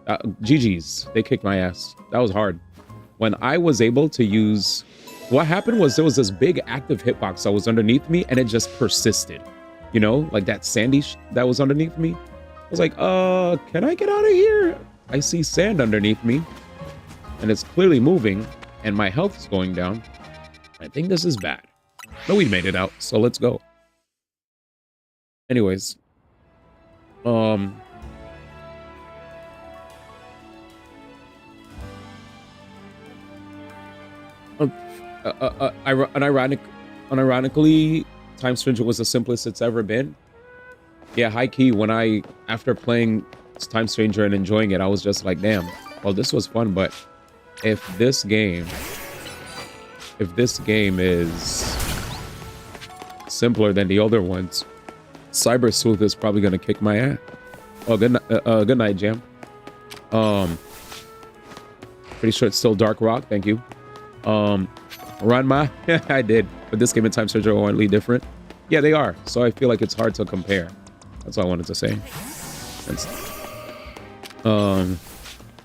GG's, they kicked my ass. That was hard. When I was able to use what happened was there was this big active hitbox that was underneath me, and it just persisted. You know, like that sandy that was underneath me. I was like, can I get out of here? I see sand underneath me, and it's clearly moving, and my health is going down. I think this is bad. But we made it out, so let's go. Anyways, unironically, Time Stranger was the simplest it's ever been. Yeah, high key, after playing Time Stranger and enjoying it, I was just like, damn, well, this was fun, but if this game is simpler than the other ones, Cyber Sleuth is probably gonna kick my ass. Oh, good night, Jam. Pretty sure it's still Dark Rock, thank you. Ranma, I did, but this game and Time Stranger are only different. Yeah, they are, so I feel like it's hard to compare. That's all I wanted to say.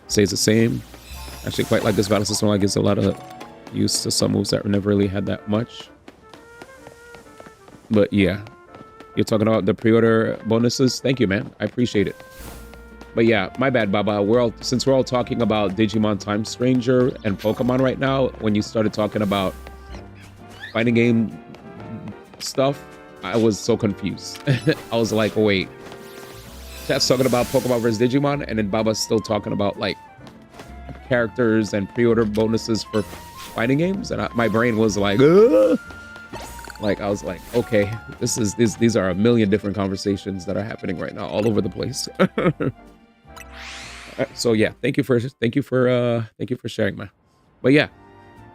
Stays the same. Actually, quite like this battle system. Like, gives a lot of use to some moves that never really had that much. But yeah, you're talking about the pre-order bonuses. Thank you, man. I appreciate it. But yeah, my bad, Baba. Since we're all talking about Digimon Time Stranger and Pokemon right now, when you started talking about fighting game stuff, I was so confused. I was like, wait, chat's talking about Pokemon versus Digimon, and then Baba's still talking about like characters and pre-order bonuses for fighting games, and my brain was like, ugh! Like, I was like, okay, these are a million different conversations that are happening right now all over the place. So yeah, thank you for sharing, man. But yeah,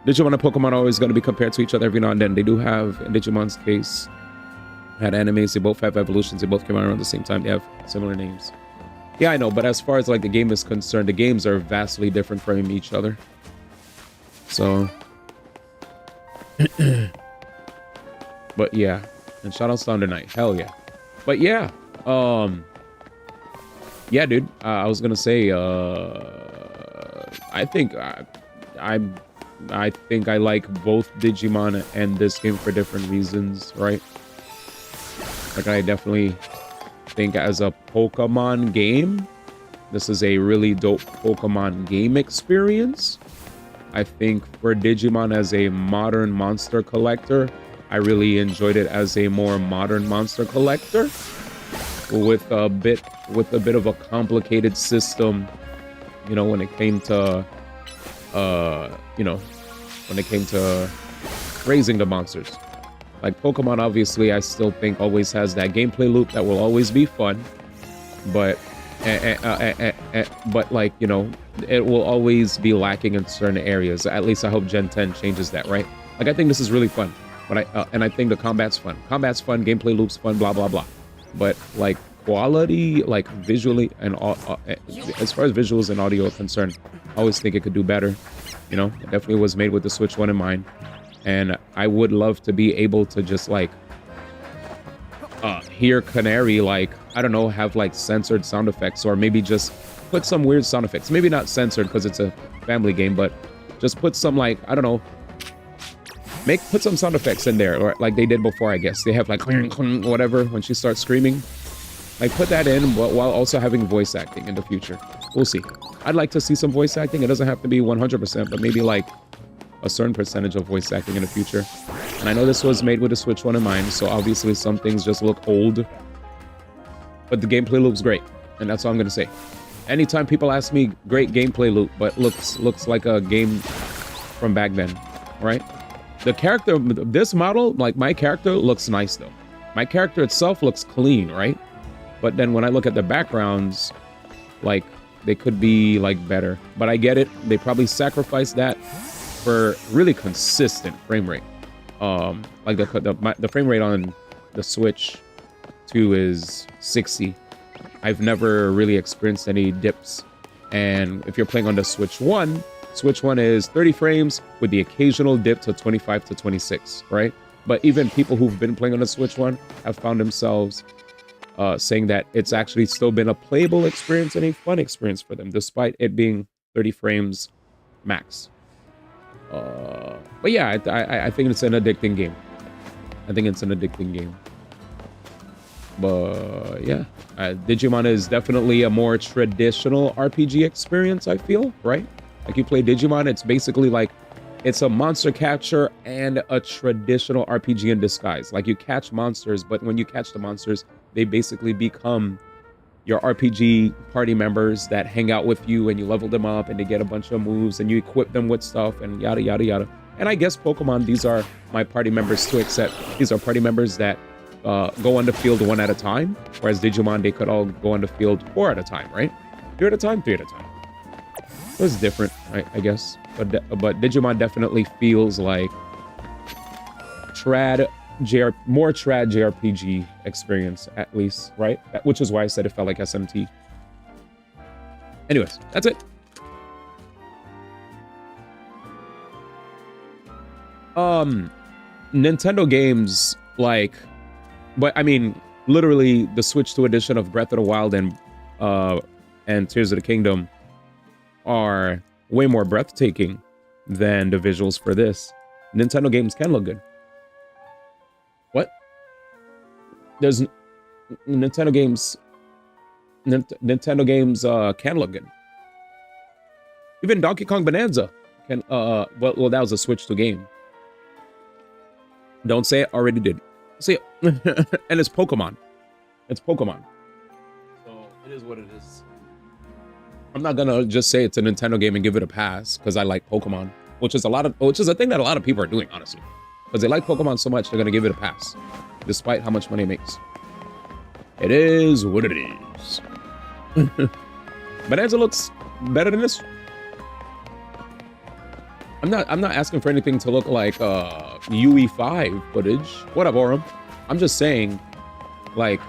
Digimon and Pokemon are always going to be compared to each other every now and then. They do have, in Digimon's case, had animes. They both have evolutions. They both came out around the same time. They have similar names. Yeah, I know, but as far as like the game is concerned, the games are vastly different from each other. So, but yeah, and shout out Thunder Knight, hell yeah. But yeah, yeah, dude. I was gonna say, I think I like both Digimon and this game for different reasons, right? Like, I definitely think as a Pokemon game, this is a really dope Pokemon game experience. I think for Digimon as a modern monster collector, I really enjoyed it as a more modern monster collector with a bit of a complicated system, you know, when it came to raising the monsters. Like Pokemon, obviously, I still think always has that gameplay loop that will always be fun, but like, you know, it will always be lacking in certain areas. At least I hope Gen 10 changes that, right? Like, I think this is really fun, but I think the combat's fun. Combat's fun, gameplay loop's fun, blah blah blah. But like quality, like visually and as far as visuals and audio are concerned, I always think it could do better. You know, it definitely was made with the Switch 1 in mind. And I would love to be able to just like hear Canary, like, I don't know, have like censored sound effects, or maybe just put some weird sound effects. Maybe not censored because it's a family game, but just put some, like, I don't know, put some sound effects in there, or like they did before, I guess. They have like whatever when she starts screaming. Like, put that in, but while also having voice acting in the future. We'll see. I'd like to see some voice acting. It doesn't have to be 100%, but maybe like a certain percentage of voice acting in the future. And I know this was made with the Switch 1 in mind, so obviously some things just look old, but the gameplay looks great, and that's all I'm gonna say. Anytime people ask me, great gameplay loop, but looks like a game from back then, right? The character, this model, like my character looks nice though. My character itself looks clean, right? But then when I look at the backgrounds, like, they could be like better, but I get it. They probably sacrificed that for really consistent frame rate. Like the frame rate on the Switch 2 is 60. I've never really experienced any dips. And if you're playing on the Switch 1 is 30 frames with the occasional dip to 25 to 26, right? But even people who've been playing on the Switch 1 have found themselves saying that it's actually still been a playable experience and a fun experience for them, despite it being 30 frames max. But yeah, I think it's an addicting game. I think it's an addicting game. But yeah, Digimon is definitely a more traditional RPG experience, I feel, right? Like you play Digimon, it's basically like it's a monster catcher and a traditional RPG in disguise. Like you catch monsters, but when you catch the monsters, they basically become your RPG party members that hang out with you, and you level them up and they get a bunch of moves and you equip them with stuff and yada, yada, yada. And I guess Pokemon, these are my party members too, except these are party members that go on the field one at a time, whereas Digimon, they could all go on the field 4 at a time, right? 3 at a time, 3 at a time. It was different, I guess. But Digimon definitely feels like more trad JRPG experience, at least, right? Which is why I said it felt like SMT. Anyways, that's it. Nintendo games, like, but I mean, literally the Switch 2 edition of Breath of the Wild and Tears of the Kingdom are way more breathtaking than the visuals for this. Nintendo games can look good. What? There's Nintendo games. Nintendo games can look good. Even Donkey Kong Bonanza can. Well, that was a Switch 2 game. Don't say it. Already did. See, and it's Pokemon. It's Pokemon. So it is what it is. I'm not gonna just say it's a Nintendo game and give it a pass because I like Pokemon, which is a thing that a lot of people are doing, honestly, because they like Pokemon so much they're gonna give it a pass, despite how much money it makes. It is what it is. Bonanza looks better than this. I'm not asking for anything to look like UE5 footage. What up, Aurum? I'm just saying, like,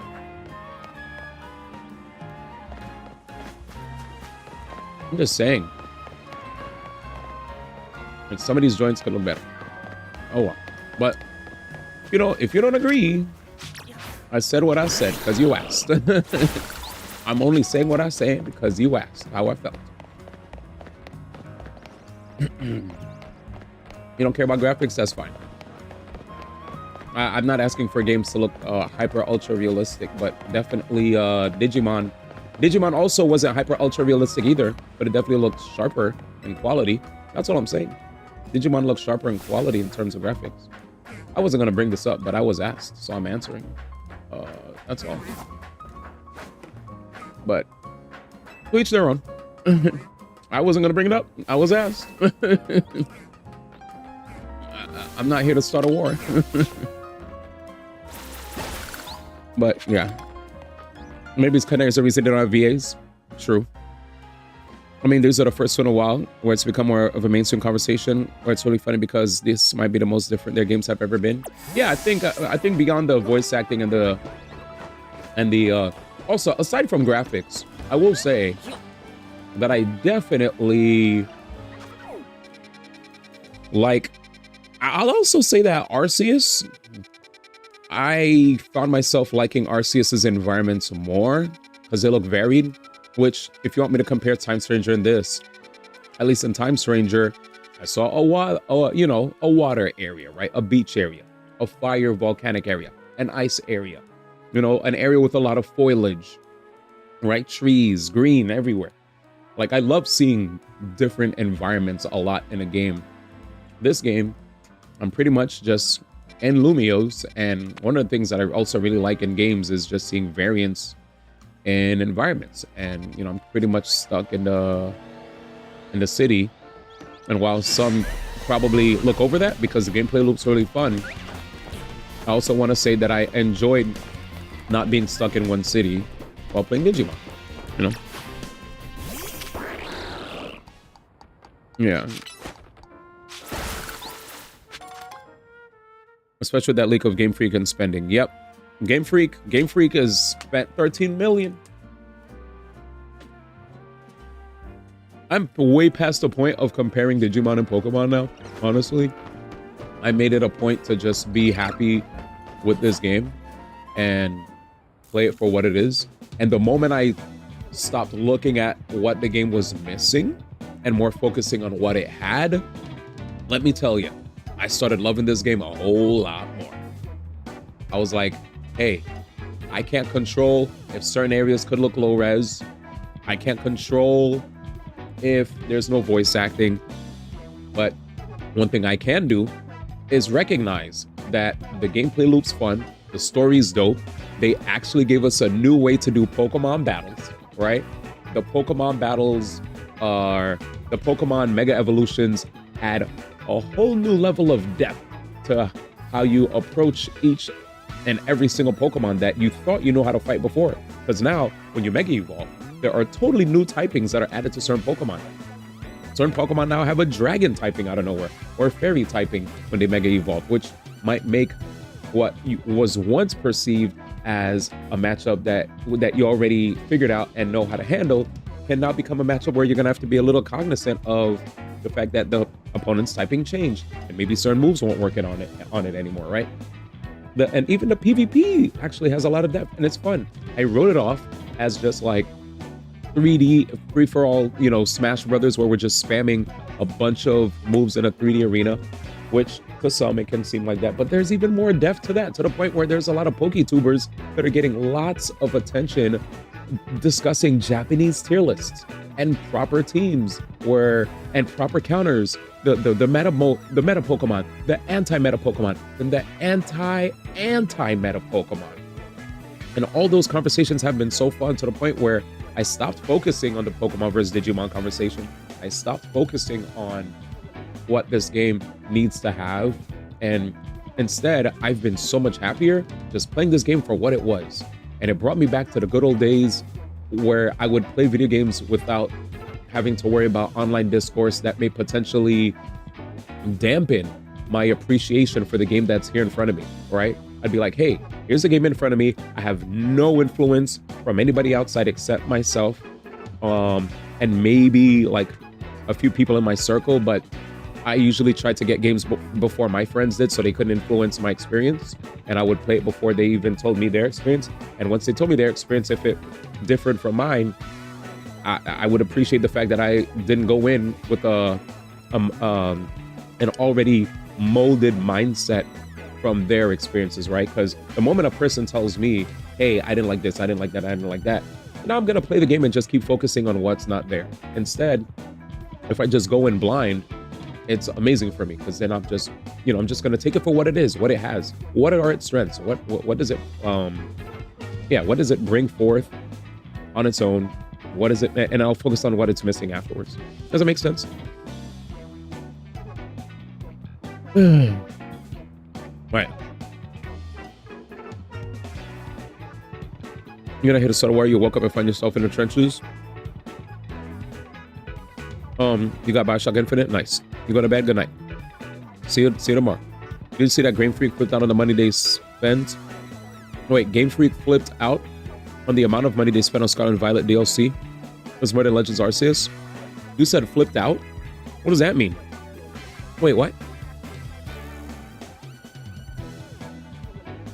like some of these joints could look better. Oh well. But you know, if you don't agree, I said what I said because you asked. I'm only saying what I said because you asked how I felt. You don't care about graphics, that's fine. I'm not asking for games to look hyper ultra realistic, but definitely Digimon also wasn't hyper ultra realistic either, but it definitely looked sharper in quality. That's all I'm saying. Digimon looks sharper in quality in terms of graphics. I wasn't gonna bring this up, but I was asked, so I'm answering. That's all. But to each their own. I wasn't gonna bring it up. I was asked. I'm not here to start a war. But yeah, maybe it's kind of a reason they don't have VAs. True. I mean, these are the first one in a while where it's become more of a mainstream conversation, where it's really funny because this might be the most different their games have ever been. Yeah, I think beyond the voice acting and the also aside from graphics, I will say that I definitely like. I'll also say that Arceus, I found myself liking Arceus's environments more because they look varied. Which, if you want me to compare Time Stranger and this, at least in Time Stranger, I saw a water area, right? A beach area, a fire volcanic area, an ice area, an area with a lot of foliage, right? Trees, green everywhere. Like, I love seeing different environments a lot in a game. This game, I'm pretty much just in Lumios, and one of the things that I also really like in games is just seeing variance in environments. And I'm pretty much stuck in the city, and while some probably look over that because the gameplay looks really fun, I also want to say that I enjoyed not being stuck in one city while playing Digimon. Yeah. Especially with that leak of Game Freak and spending. Yep. Game Freak has spent 13 million. I'm way past the point of comparing Digimon and Pokemon now, honestly. I made it a point to just be happy with this game and play it for what it is. And the moment I stopped looking at what the game was missing and more focusing on what it had, let me tell you, I started loving this game a whole lot more. I was like, hey, I can't control if certain areas could look low res. I can't control if there's no voice acting. But one thing I can do is recognize that the gameplay loop's fun, the story's dope. They actually gave us a new way to do Pokemon battles, right? The Pokemon battles are, the Pokemon Mega Evolutions add a whole new level of depth to how you approach each and every single Pokemon that you thought you know how to fight before. Because now, when you Mega Evolve, there are totally new typings that are added to certain Pokemon. Certain Pokemon now have a dragon typing out of nowhere, or a fairy typing when they Mega Evolve, which might make what was once perceived as a matchup that you already figured out and know how to handle can now become a matchup where you're gonna have to be a little cognizant of the fact that the opponent's typing changed and maybe certain moves won't work on it anymore, right? And even the PvP actually has a lot of depth and it's fun. I wrote it off as just like 3D free-for-all, Smash Brothers, where we're just spamming a bunch of moves in a 3D arena, which to some it can seem like that, but there's even more depth to that, to the point where there's a lot of PokeTubers that are getting lots of attention discussing Japanese tier lists and proper teams and proper counters, the meta Pokemon, the anti-meta Pokemon, and the anti-meta Pokemon. And all those conversations have been so fun to the point where I stopped focusing on the Pokemon versus Digimon conversation. I stopped focusing on what this game needs to have. And instead, I've been so much happier just playing this game for what it was. And it brought me back to the good old days where I would play video games without having to worry about online discourse that may potentially dampen my appreciation for the game that's here in front of me, right? I'd be like, hey, here's the game in front of me. I have no influence from anybody outside except myself, and maybe like a few people in my circle, but I usually tried to get games before my friends did so they couldn't influence my experience, and I would play it before they even told me their experience. And once they told me their experience, if it differed from mine, I would appreciate the fact that I didn't go in with an already molded mindset from their experiences, right? Because the moment a person tells me, hey, I didn't like this, I didn't like that, I didn't like that, now I'm gonna play the game and just keep focusing on what's not there. Instead, if I just go in blind, it's amazing for me, because then I'm just gonna take it for what it is, what it has, what are its strengths, what does it what does it bring forth on its own, what is it, and I'll focus on what it's missing afterwards. Does that make sense? Right. You're gonna hit a subtle where you woke up and find yourself in the trenches. You got Bioshock Infinite? Nice. You go to bed? Good night. See you tomorrow. Did you see that Game Freak flipped out on the money they spent? Wait, Game Freak flipped out on the amount of money they spent on Scarlet and Violet DLC? It was more than Legends Arceus? You said flipped out? What does that mean? Wait, what?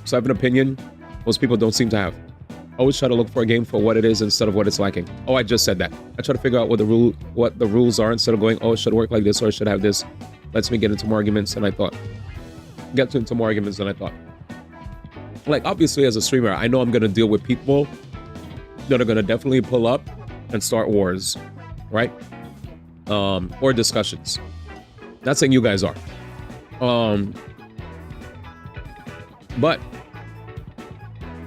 So I have an opinion most people don't seem to have. Always try to look for a game for what it is instead of what it's lacking. Oh, I just said that. I try to figure out what the rules are instead of going, oh, it should work like this or it should have this. Lets me get into more arguments than I thought. Like, obviously, as a streamer, I know I'm going to deal with people that are going to definitely pull up and start wars, right? Or discussions. Not saying you guys are. But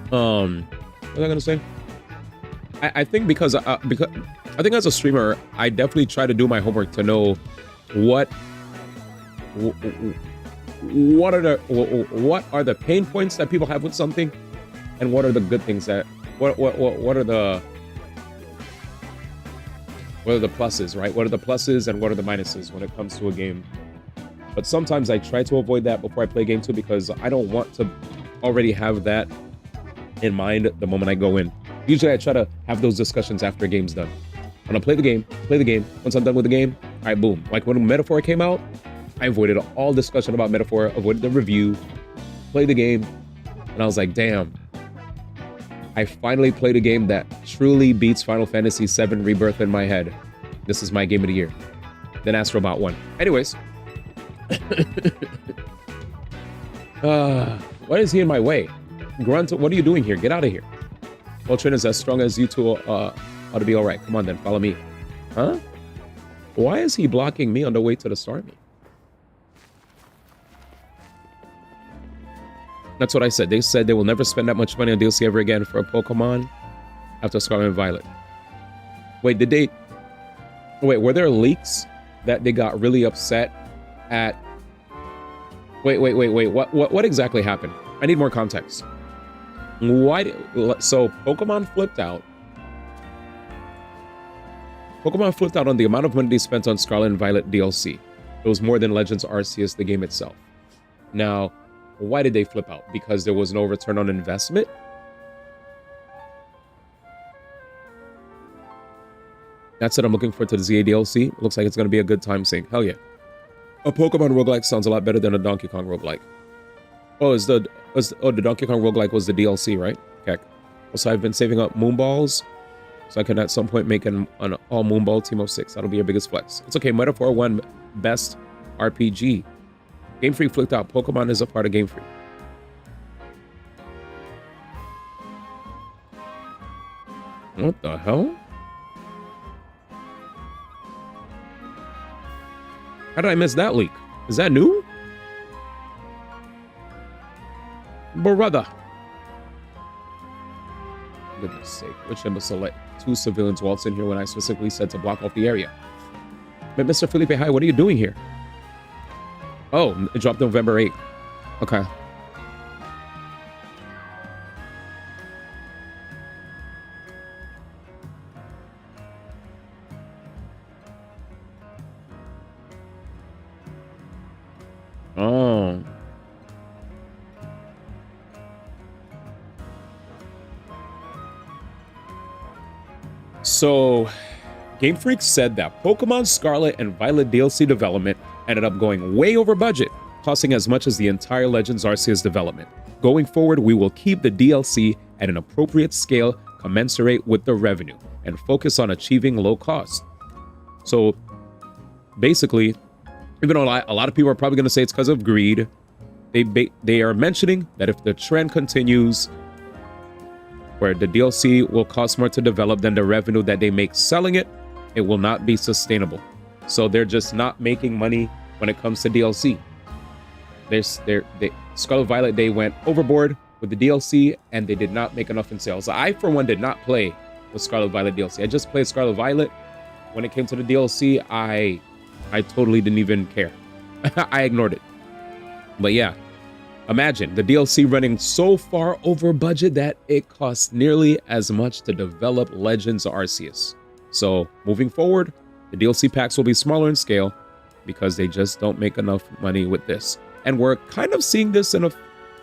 what was I gonna say? I think because I think as a streamer, I definitely try to do my homework to know what are the pain points that people have with something, and what are the good things that what are the pluses, right? What are the pluses and what are the minuses when it comes to a game? But sometimes I try to avoid that before I play game 2 because I don't want to already have that in mind the moment I go in. Usually I try to have those discussions after a game's done. When I play the game. Once I'm done with the game, all right, boom. Like when Metaphor came out, I avoided all discussion about Metaphor, avoided the review, played the game, and I was like, damn. I finally played a game that truly beats Final Fantasy VII Rebirth in my head. This is my game of the year. Then Astrobot won. Anyways, Why is he in my way? Grunt, what are you doing here? Get out of here. Voltron is as strong as you two ought to be all right. Come on then, follow me. Huh? Why is he blocking me on the way to the Starmie? That's what I said. They said they will never spend that much money on DLC ever again for a Pokemon after Scarlet and Violet. Wait, did they... Wait, were there leaks that they got really upset at... Wait. What exactly happened? I need more context. Why... So, Pokemon flipped out. Pokemon flipped out on the amount of money they spent on Scarlet and Violet DLC. It was more than Legends Arceus, the game itself. Now... Why did they flip out? Because there was no return on investment? That's it. I'm looking forward to the ZA DLC. Looks like it's going to be a good time sink. Hell yeah. A Pokemon roguelike sounds a lot better than a Donkey Kong roguelike. Oh, the Donkey Kong roguelike was the DLC, right? Okay. Also, I've been saving up Moonballs, so I can at some point make an all Moonball team of 6. That'll be your biggest flex. It's okay. Metaphor 1 best RPG. Game Freak flipped out. Pokemon is a part of Game Freak. What the hell? How did I miss that leak? Is that new? Brother. Goodness sake. Which imbecile let 2 civilians waltz in here when I specifically said to block off the area? But Mr. Felipe, hi, what are you doing here? Oh, it dropped November 8th. Okay. Oh. So, Game Freak said that Pokemon Scarlet and Violet DLC development ended up going way over budget, costing as much as the entire Legends Arceus development. Going forward, we will keep the DLC at an appropriate scale commensurate with the revenue and focus on achieving low cost. So basically, even though a lot of people are probably going to say it's because of greed, they are mentioning that if the trend continues where the DLC will cost more to develop than the revenue that they make selling it, it will not be sustainable. So they're just not making money when it comes to DLC. Scarlet Violet, they went overboard with the DLC and they did not make enough in sales. I, for one, did not play the Scarlet Violet DLC. I just played Scarlet Violet. When it came to the DLC, I totally didn't even care. I ignored it. But yeah, imagine the DLC running so far over budget that it costs nearly as much to develop Legends Arceus. So moving forward, the DLC packs will be smaller in scale because they just don't make enough money with this. And we're kind of seeing this in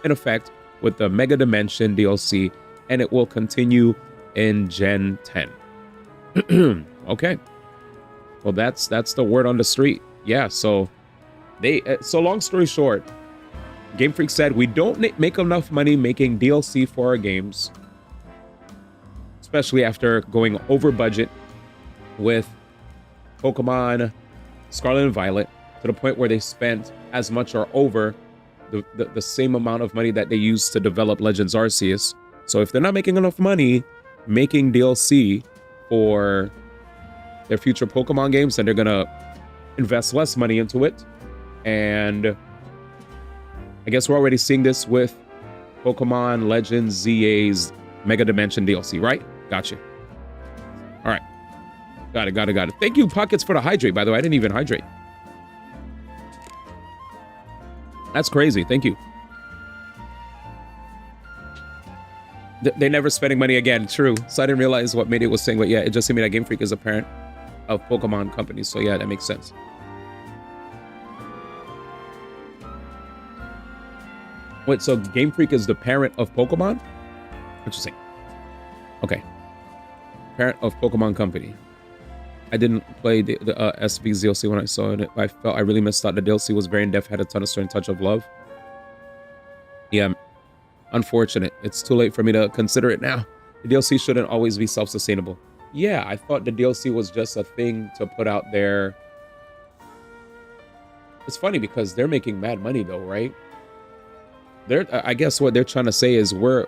effect with the Mega Dimension DLC, and it will continue in Gen 10. Okay. Well, that's the word on the street. Yeah, so long story short, Game Freak said we don't make enough money making DLC for our games, especially after going over budget with Pokemon Scarlet and Violet, to the point where they spent as much or over the same amount of money that they used to develop Legends Arceus. So if they're not making enough money making DLC for their future Pokemon games, then they're gonna invest less money into it. And I guess we're already seeing this with Pokemon Legends ZA's Mega Dimension DLC, right? Gotcha. All right. Got it. Thank you, Pockets, for the hydrate, by the way. I didn't even hydrate. That's crazy. Thank you. They're never spending money again. True. So I didn't realize what Mayday was saying, but yeah, it just seemed that Game Freak is a parent of Pokemon companies. So yeah, that makes sense. Wait, so Game Freak is the parent of Pokemon? Interesting. Okay. Parent of Pokemon Company. I didn't play the SV's DLC when I saw it. I felt I really missed out. The DLC was very in-depth, had a ton of story and touch of love. Yeah, unfortunate. It's too late for me to consider it now. The DLC shouldn't always be self-sustainable. Yeah, I thought the DLC was just a thing to put out there it's funny because they're making mad money though, right? I guess what they're trying to say is we're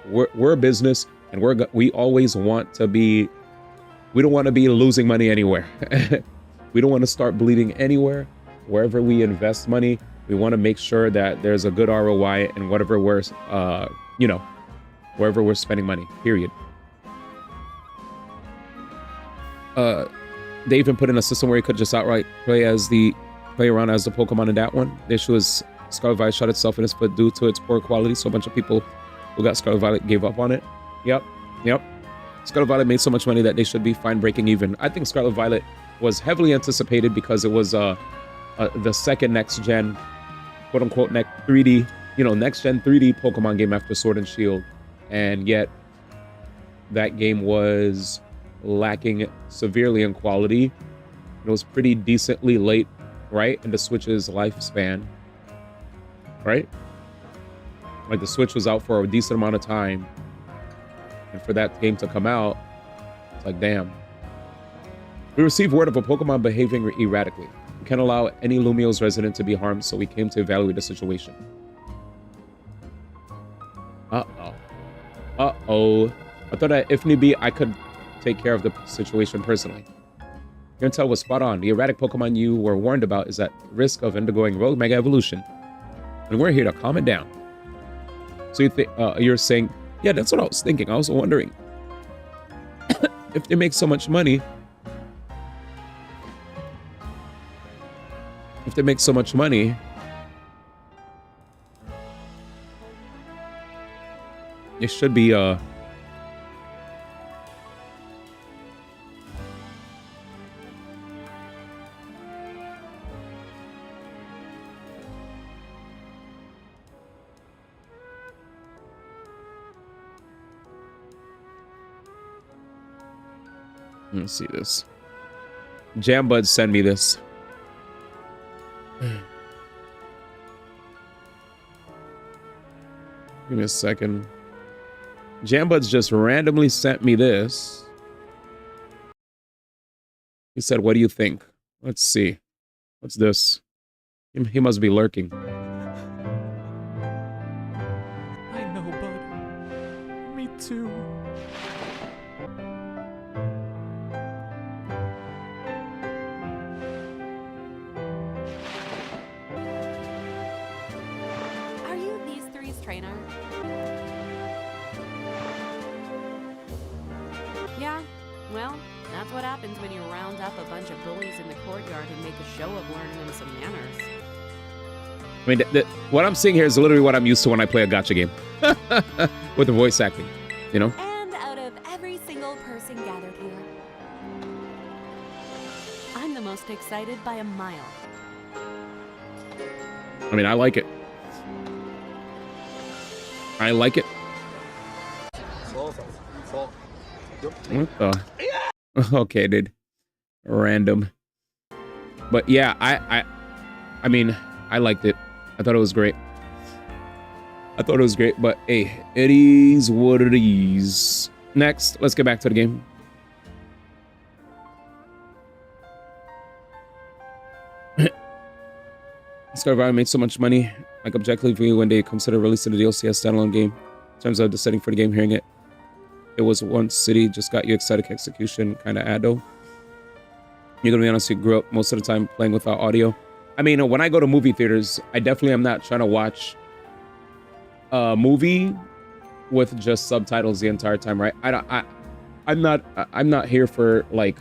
a business, and we always want to be. We don't want to be losing money anywhere. We don't want to start bleeding anywhere. Wherever we invest money, we want to make sure that there's a good ROI in whatever we're, wherever we're spending money. Period. They even put in a system where you could just outright play around as the Pokemon in that one. The issue is Scarlet Violet shot itself in its foot due to its poor quality, so a bunch of people who got Scarlet Violet gave up on it. Yep. Scarlet Violet made so much money that they should be fine breaking even. I think Scarlet Violet was heavily anticipated because it was the second next gen, quote unquote, next gen 3D Pokemon game after Sword and Shield, and yet that game was lacking severely in quality. It was pretty decently late, right, in the Switch's lifespan, right? Like the Switch was out for a decent amount of time, and for that game to come out, it's like, damn. We received word of a Pokemon behaving erratically. We can't allow any Lumio's resident to be harmed, so we came to evaluate the situation. Uh-oh. I thought that if need be, I could take care of the situation personally. Your intel was spot on. The erratic Pokemon you were warned about is at risk of undergoing rogue mega evolution, and we're here to calm it down. So you're saying, yeah, that's what I was thinking. I was wondering if they make so much money. If they make so much money, it should be let's see this. Jambud send me this. Give me a second. Jambud's just randomly sent me this. He said, what do you think? Let's see. What's this? He must be lurking. I know, bud. Me too. Are you these three's trainer? Yeah, well, that's what happens when you round up a bunch of bullies in the courtyard and make a show of learning them some manners. I mean, what I'm seeing here is literally what I'm used to when I play a gacha game. With the voice acting, you know? And out of every single person gathered here, I'm the most excited by a mile. I mean, I like it. I like it. What the? Okay, dude. Random. But yeah, I mean, I liked it. I thought it was great. But hey, it is what it is. Next, let's get back to the game. Scarlet Violet made so much money, like objectively, when they consider releasing the DLC as standalone game. In terms of the setting for the game, hearing it was one city, just got you excited. Execution kind of ado. You're gonna be honest, you grew up most of the time playing without audio. I mean, when I go to movie theaters, I definitely am not trying to watch a movie with just subtitles the entire time, right? I'm not here for like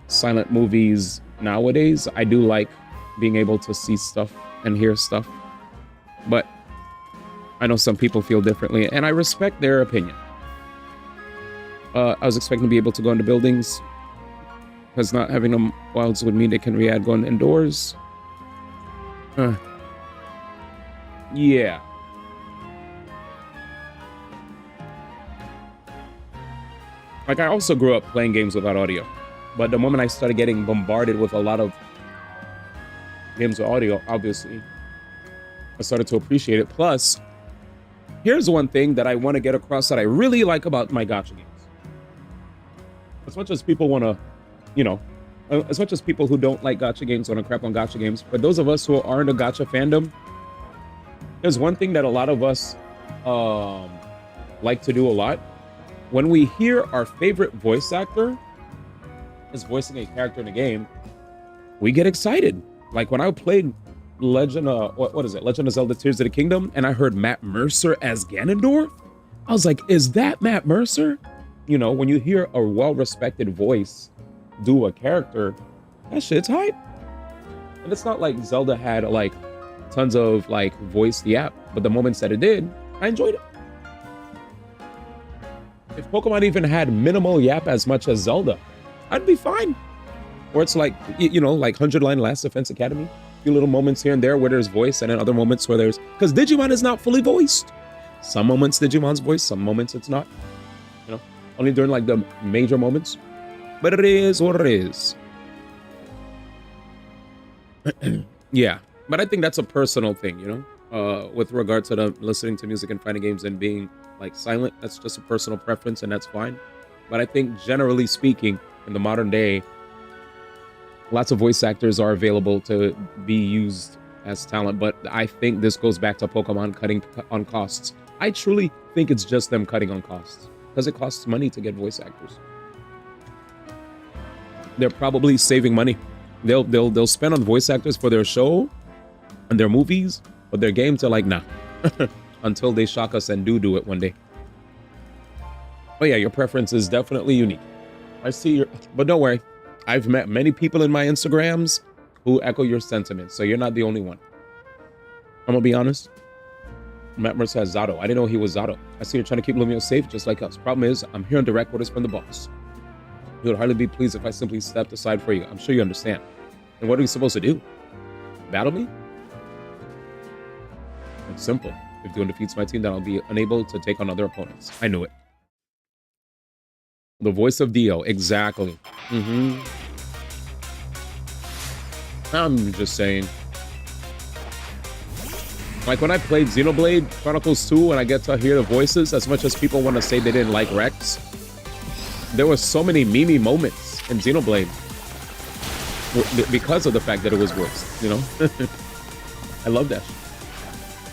silent movies nowadays. I do like being able to see stuff and hear stuff, but I know some people feel differently, and I respect their opinion. I was expecting to be able to go into buildings, because not having them wilds would mean they can re-add going indoors. Yeah. Like, I also grew up playing games without audio, but the moment I started getting bombarded with a lot of games with audio, obviously, I started to appreciate it. Plus, here's one thing that I want to get across that I really like about my gacha games. As much as people want to, as much as people who don't like gacha games want to crap on gacha games, for those of us who are in the gacha fandom, there's one thing that a lot of us like to do a lot. When we hear our favorite voice actor is voicing a character in a game, we get excited. Like when I played Legend of Zelda Tears of the Kingdom, and I heard Matt Mercer as Ganondorf, I was like, is that Matt Mercer? You know, when you hear a well-respected voice do a character, that shit's hype. And it's not like Zelda had like tons of like voiced yap, but the moments that it did, I enjoyed it. If Pokemon even had minimal yap as much as Zelda, I'd be fine. Or it's like, you know, like 100-line Last Defense Academy. A few little moments here and there where there's voice, and then other moments where there's... Because Digimon is not fully voiced. Some moments Digimon's voiced, some moments it's not. You know, only during like the major moments. But it is what it is. Yeah, but I think that's a personal thing, you know? With regard to the listening to music and fighting games and being like silent, that's just a personal preference, and that's fine. But I think generally speaking, in the modern day, lots of voice actors are available to be used as talent, but I think this goes back to Pokemon cutting on costs. I truly think it's just them cutting on costs, because it costs money to get voice actors. They're probably saving money. They'll spend on voice actors for their show and their movies, but their games are like, nah. Until they shock us and do it one day. Oh yeah, your preference is definitely unique. I see your, but don't worry. I've met many people in my Instagrams who echo your sentiments, so you're not the only one. I'm gonna be honest. Matt Mercer has Zato. I didn't know he was Zato. I see you're trying to keep Lumio safe just like us. Problem is, I'm hearing direct orders from the boss. He would hardly be pleased if I simply stepped aside for you. I'm sure you understand. And what are we supposed to do? Battle me? It's simple. If Duan defeats my team, then I'll be unable to take on other opponents. I knew it. The voice of Dio, exactly. I'm just saying. Like when I played Xenoblade Chronicles 2 and I get to hear the voices, as much as people want to say they didn't like Rex, there were so many meme moments in Xenoblade because of the fact that it was voiced, you know? I love that shit.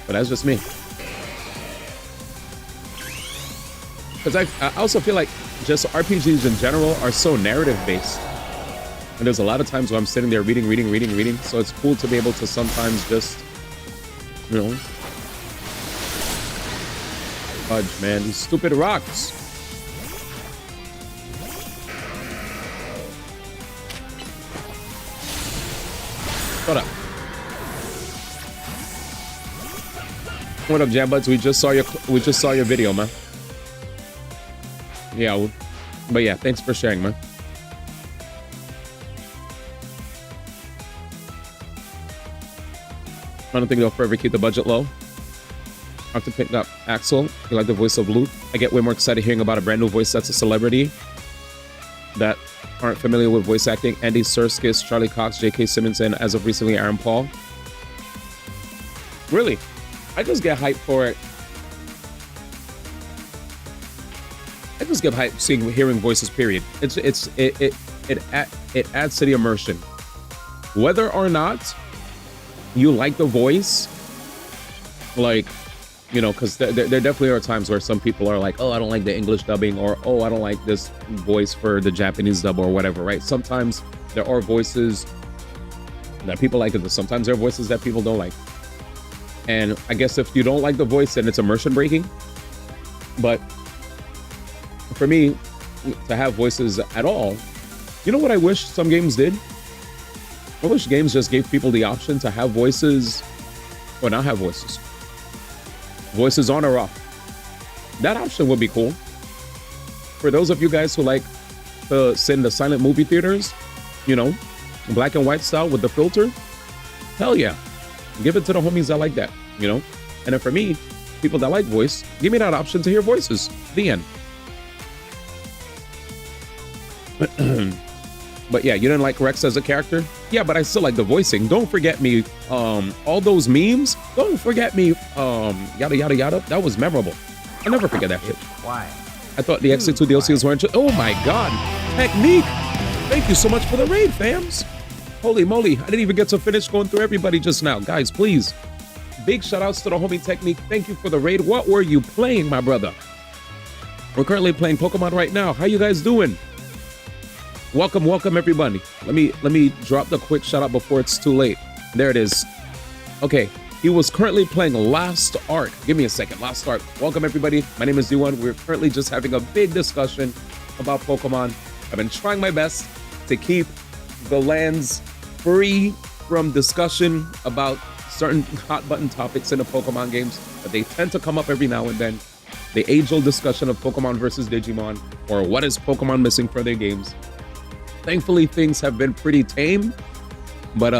But that's just me. Because I also feel like just RPGs in general are so narrative based. And there's a lot of times where I'm sitting there reading. So it's cool to be able to sometimes just, you know, fudge, man, these stupid rocks. Shut up. What up, Jambuds? We just saw your video, man. Yeah, but yeah, thanks for sharing, man. I don't think they'll forever keep the budget low. I have to pick up Axel. You like the voice of Luke? I get way more excited hearing about a brand new voice that's a celebrity that aren't familiar with voice acting. Andy Serkis, Charlie Cox, J.K. Simmons, and as of recently, Aaron Paul. Really? I just get hyped for it. I just get hyped hearing voices, period. It adds to the immersion. Whether or not you like the voice, like, you know, because there definitely are times where some people are like, oh, I don't like the English dubbing, or oh, I don't like this voice for the Japanese dub, or whatever, right? Sometimes there are voices that people like, and sometimes there are voices that people don't like. And I guess if you don't like the voice, then it's immersion breaking. But for me, to have voices at all, you know what I wish some games did? I wish games just gave people the option to have voices or not have voices. Voices on or off. That option would be cool. For those of you guys who like to sit in the silent movie theaters, you know, black and white style with the filter, hell yeah. Give it to the homies that like that, you know? And then for me, people that like voice, give me that option to hear voices. The end. But yeah, you didn't like Rex as a character? Yeah, but I still like the voicing. Don't forget me, all those memes, don't forget me, yada yada yada. That was memorable. I'll never forget that shit. Why? I thought the X2 DLCs weren't. Oh my god. Technique! Thank you so much for the raid, fams. Holy moly, I didn't even get to finish going through everybody just now. Guys, please, big shout outs to the homie Technique. Thank you for the raid. What were you playing, my brother? We're currently playing Pokemon right now. How you guys doing? Welcome, welcome everybody. Let me drop the quick shout out before it's too late. There it is. Okay, he was currently playing Last Arc. Give me a second, Last Arc. Welcome everybody. My name is D1. We're currently just having a big discussion about Pokemon. I've been trying my best to keep the lands free from discussion about certain hot button topics in the Pokemon games, but they tend to come up every now and then. The age-old discussion of Pokemon versus Digimon, or what is Pokemon missing for their games. Thankfully, things have been pretty tame, but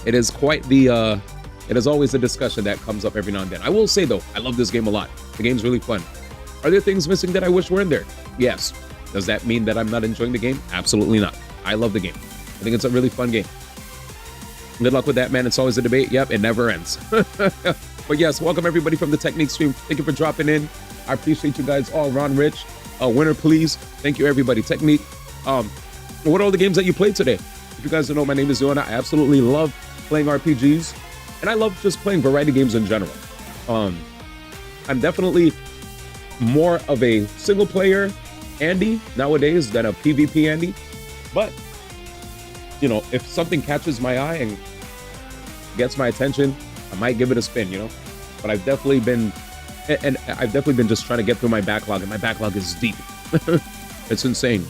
it is quite the it is always a discussion that comes up every now and then. I will say though, I love this game a lot. The game's really fun. Are there things missing that I wish were in there? Yes. Does that mean that I'm not enjoying the game? Absolutely not. I love the game. I think it's a really fun game. Good luck with that, man. It's always a debate. Yep, it never ends. But yes, welcome everybody from the Technique stream. Thank you for dropping in. I appreciate you guys all. Ron Rich, winner please. Thank you everybody. Technique. What are all the games that you played today? If you guys don't know, my name is Yona. I absolutely love playing RPGs, and I love just playing variety games in general. I'm definitely more of a single player Andy nowadays than a PvP Andy, but you know, if something catches my eye and gets my attention, I might give it a spin, you know. But I've definitely been just trying to get through my backlog, and my backlog is deep. It's insane.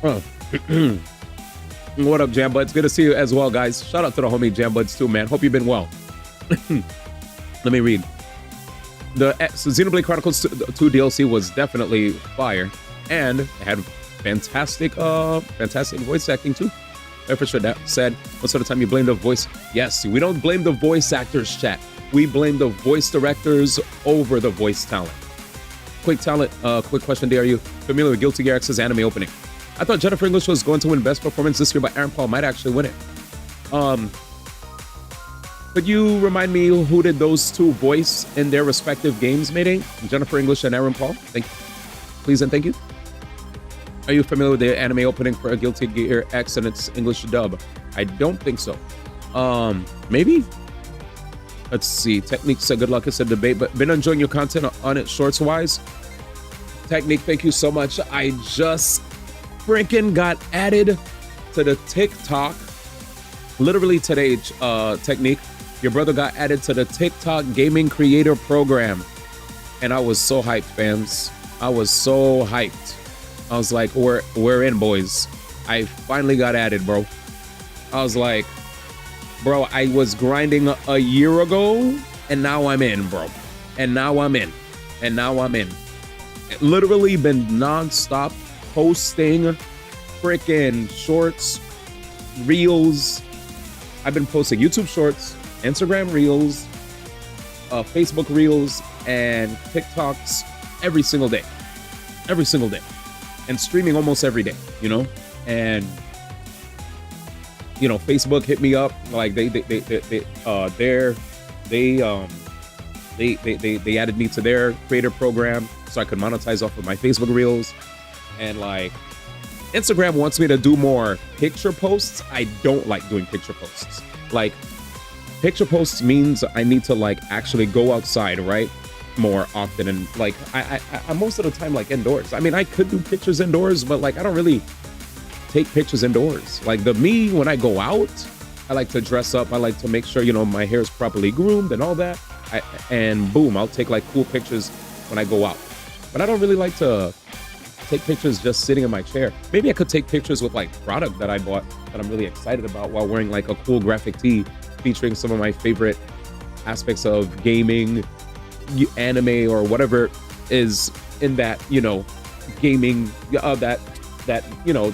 Oh. What up, Jambuds? Good to see you as well, guys. Shout out to the homie Jambuds too, man. Hope you've been well. Let me read. The Xenoblade Chronicles 2 DLC was definitely fire, and it had fantastic voice acting too. For sure. That said, most of the time you blame the voice. Yes, we don't blame the voice actors, chat. We blame the voice directors over the voice talent. Quick question, there. Are you familiar with Guilty Gear X's anime opening? I thought Jennifer English was going to win Best Performance this year, but Aaron Paul might actually win it. Could you remind me who did those two voice in their respective games, Mayday? Jennifer English and Aaron Paul? Thank you. Please and thank you. Are you familiar with the anime opening for Guilty Gear X and its English dub? I don't think so. Maybe? Let's see. Technique said good luck. It's a debate, but been enjoying your content on it shorts wise. Technique, thank you so much. I just freaking got added to the TikTok literally today. Technique, your brother got added to the TikTok gaming creator program, and I was so hyped, fams. I was so hyped. I was like, we're in, boys. I finally got added, bro. I was like, bro, I was grinding a year ago, and now I'm in, bro. And now I'm in. Literally been non-stop posting freaking shorts, reels. I've been posting YouTube shorts, Instagram reels, Facebook reels, and TikToks every single day, and streaming almost every day, you know. And you know, Facebook hit me up, like they added me to their creator program so I could monetize off of my Facebook reels. And like, Instagram wants me to do more picture posts. I don't like doing picture posts. Like, picture posts means I need to like actually go outside, right, more often. And like, I'm most of the time like indoors. I mean, I could do pictures indoors, but like I don't really take pictures indoors. Like me when I go out, I like to dress up. I like to make sure, you know, my hair is properly groomed and all that. And boom, I'll take like cool pictures when I go out. But I don't really like to take pictures just sitting in my chair. Maybe I could take pictures with like product that I bought that I'm really excited about while wearing like a cool graphic tee featuring some of my favorite aspects of gaming, anime, or whatever is in that, you know, gaming, that you know,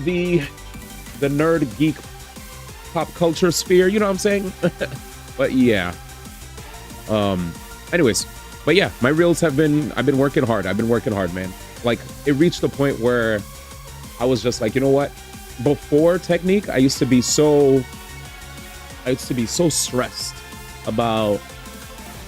the nerd geek pop culture sphere, you know what I'm saying? But yeah. Anyways, but yeah, my reels I've been working hard. Man. Like, it reached the point where I was just like, you know what? Before Technique, I used to be so stressed about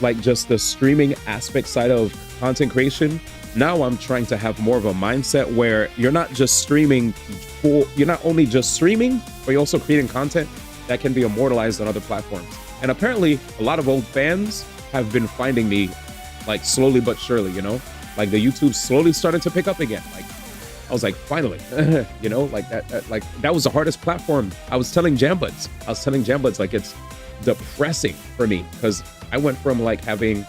like just the streaming aspect side of content creation now I'm trying to have more of a mindset where you're not just streaming you're not only just streaming, but you're also creating content that can be immortalized on other platforms. And apparently a lot of old fans have been finding me, like, slowly but surely, you know, like the YouTube slowly started to pick up again. Like, I was like, finally, you know, like that was the hardest platform. I was telling Jambuds, like, it's depressing for me because I went from like having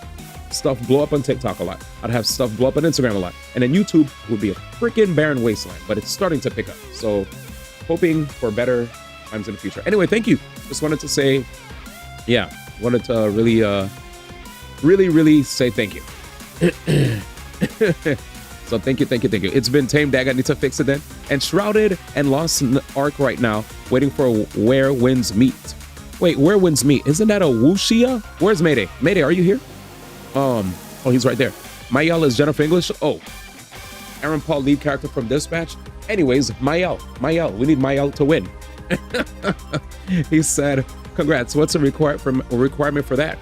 stuff blow up on TikTok a lot. I'd have stuff blow up on Instagram a lot. And then YouTube would be a freaking barren wasteland, but it's starting to pick up. So hoping for better times in the future. Anyway, thank you. Just wanted to say, yeah, wanted to really say thank you. So thank you. It's been tamed. I need to fix it then. And Shrouded and Lost in the Ark right now, waiting for Where Winds Meet. Wait, Where Winds Meet? Isn't that a Wuxia? Where's Mayday? Mayday, are you here? Oh, he's right there. Mayel is Jennifer English. Oh, Aaron Paul, lead character from Dispatch. Anyways, Mayel, we need Mayel to win. He said, congrats. What's a requirement for that?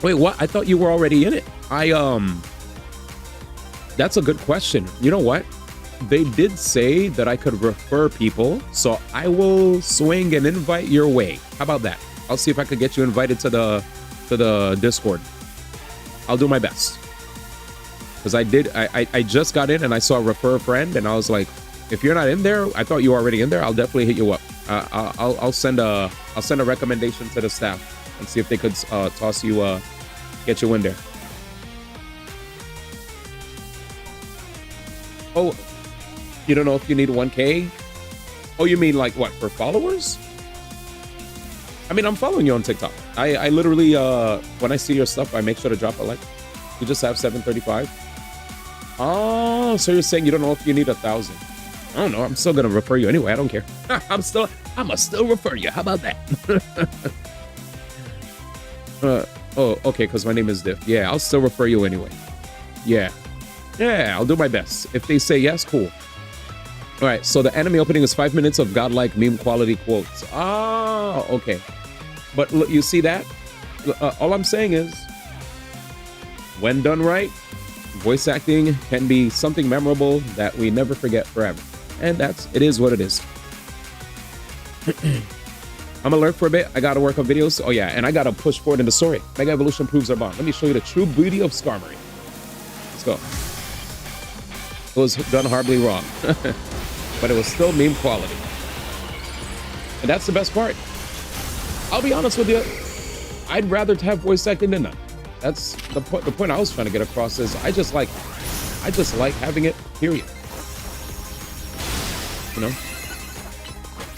Wait, what? I thought you were already in it. That's a good question. You know what? They did say that I could refer people, so I will swing an invite your way. How about that? I'll see if I could get you invited to the Discord. I'll do my best. Because I just got in and I saw refer a friend and I was like, if you're not in there, I thought you were already in there. I'll definitely hit you up. I'll send a recommendation to the staff and see if they could toss you get you in there. Oh, you don't know if you need 1K? Oh, you mean like what, for followers? I mean, I'm following you on TikTok. I literally, when I see your stuff, I make sure to drop a like. You just have 735. Oh, so you're saying you don't know if you need 1,000. I don't know. I'm still going to refer you anyway. I don't care. I'ma still refer you. How about that? Oh, okay, because my name is Diff. Yeah, I'll still refer you anyway. Yeah, I'll do my best. If they say yes, cool. All right, so the anime opening is 5 minutes of godlike meme quality quotes. Ah, okay. But look, you see that? All I'm saying is, when done right, voice acting can be something memorable that we never forget forever. And it is what it is. I'm gonna lurk for a bit. I gotta work on videos. Oh yeah, and I gotta push forward in the story. Mega Evolution proves our bond. Let me show you the true beauty of Skarmory. Let's go. It was done horribly wrong. But it was still meme quality. And that's the best part. I'll be honest with you. I'd rather have voice acting than none. That's the point I was trying to get across is I just like having it, period. You know?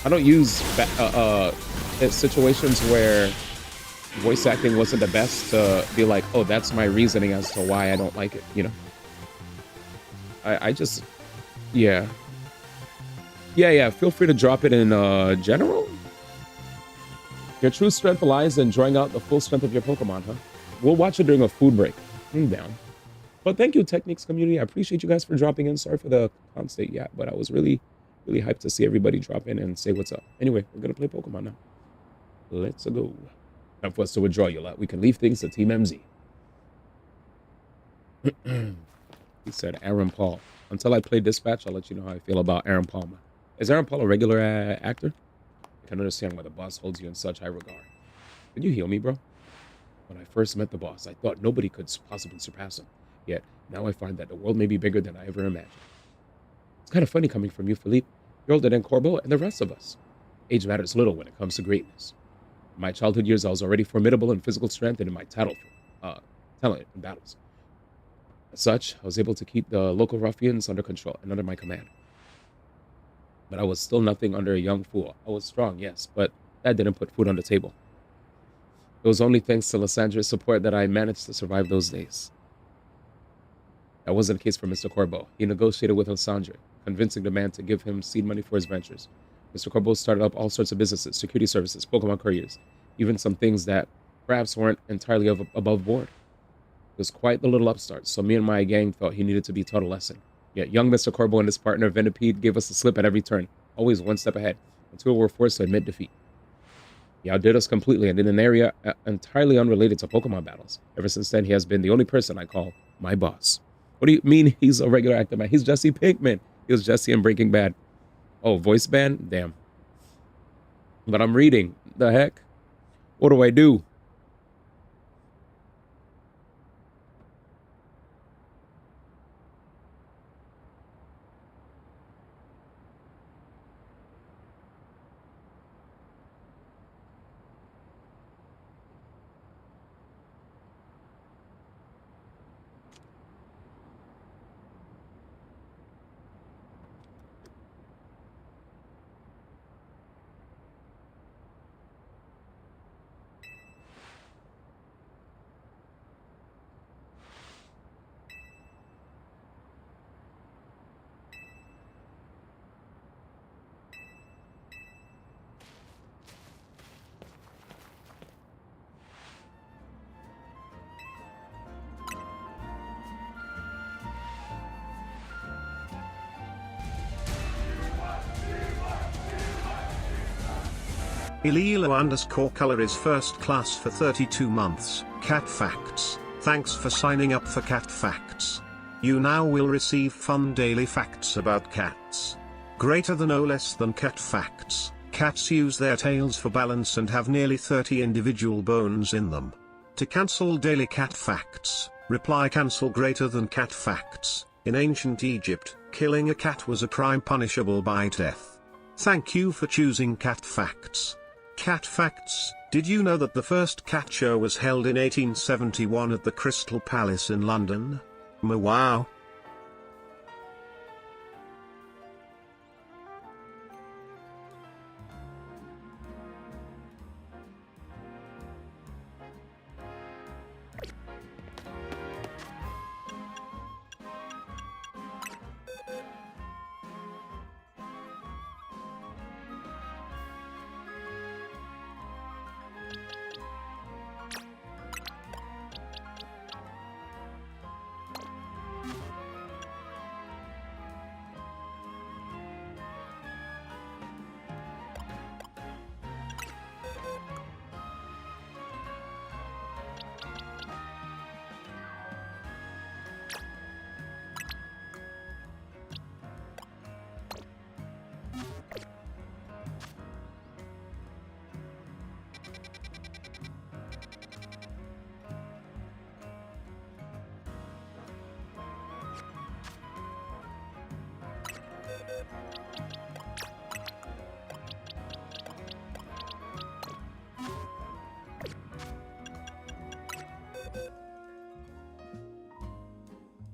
I don't use situations where voice acting wasn't the best to be like, oh, that's my reasoning as to why I don't like it, you know? I just, yeah. Yeah, feel free to drop it in general. Your true strength lies in drawing out the full strength of your Pokemon, huh? We'll watch it during a food break. I'm down. But thank you, Techniques community. I appreciate you guys for dropping in. Sorry for the constant yeah, but I was really hyped to see everybody drop in and say what's up. Anyway, we're going to play Pokemon now. Let's go. Time for us to withdraw you lot. We can leave things to Team MZ. He said Aaron Paul. Until I play Dispatch, I'll let you know how I feel about Aaron Paul. Is Aaron Paul a regular actor? I can understand why the boss holds you in such high regard. Can you heal me, bro? When I first met the boss, I thought nobody could possibly surpass him. Yet, now I find that the world may be bigger than I ever imagined. It's kind of funny coming from you, Philippe. You're older than Corbo and the rest of us. Age matters little when it comes to greatness. In my childhood years, I was already formidable in physical strength and in my talent in battles. As such, I was able to keep the local ruffians under control and under my command. But I was still nothing under a young fool. I was strong, yes, but that didn't put food on the table. It was only thanks to Lysandre's support that I managed to survive those days. That wasn't the case for Mr. Corbo. He negotiated with Lysandre, convincing the man to give him seed money for his ventures. Mr. Corbo started up all sorts of businesses, security services, Pokemon couriers, even some things that perhaps weren't entirely above board. It was quite the little upstart, so me and my gang felt he needed to be taught a lesson. Yet young Mr. Corbo and his partner Venipede gave us the slip at every turn, always one step ahead, until we were forced to admit defeat. He outdid us completely and in an area entirely unrelated to Pokemon battles. Ever since then, he has been the only person I call my boss. What do you mean he's a regular actor, man? He's Jesse Pinkman. He was Jesse in Breaking Bad. Oh, voice band? Damn. But I'm reading. The heck? What do I do? Ililo_color is first class for 32 months. Cat Facts. Thanks for signing up for Cat Facts. You now will receive fun daily facts about cats. Greater than or less than cat facts. Cats use their tails for balance and have nearly 30 individual bones in them. To cancel daily cat facts, reply cancel greater than cat facts. In ancient Egypt, killing a cat was a crime punishable by death. Thank you for choosing Cat Facts. Cat Facts. Did you know that the first cat show was held in 1871 at the Crystal Palace in London? Wow.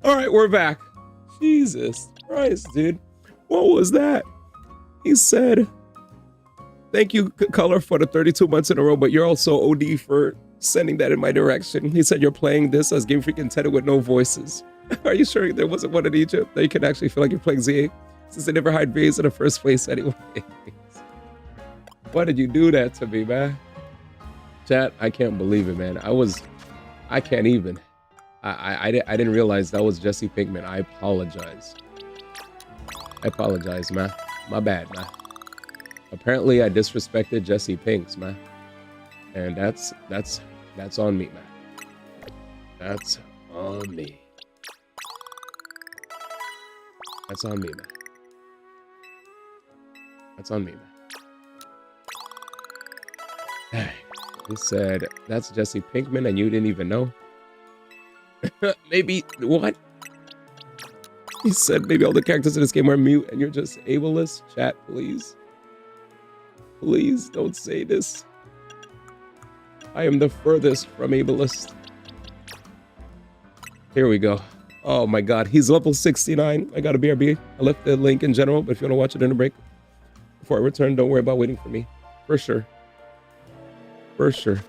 All right, we're back. Jesus Christ, dude. What was that? He said, thank you, Color, for the 32 months in a row, but you're also OD for sending that in my direction. He said you're playing this as Game Freak intended with no voices. Are you sure there wasn't one in Egypt that you can actually feel like you're playing ZA? Since they never hide VAs in the first place anyway. Why did you do that to me, man? Chat, I can't believe it, man. I can't even. I didn't realize that was Jesse Pinkman. I apologize. I apologize, man. My bad, man. Apparently, I disrespected Jesse Pinks, man. And that's on me, man. That's on me. That's on me, man. That's on me, man. He said, that's Jesse Pinkman and you didn't even know? Maybe, what? He said, maybe all the characters in this game are mute and you're just ableist. Chat, please. Please don't say this. I am the furthest from ableist. Here we go. Oh my God, he's level 69. I got a BRB. I left the link in general, but if you want to watch it in a break before I return, don't worry about waiting for me. For sure. For sure.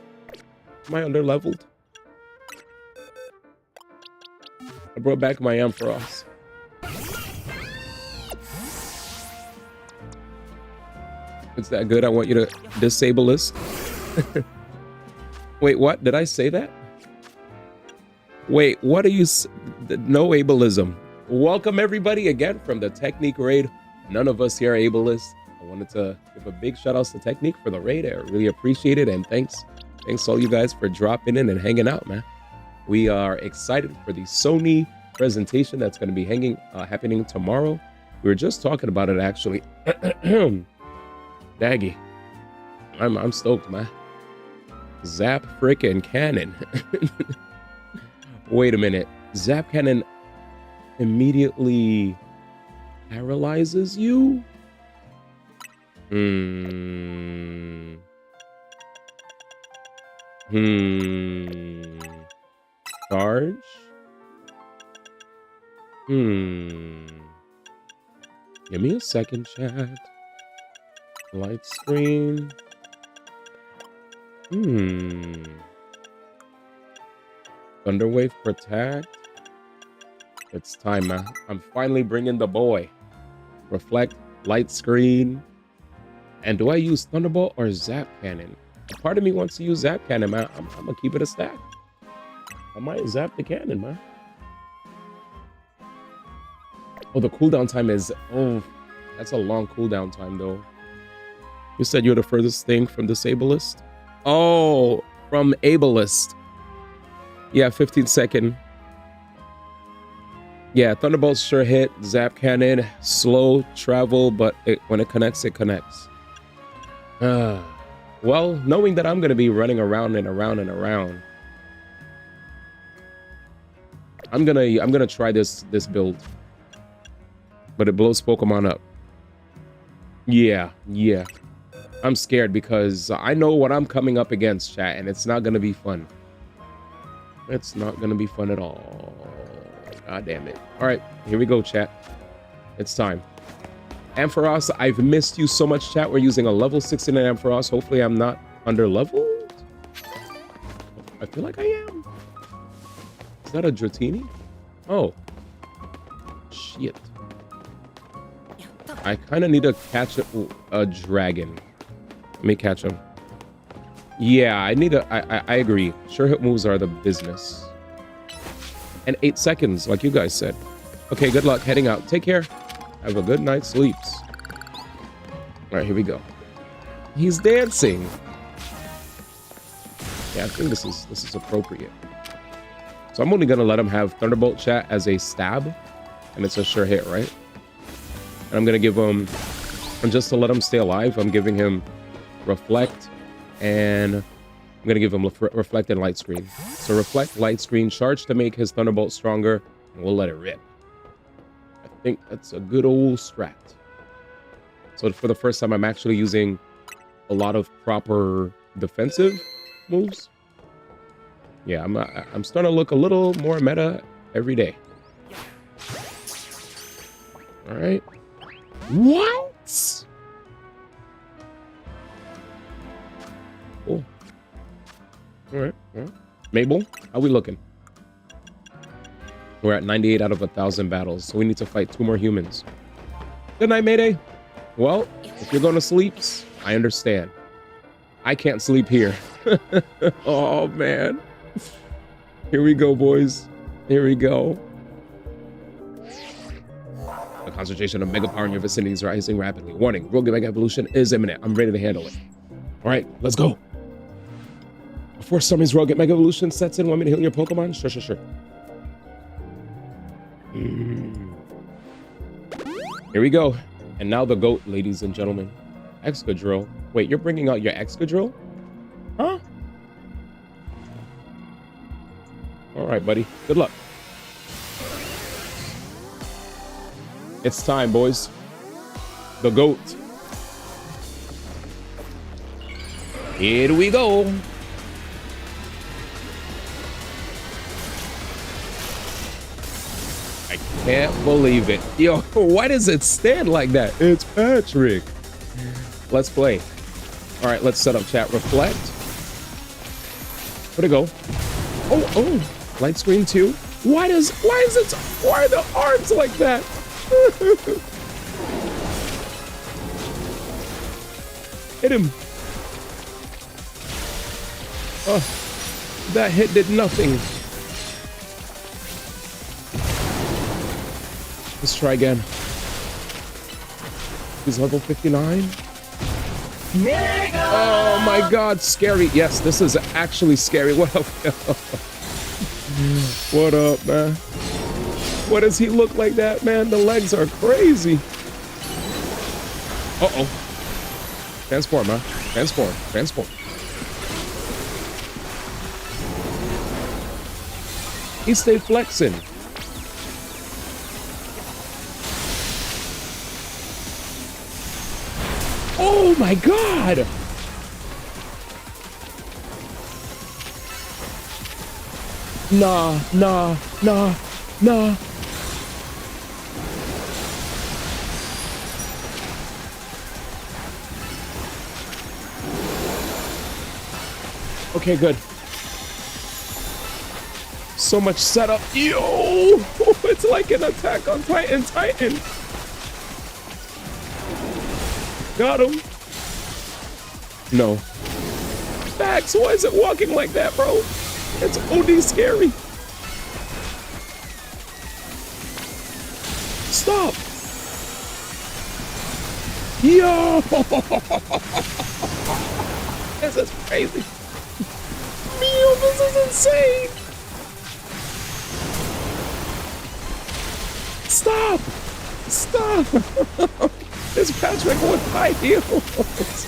Am I underleveled? I brought back my Ampharos. It's that good? I want you to disable this. Wait, what? Did I say that? Wait, what are you... No ableism. Welcome everybody again from the Technique raid. None of us here are ableist. I wanted to give a big shout out to Technique for the raid. I really appreciate it. And thanks all you guys for dropping in and hanging out, man. We are excited for the Sony presentation that's going to be happening tomorrow. We were just talking about it actually. Daggy, I'm stoked, man. Zap frickin' cannon. Wait a minute. Zap cannon immediately paralyzes you? Charge? Give me a second, chat. Light screen. Thunderwave protect. It's time, man. I'm finally bringing the boy. Reflect, light screen. And do I use Thunderbolt or Zap Cannon? A part of me wants to use Zap Cannon, man. I'm gonna keep it a stack. I might zap the cannon, man. Oh, the cooldown time is... Oh, that's a long cooldown time, though. You said you're the furthest thing from Disableist? Oh, from Ableist. Yeah, 15-second. Yeah, Thunderbolt's sure hit. Zap Cannon, slow travel, but when it connects, it connects. Well, knowing that I'm going to be running around and around and around, I'm gonna try this build. But it blows Pokemon up. Yeah. I'm scared because I know what I'm coming up against, chat, and it's not gonna be fun. It's not gonna be fun at all. God damn it. Alright, here we go, chat. It's time. Ampharos, I've missed you so much, chat. We're using a level 69 Ampharos. Hopefully I'm not under leveled. I feel like I am. Is that a Dratini? Oh. Shit. I kind of need to catch a dragon. Let me catch him. Yeah, I need a... I agree. Sure hit moves are the business. And 8 seconds, like you guys said. Okay, good luck heading out. Take care. Have a good night's sleeps. All right, here we go. He's dancing. Yeah, I think this is appropriate. So I'm only gonna let him have Thunderbolt, chat, as a stab, and it's a sure hit, right? And I'm gonna give him, and just to let him stay alive, I'm giving him Reflect, and I'm gonna give him Reflect and Light Screen. So Reflect, Light Screen, charge to make his Thunderbolt stronger, and we'll let it rip. I think that's a good old strat. So for the first time, I'm actually using a lot of proper defensive moves. Yeah, I'm starting to look a little more meta every day. All right. What? Cool. All right. Mabel, how we looking? We're at 98 out of 1,000 battles, so we need to fight 2 more humans. Good night, Mayday. Well, if you're going to sleep, I understand. I can't sleep here. Oh, man. Here we go, boys. Here we go. The concentration of mega power in your vicinity is rising rapidly. Warning, Rogue Mega Evolution is imminent. I'm ready to handle it. All right, let's go. Before Summon's Rogue Mega Evolution sets in, want me to heal your Pokemon? Sure. Here we go. And now the GOAT, ladies and gentlemen. Excadrill. Wait, you're bringing out your Excadrill? Huh? All right, buddy. Good luck. It's time, boys. The GOAT. Here we go. I can't believe it. Yo, why does it stand like that? It's Patrick. Let's play. All right, let's set up chat. Reflect. Where'd it go? Oh. Light screen too. Why are the arms like that? Hit him. Oh, that hit did nothing. Let's try again. He's level 59. Oh my god, scary. Yes, this is actually scary. What up? What up, man? What does he look like that, man? The legs are crazy. Uh-oh. Transform, huh? Transform. Transform. He stayed flexing. Oh my God! Nah, nah, nah, nah. Okay, good. So much setup. Yo! It's like an Attack on Titan. Got him. No. Max, why is it walking like that, bro? It's OD scary. Stop. Yo! This is crazy. Yo, this is insane. Stop. Stop. It's Patrick with high heels.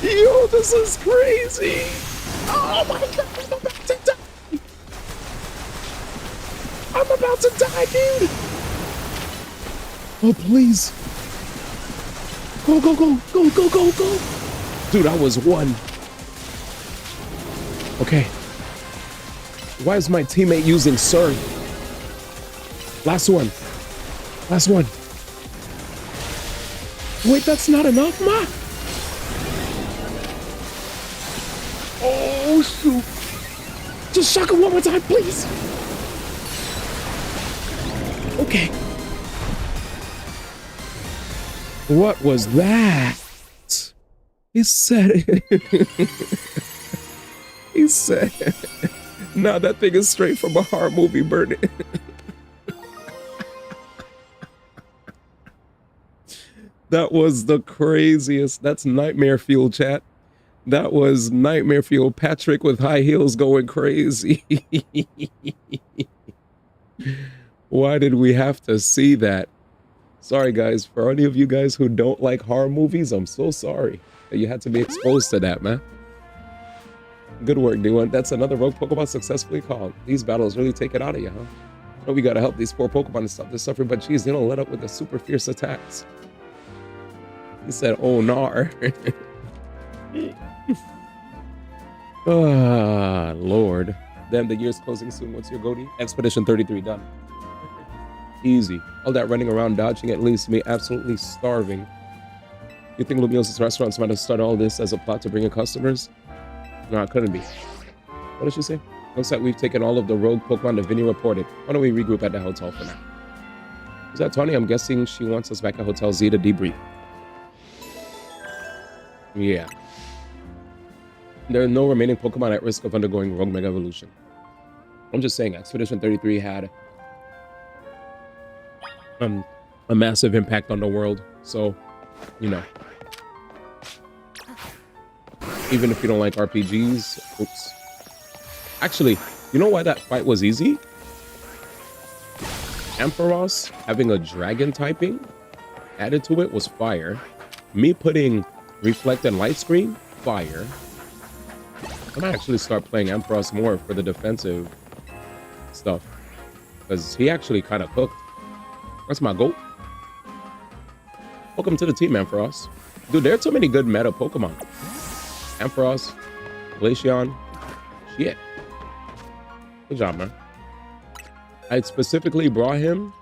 Yo, this is crazy. Oh my God, I'm about to die. I'm about to die, dude. Oh, please. Go, go, go, go, go, go, go. Dude, I was one. Okay. Why is my teammate using Sir? Last one. Last one. Wait, that's not enough, Ma? Oh, shoot. Just shock him one more time, please. Okay. What was that? He said He said, nah, that thing is straight from a horror movie, burn it. That was the craziest. That's nightmare fuel, chat. That was nightmare fuel. Patrick with high heels going crazy. Why did we have to see that? Sorry, guys. For any of you guys who don't like horror movies, I'm so sorry that you had to be exposed to that, man. Good work, D1. That's another rogue Pokemon successfully called. These battles really take it out of you, huh? Oh, we gotta help these poor Pokemon and stop their suffering, but geez, they don't let up with the super fierce attacks. He said, oh, nar. Ah, Lord. Then the year's closing soon. What's your goatee? Expedition 33 done. Easy. All that running around dodging at least me absolutely starving. You think Lumiosa's restaurants might have started all this as a plot to bring in customers? No, it couldn't be. What did she say? Looks like we've taken all of the rogue Pokemon that Vinny reported. Why don't we regroup at the hotel for now? Is that Tony? I'm guessing she wants us back at Hotel Z to debrief. Yeah. There are no remaining Pokemon at risk of undergoing Rogue Mega Evolution. I'm just saying, Expedition 33 had a massive impact on the world. So, you know. Even if you don't like RPGs, oops. Actually, you know why that fight was easy? Ampharos having a dragon typing added to it was fire. Me putting Reflect and Light Screen, fire. I might actually start playing Ampharos more for the defensive stuff. Because he actually kind of cooked. That's my goat. Welcome to the team, Ampharos. Dude, there are too many good meta Pokemon. Ampharos, Glaceon, shit. Good job, man. I specifically brought him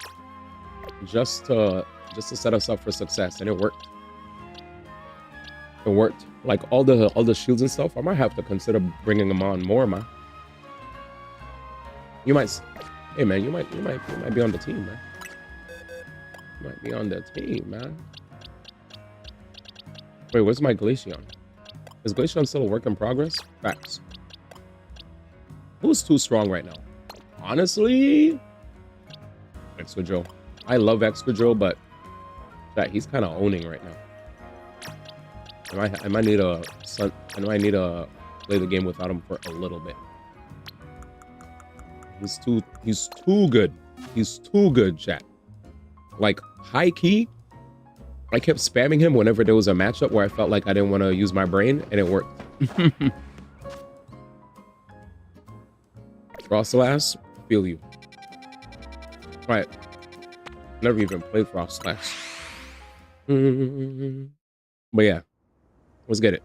just to set us up for success, and it worked. It worked. Like all the shields and stuff. I might have to consider bringing them on more, man. You might, hey man, you might be on the team, man. You might be on the team, man. Wait, where's my Glaceon? Is Glaceon still a work in progress? Facts. Who's too strong right now? Honestly, Excadrill. I love Excadrill, but that he's kind of owning right now. I might need to play the game without him for a little bit. He's too good. He's too good, chat. Like, high key, I kept spamming him whenever there was a matchup where I felt like I didn't want to use my brain, and it worked. Frostlass, feel you. Right. Never even played Frostlass. But yeah, let's get it.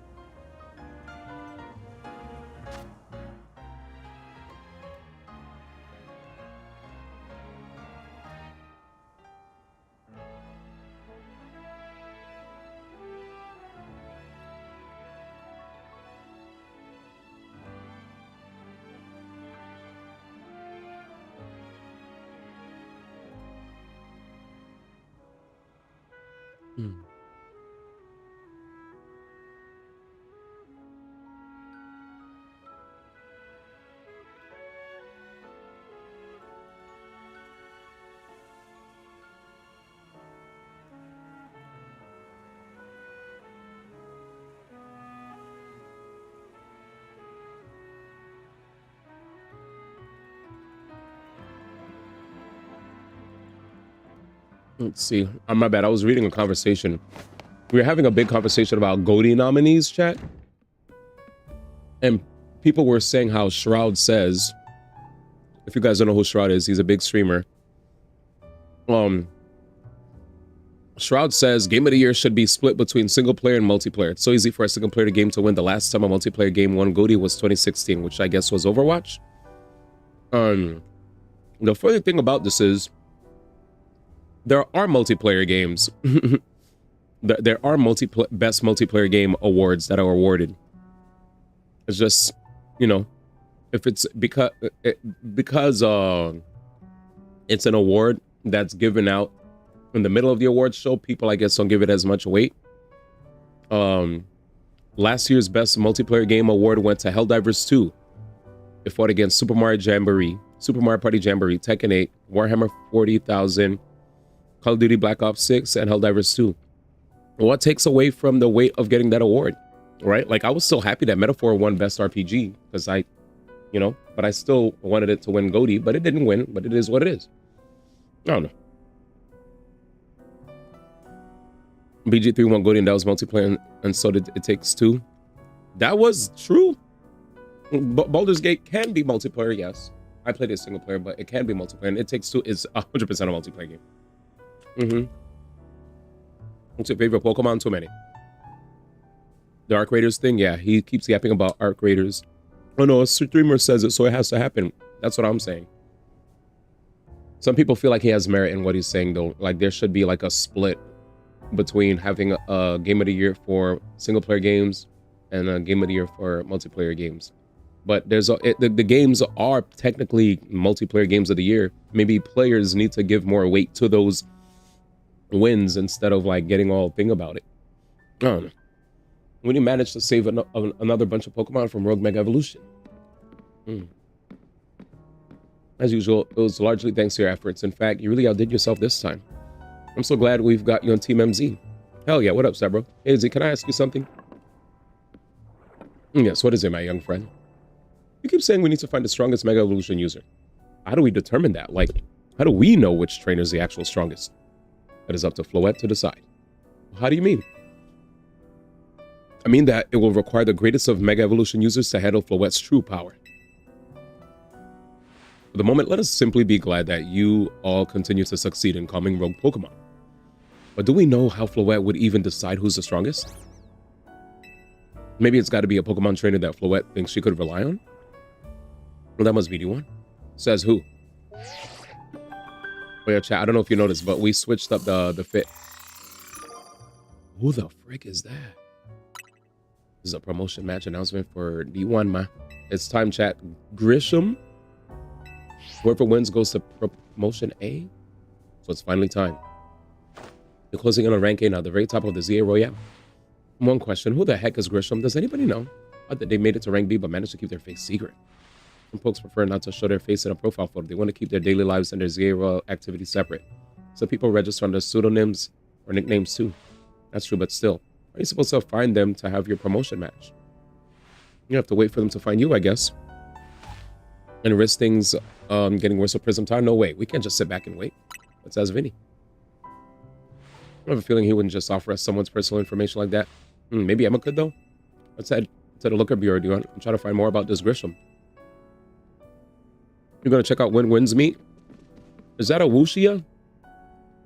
Let's see. My bad. I was reading a conversation. We were having a big conversation about GOTY nominees, chat. And people were saying how Shroud says, if you guys don't know who Shroud is, he's a big streamer. Shroud says game of the year should be split between single player and multiplayer. It's so easy for a single player game to win. The last time a multiplayer game won GOTY was 2016, which I guess was Overwatch. The funny thing about this is there are multiplayer games. There are best multiplayer game awards that are awarded. It's just, you know, if it's because it's an award that's given out in the middle of the awards show, people I guess don't give it as much weight. Last year's best multiplayer game award went to Helldivers 2. It fought against Super Mario Jamboree, Super Mario Party Jamboree, Tekken 8, Warhammer 40,000, Call of Duty Black Ops 6, and Helldivers 2. What takes away from the weight of getting that award, right? Like, I was still happy that Metaphor won Best RPG because but I still wanted it to win GOTY, but it didn't win, but it is what it is. I don't know. BG3 won GOTY and that was multiplayer, and so did It Takes Two. That was true. Baldur's Gate can be multiplayer, yes. I played it single player, but it can be multiplayer, and It Takes Two is 100% a multiplayer game. What's your favorite Pokemon? Too many. The Arc Raiders thing, yeah, he keeps yapping about Arc Raiders. Oh no, a streamer says it, so it has to happen. That's what I'm saying. Some people feel like he has merit in what he's saying, though. Like, there should be like a split between having a game of the year for single player games and a game of the year for multiplayer games. But the games are technically multiplayer games of the year. Maybe players need to give more weight to those wins instead of like getting all thing about it. I don't know. When you manage to save another bunch of Pokemon from Rogue Mega Evolution. As usual, it was largely thanks to your efforts. In fact, you really outdid yourself this time. I'm so glad we've got you on Team MZ. Hell yeah, what up, Sabro? Hey, Z, can I ask you something? Yes, what is it, my young friend? You keep saying we need to find the strongest Mega Evolution user. How do we determine that? Like, how do we know which trainer is the actual strongest? That is up to Floette to decide. How do you mean? I mean that it will require the greatest of Mega Evolution users to handle Floette's true power. For the moment, let us simply be glad that you all continue to succeed in calming rogue Pokemon. But do we know how Floette would even decide who's the strongest? Maybe it's got to be a Pokemon trainer that Floette thinks she could rely on? Well, that must be the one. Says who? Oh yeah, chat, I don't know if you noticed, but we switched up the fit. Who the frick is that? This is a promotion match announcement for D1, man. It's time, chat. Grisham. Whoever wins goes to promotion A. So it's finally time. You're closing in on rank A now, the very top of the ZA Royale. One question, who the heck is Grisham? Does anybody know? I thought they made it to rank B but managed to keep their face secret. Some folks prefer not to show their face in a profile photo. They want to keep their daily lives and their ZA Royale activities separate. So people register under pseudonyms or nicknames too. That's true, but still. Are you supposed to find them to have your promotion match? You have to wait for them to find you, I guess. and risk things getting worse with Prism Time? No way. We can't just sit back and wait. Let's ask Vinny. I have a feeling he wouldn't just offer us someone's personal information like that. Maybe Emma could, though. Let's head to the Looker Bureau. Do you want to try to find more about this Grisham? You're going to check out Win-Win's meet? Is that a Wuxia?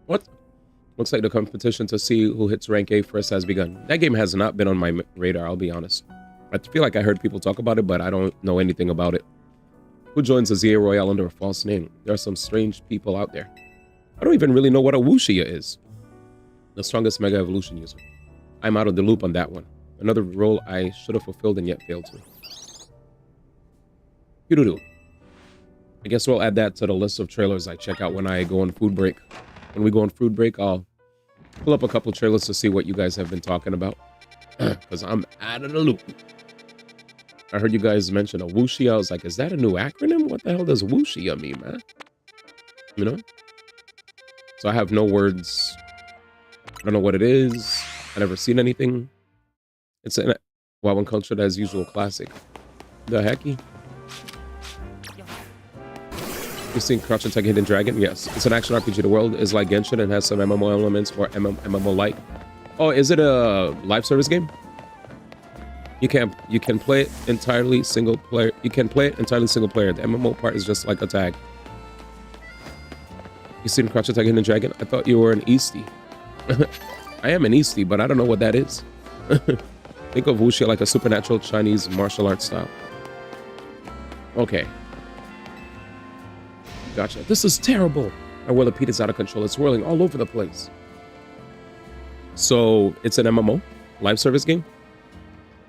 What? Looks like the competition to see who hits rank A first has begun. That game has not been on my radar, I'll be honest. I feel like I heard people talk about it, but I don't know anything about it. Who joins the ZA Royale under a false name? There are some strange people out there. I don't even really know what a Wuxia is. The strongest Mega Evolution user. I'm out of the loop on that one. Another role I should have fulfilled and yet failed to. Doo-doo-doo. I guess we'll add that to the list of trailers I check out when I go on food break. When we go on food break, I'll pull up a couple trailers to see what you guys have been talking about. Because I'm out of the loop. I heard you guys mention a Wuxia. I was like, is that a new acronym? What the hell does Wuxia mean, man? You know? So I have no words. I don't know what it is. I've never seen anything. It's an WoW Uncultured as usual classic. The hecky? You've seen Crouching Tiger, Hidden Dragon? Yes. It's an action RPG. The world is like Genshin and has some MMO elements or MMO-like. Oh, is it a live service game? You can play it entirely single player. You can play it entirely single player. The MMO part is just like a tag. You seen Crouching Tiger, Hidden Dragon? I thought you were an Eastie. I am an Eastie, but I don't know what that is. Think of Wuxia like a supernatural Chinese martial arts style. Okay. Gotcha. This is terrible. My Whirlipede is out of control. It's whirling all over the place. So it's an MMO, live service game.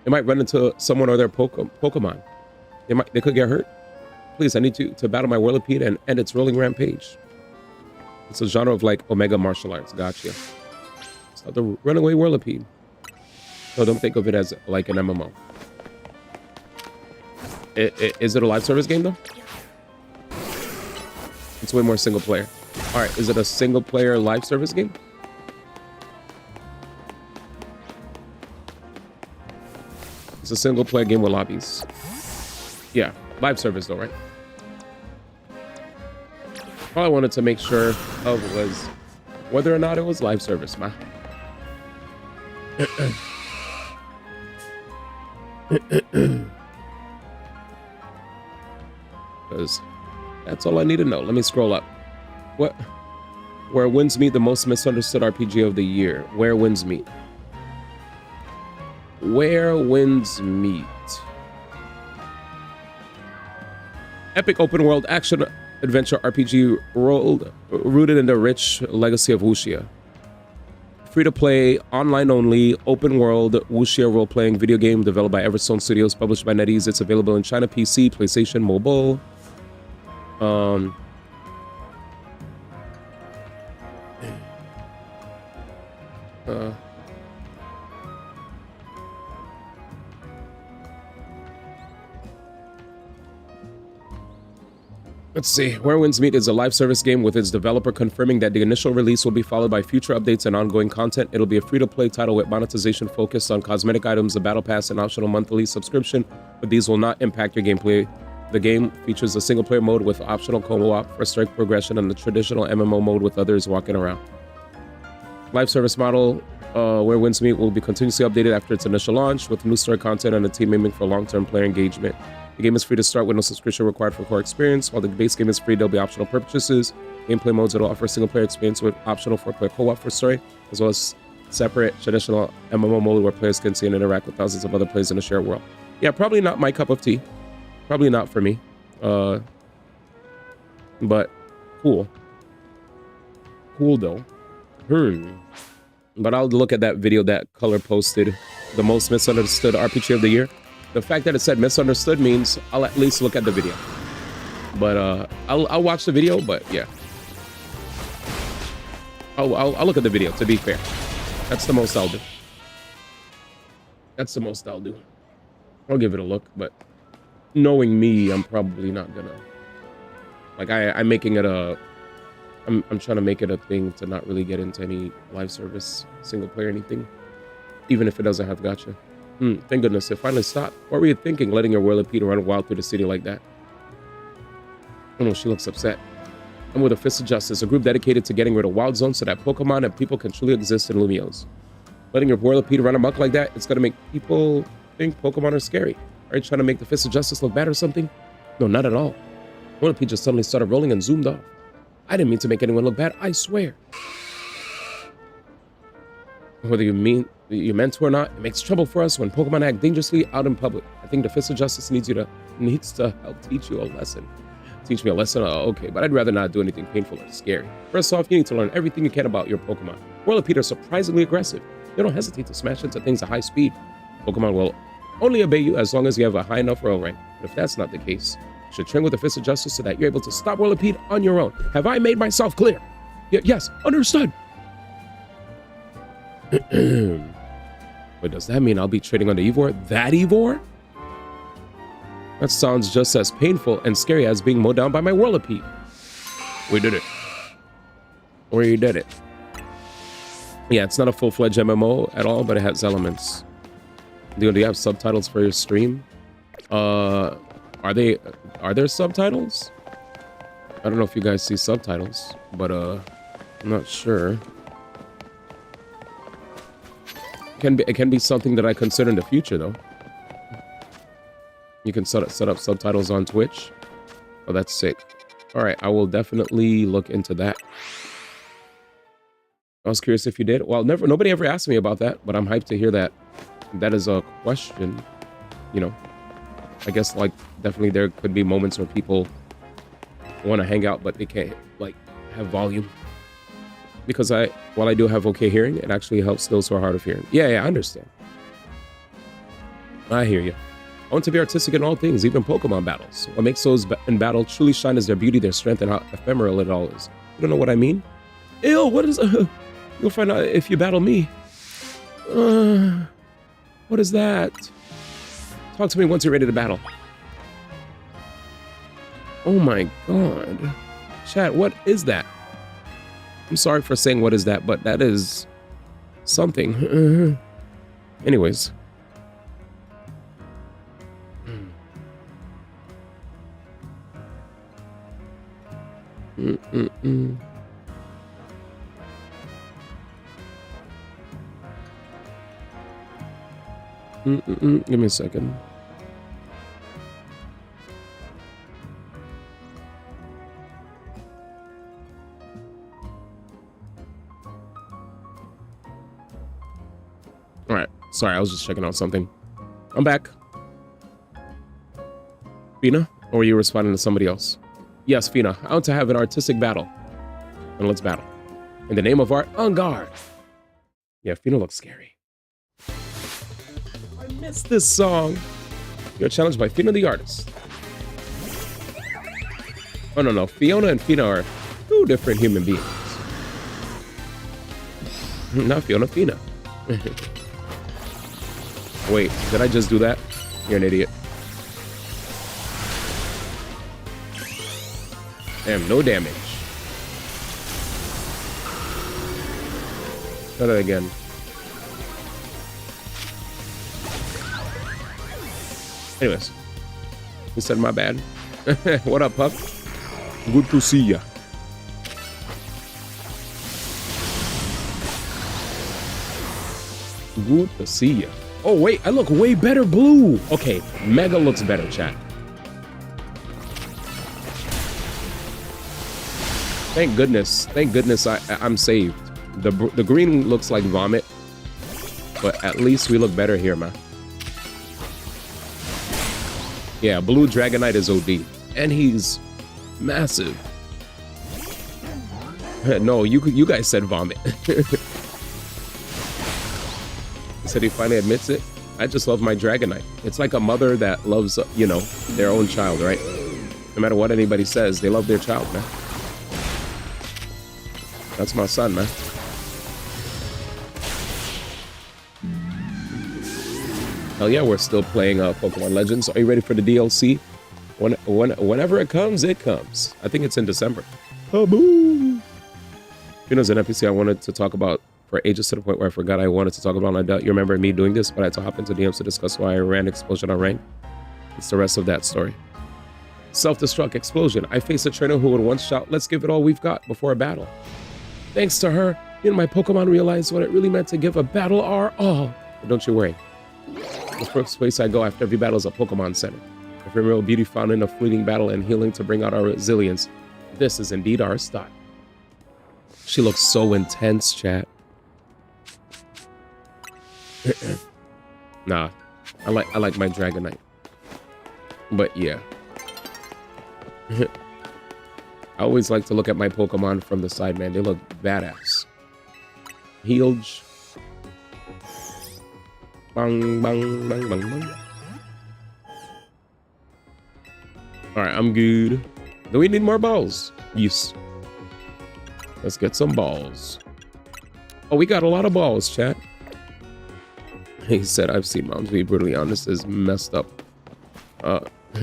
They might run into someone or their Pokemon. They could get hurt. Please, I need to battle my Whirlipede and end its rolling rampage. It's a genre of like Omega martial arts. Gotcha. So the runaway Whirlipede. So don't think of it as like an MMO. Is it a live service game though? It's way more single player. All right, is it a single player live service game? It's a single player game with lobbies. Yeah, live service though, right? All I wanted to make sure of was whether or not it was live service, man. Because that's all I need to know. Let me scroll up. What? Where Winds Meet, the most misunderstood RPG of the year. Where Winds Meet. Where Winds Meet. Epic open world action adventure RPG rooted in the rich legacy of Wuxia. Free to play, online only, open world Wuxia role playing video game developed by Everstone Studios, published by NetEase. It's available in China, PC, PlayStation, mobile. Let's see. Where Winds Meet is a live service game with its developer confirming that the initial release will be followed by future updates and ongoing content. It'll be a free-to-play title with monetization focused on cosmetic items, a battle pass, and optional monthly subscription, but these will not impact your gameplay. The game features a single-player mode with optional co-op for strike progression and the traditional MMO mode with others walking around. Live service model, Where Winds Meet will be continuously updated after its initial launch with new story content and a team aiming for long-term player engagement. The game is free to start with no subscription required for core experience. While the base game is free, there'll be optional purchases. Gameplay modes that'll offer a single-player experience with optional 4-player co-op for story, as well as separate traditional MMO mode where players can see and interact with thousands of other players in a shared world. Yeah, probably not my cup of tea. Probably not for me. But cool. Cool though. But I'll look at that video that Color posted, the most misunderstood RPG of the year. The fact that it said misunderstood means I'll at least look at the video. But I'll watch the video, but yeah. I'll look at the video, to be fair. That's the most I'll do. That's the most I'll do. I'll give it a look, but knowing me, I'm probably not gonna. Like I'm making it a. I'm trying to make it a thing to not really get into any live service, single player, anything, even if it doesn't have gacha. Thank goodness it finally stopped. What were you thinking, letting your Whirlipede run wild through the city like that? Oh no, she looks upset. I'm with the Fist of Justice, a group dedicated to getting rid of wild zones so that Pokemon and people can truly exist in Lumiose. Letting your Whirlipede run amok like that, it's gonna make people think Pokemon are scary. Are you trying to make the Fist of Justice look bad or something? No, not at all. Whirlipede just suddenly started rolling and zoomed off. I didn't mean to make anyone look bad, I swear. Whether you meant to or not, it makes trouble for us when Pokemon act dangerously out in public. I think the Fist of Justice needs to help teach you a lesson. Teach me a lesson? Okay, but I'd rather not do anything painful or scary. First off, you need to learn everything you can about your Pokemon. Whirlipede are surprisingly aggressive. They don't hesitate to smash into things at high speed. Pokemon will only obey you as long as you have a high enough royal rank. But if that's not the case, you should train with the Fist of Justice so that you're able to stop Whirlipede on your own. Have I made myself clear? Yes, understood. But does that mean I'll be trading on the Evor? That Evor? That sounds just as painful and scary as being mowed down by my Whirlipede. We did it. We did it. Yeah, it's not a full-fledged MMO at all, but it has elements. Do you have subtitles for your stream? Are there subtitles? I don't know if you guys see subtitles, but I'm not sure. It can be something that I consider in the future, though. You can set up subtitles on Twitch. Oh, that's sick. All right, I will definitely look into that. I was curious if you did. Well, nobody ever asked me about that, but I'm hyped to hear that. That is a question. You know, I guess like definitely there could be moments where people want to hang out, but they can't like have volume. Because while I do have okay hearing, it actually helps those who are hard of hearing. Yeah, I understand. I hear you. I want to be artistic in all things, even Pokemon battles. What makes those in battle truly shine is their beauty, their strength, and how ephemeral it all is. You don't know what I mean? Ew, what is... you'll find out if you battle me. What is that? Talk to me once you're ready to battle. Oh my god. Chat, what is that? I'm sorry for saying what is that, but that is something. Anyways. Give me a second. All right. Sorry, I was just checking out something. I'm back. Fina, or are you responding to somebody else? Yes, Fina. I want to have an artistic battle. And let's battle. In the name of art, on guard. Yeah, Fina looks scary. I missed this song. You're challenged by Fina the artist. Oh, no. Fiona and Fina are two different human beings. Not Fiona, Fina. Wait, did I just do that? You're an idiot. Damn, no damage. Try that again. Anyways, he said my bad. What up, pup? Good to see ya. Good to see ya. Oh wait, I look way better blue. Okay, Mega looks better, chat. Thank goodness I'm saved. The green looks like vomit, but at least we look better here, man. Yeah, blue Dragonite is OD, and he's massive. No, you guys said vomit. He said he finally admits it. I just love my Dragonite. It's like a mother that loves, you know, their own child, right? No matter what anybody says, they love their child, man. That's my son, man. Hell yeah, we're still playing Pokemon Legends. Are you ready for the DLC? Whenever it comes, it comes. I think it's in December. Oh, boo! You know, as an NPC I wanted to talk about for ages to the point where I forgot I wanted to talk about. And I doubt you remember me doing this, but I had to hop into DMs to discuss why I ran Explosion on rank. It's the rest of that story. Self-destruct explosion. I face a trainer who would once shout, "Let's give it all we've got" before a battle. Thanks to her, me and my Pokemon realized what it really meant to give a battle our all. But don't you worry. The first place I go after every battle is a Pokemon Center. Ephemeral beauty found in a fleeting battle and healing to bring out our resilience. This is indeed our style. She looks so intense, chat. Nah, I like my Dragonite. But yeah. I always like to look at my Pokemon from the side, man. They look badass. Healed. Bang, bang, bang, bang, bang. Alright, I'm good. Do we need more balls? Yes. Let's get some balls. Oh, we got a lot of balls, chat. He said, I've seen moms be brutally honest, is messed up.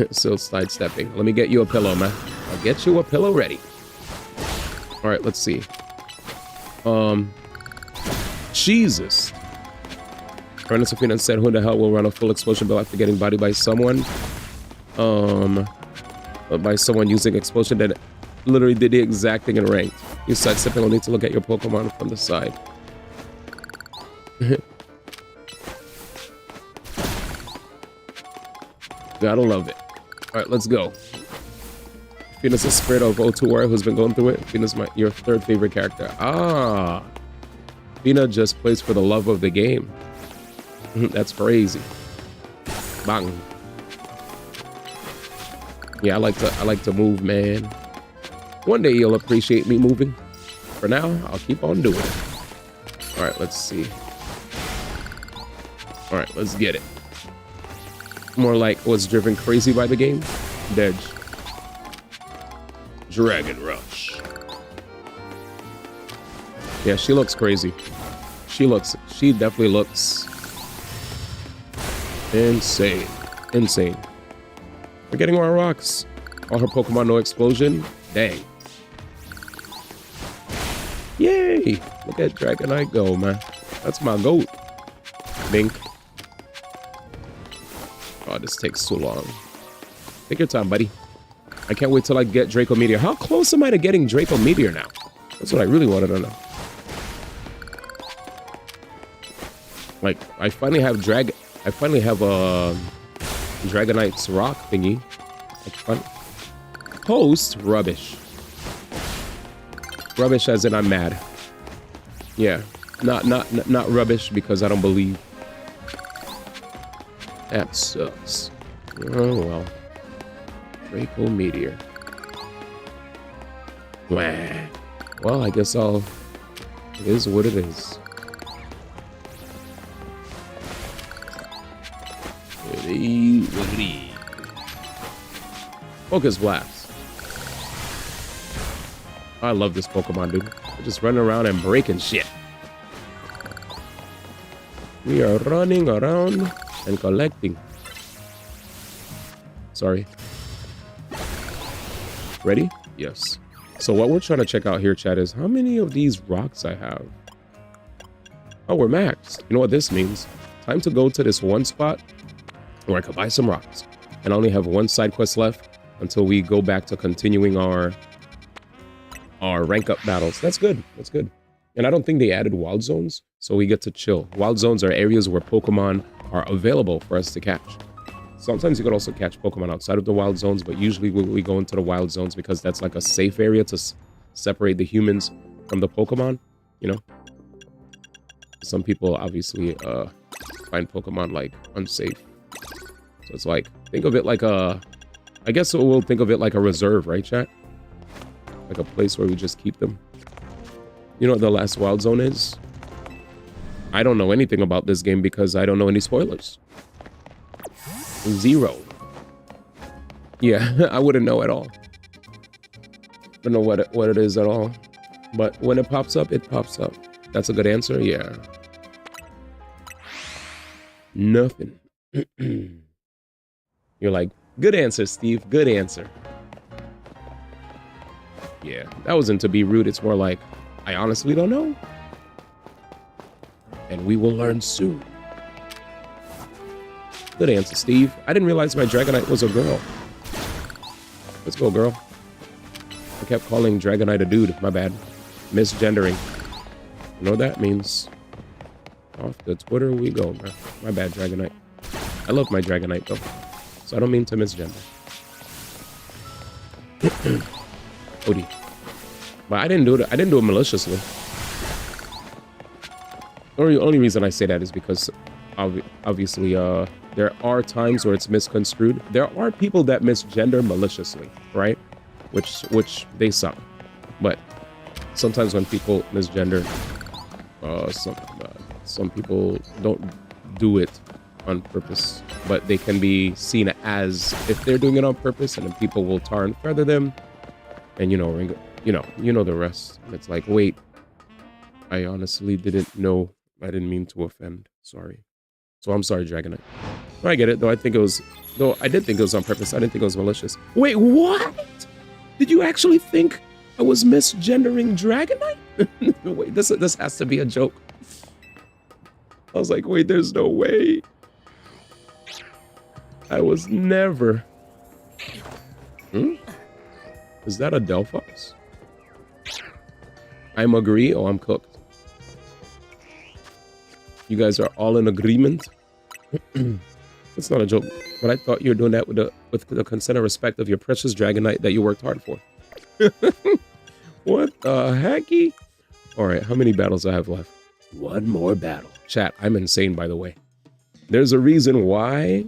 Still sidestepping. Let me get you a pillow, man. I'll get you a pillow ready. Alright, let's see. Jesus. Brenda Safina said, who the hell will run a full explosion bill after getting bodied by someone? By someone using explosion that literally did the exact thing in ranked. You sidestepping will need to look at your Pokemon from the side. Gotta love it. Alright, let's go. Phoenix is spirit of O2 Warrior who's been going through it. Phoenix is your third favorite character. Ah. Fina just plays for the love of the game. That's crazy. Bang. Yeah, I like to move, man. One day you'll appreciate me moving. For now, I'll keep on doing it. Alright, let's see. Alright, let's get it. More like was driven crazy by the game. Dedge. Dragon Rush. Yeah, she looks crazy. She definitely looks insane. Insane. We're getting more rocks. All her Pokemon, no explosion. Dang. Yay! Look at Dragonite go, man. That's my goat. Bink. Oh, this takes too long. Take your time, buddy. I can't wait till I get Draco Meteor. How close am I to getting Draco Meteor now? That's what I really wanted to know. Like, I finally have Dragonite's rock thingy. Post rubbish. Rubbish as in I'm mad. Yeah. Not rubbish because I don't believe. That sucks. Oh well. Draco Meteor. Wah. Well, I guess it is what it is. It is what it is. Focus Blast. I love this Pokemon, dude. They're just running around and breaking shit. We are running around and collecting. Sorry. Ready? Yes. So what we're trying to check out here, chat, is how many of these rocks I have. Oh, we're maxed. You know what this means? Time to go to this one spot where I can buy some rocks. And I only have one side quest left until we go back to continuing our rank up battles. That's good. That's good. And I don't think they added wild zones, so we get to chill. Wild zones are areas where Pokemon are available for us to catch. Sometimes you could also catch Pokemon outside of the wild zones, but usually we go into the wild zones because that's like a safe area to separate the humans from the Pokemon, you know? Some people obviously find Pokemon like unsafe. So it's like, think of it like I guess we'll think of it like a reserve, right, chat? Like a place where we just keep them. You know what the last wild zone is? I don't know anything about this game because I don't know any spoilers. 0. Yeah, I wouldn't know at all. Don't know what it is at all. But when it pops up, it pops up. That's a good answer? Yeah. Nothing. You're like, good answer, Steve. Good answer. Yeah, that wasn't to be rude. It's more like, I honestly don't know. And we will learn soon. Good answer, Steve. I didn't realize my Dragonite was a girl. Let's go, girl. I kept calling Dragonite a dude. My bad. Misgendering. You know what that means? Off the Twitter we go, bro. My bad, Dragonite. I love my Dragonite, though. So I don't mean to misgender. Odie. But I didn't do it. I didn't do it maliciously. The only reason I say that is because obviously there are times where it's misconstrued. There are people that misgender maliciously, right? Which they suck. But sometimes when people misgender, some people don't do it on purpose, but they can be seen as if they're doing it on purpose, and then people will tar and feather them, and you know the rest. And it's like, wait, I honestly didn't know. I didn't mean to offend. Sorry. So I'm sorry, Dragonite. No, I get it, though. I did think it was on purpose. I didn't think it was malicious. Wait, what? Did you actually think I was misgendering Dragonite? Wait, this has to be a joke. I was like, wait, there's no way. I was never. Is that a Delphox? I'm agree. Oh, I'm cooked. You guys are all in agreement. It's not a joke, but I thought you were doing that with the consent and respect of your precious Dragonite that you worked hard for. What the hecky? All right, how many battles I have left? One more battle. Chat, I'm insane, by the way. There's a reason why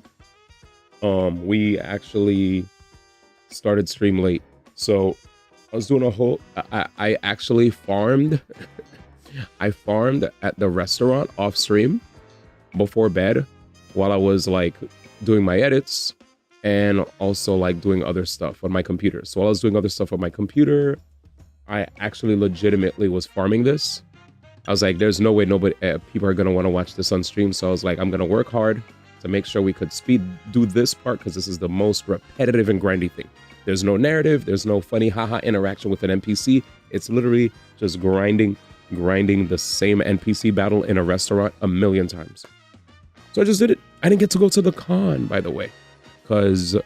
we actually started stream late. So I was doing a whole, I actually farmed. I farmed at the restaurant off stream before bed while I was like doing my edits and also like doing other stuff on my computer. So while I was doing other stuff on my computer, I actually legitimately was farming this. I was like, there's no way people are going to want to watch this on stream. So I was like, I'm going to work hard to make sure we could do this part because this is the most repetitive and grindy thing. There's no narrative. There's no funny haha interaction with an NPC. It's literally just grinding the same NPC battle in a restaurant a million times. So I just did it. I didn't get to go to the con, by the way, because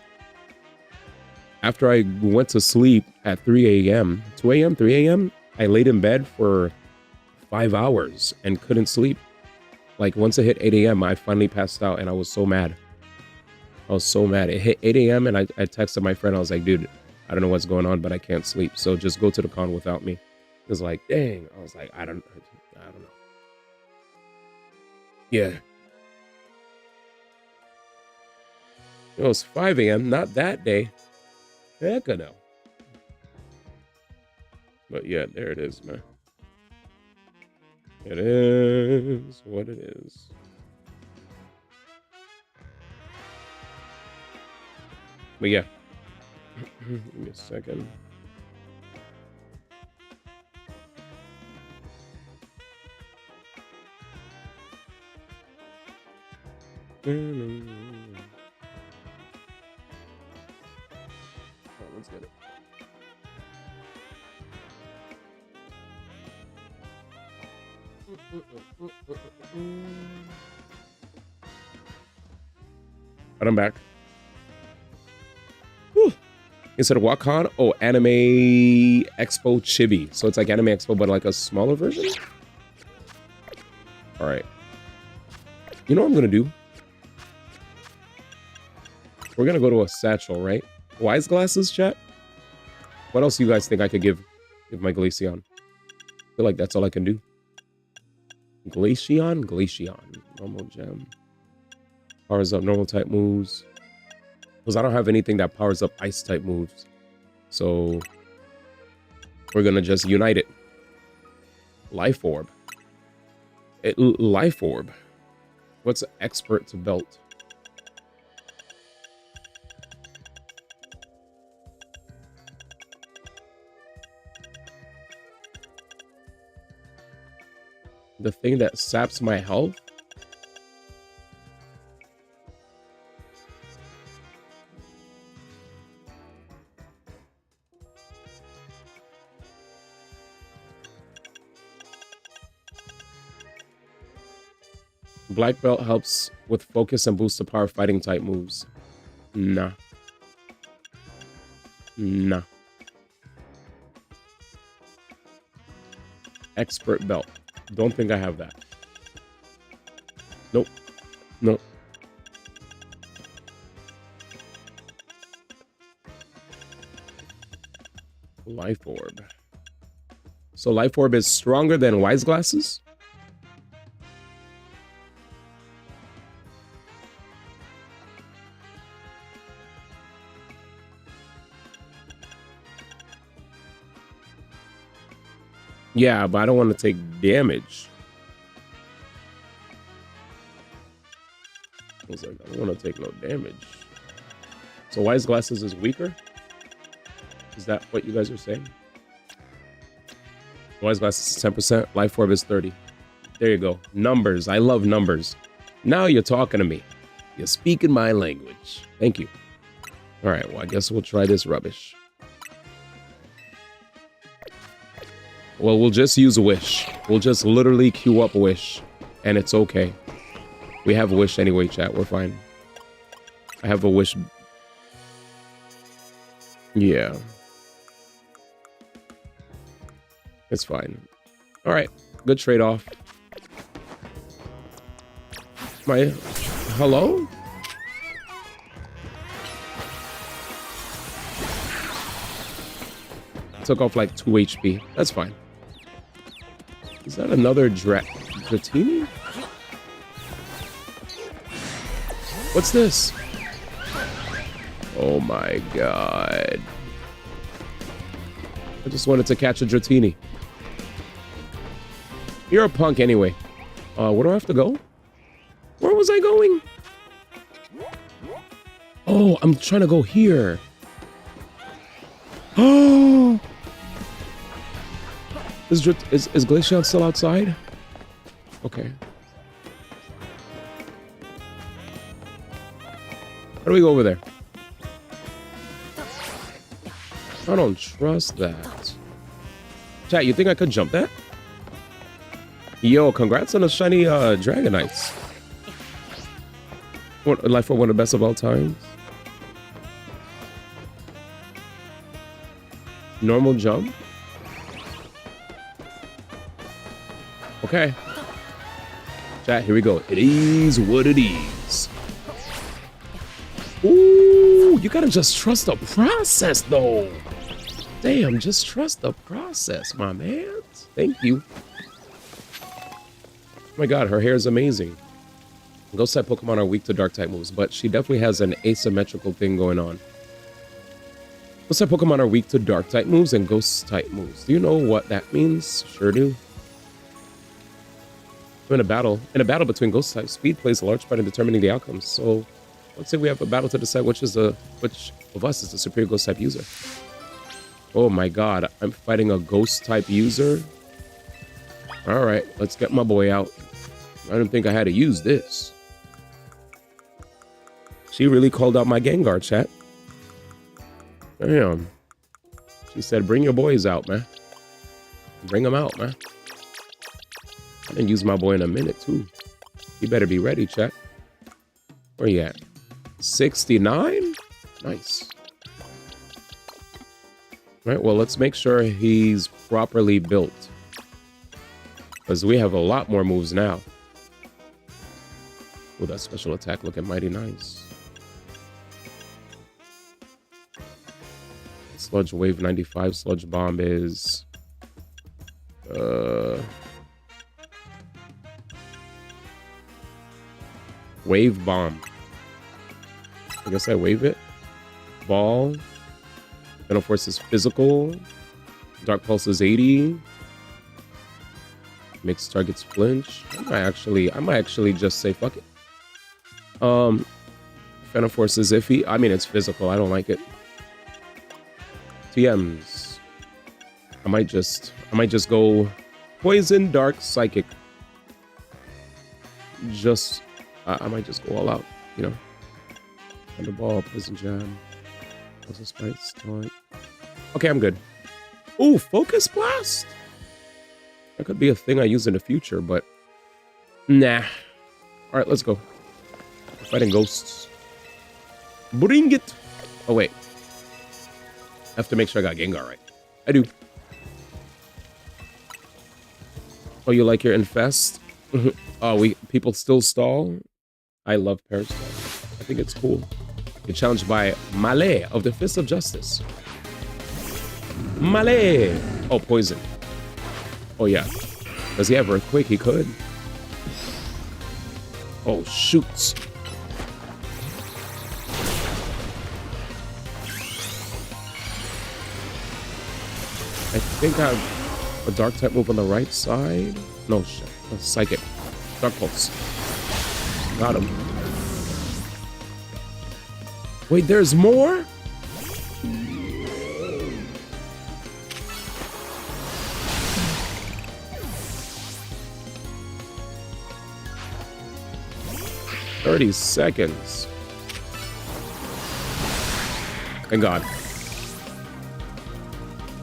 after I went to sleep at 3 a.m., 2 a.m., 3 a.m., I laid in bed for 5 hours and couldn't sleep. Like once it hit 8 a.m., I finally passed out and I was so mad. I was so mad. It hit 8 a.m. and I texted my friend. I was like, dude, I don't know what's going on, but I can't sleep. So just go to the con without me. It was like, dang. I was like, I don't know. Yeah. It was 5 a.m. Not that day. Heck no. But yeah, there it is, man. It is what it is. But yeah. Give me a second. Oh, let's get it. But I'm back. Whew. Instead of WatCon, oh, Anime Expo Chibi. So it's like Anime Expo, but like a smaller version? All right. You know what I'm going to do? We're going to go to a satchel, right? Wise glasses, chat? What else do you guys think I could give my Glaceon? I feel like that's all I can do. Glaceon? Normal gem. Powers up normal type moves. Because I don't have anything that powers up ice type moves. So we're going to just unite it. Life Orb. Life Orb. What's expert to belt? The thing that saps my health? Black belt helps with focus and boosts the power fighting type moves. Nah. Nah. Expert belt. Don't think I have that. Nope. Nope. Life orb. So life orb is stronger than wise glasses? Yeah, but I don't want to take damage. I was like, I don't want to take no damage. So wise glasses is weaker? Is that what you guys are saying? Wise glasses is 10%. Life orb is 30. There you go. Numbers. I love numbers. Now you're talking to me. You're speaking my language. Thank you. All right. Well, I guess we'll try this rubbish. Well, we'll just use Wish. We'll just literally queue up Wish. And it's okay. We have Wish anyway, chat. We're fine. I have a Wish. Yeah. It's fine. All right. Good trade-off. Hello? Took off like 2 HP. That's fine. Is that another Dratini? What's this? Oh my god. I just wanted to catch a Dratini. You're a punk anyway. Where do I have to go? Where was I going? Oh, I'm trying to go here. Oh! Is Glaceon still outside? Okay. How do we go over there? I don't trust that. Chat, you think I could jump that? Yo, congrats on the shiny Dragonites. Life for one of the best of all times. Normal jump. Okay. Chat, here we go. It is what it is. Ooh, you gotta just trust the process, though. Damn, just trust the process, my man. Thank you. Oh my god, her hair is amazing. Ghost type Pokemon are weak to dark type moves, but she definitely has an asymmetrical thing going on. Ghost type Pokemon are weak to dark type moves and ghost type moves. Do you know what that means? Sure do. In a battle between ghost types, speed plays a large part in determining the outcomes. So let's say we have a battle to decide which of us is the superior ghost type user. Oh my god, I'm fighting a ghost type user. All right, let's get my boy out. I didn't think I had to use this. She really called out my Gengar, chat. Damn. She said, bring your boys out, man. Bring them out, man. I didn't use my boy in a minute, too. You better be ready, chat. Where you at? 69? Nice. All right, well, let's make sure he's properly built. Because we have a lot more moves now. With that special attack looking mighty nice. Sludge Wave 95. Sludge Bomb is... Wave Bomb. I guess I wave it. Ball. Venom Force is physical. Dark Pulse is 80. Makes targets flinch. I might actually just say fuck it. Venom Force is iffy. I mean, it's physical. I don't like it. TMs. I might just go Poison, Dark, Psychic. I might just go all out, you know. Thunderball, Poison Jam, Puzzle Spice, Taunt. Okay, I'm good. Ooh, Focus Blast? That could be a thing I use in the future, but nah. All right, let's go. We're fighting ghosts. Bring it. Oh, wait. have to make sure I got Gengar right. I do. Oh, you like your Infest? Oh, people still stall? I love Parastall. I think it's cool. You're challenged by Malay of the Fist of Justice. Malay! Oh, poison. Oh, yeah. Does he have Earthquake? He could. Oh, shoots. I think I have a Dark type move on the right side. No, shit. No, Psychic. Dark Pulse. Got him. Wait, there's more? "30 seconds. Thank God.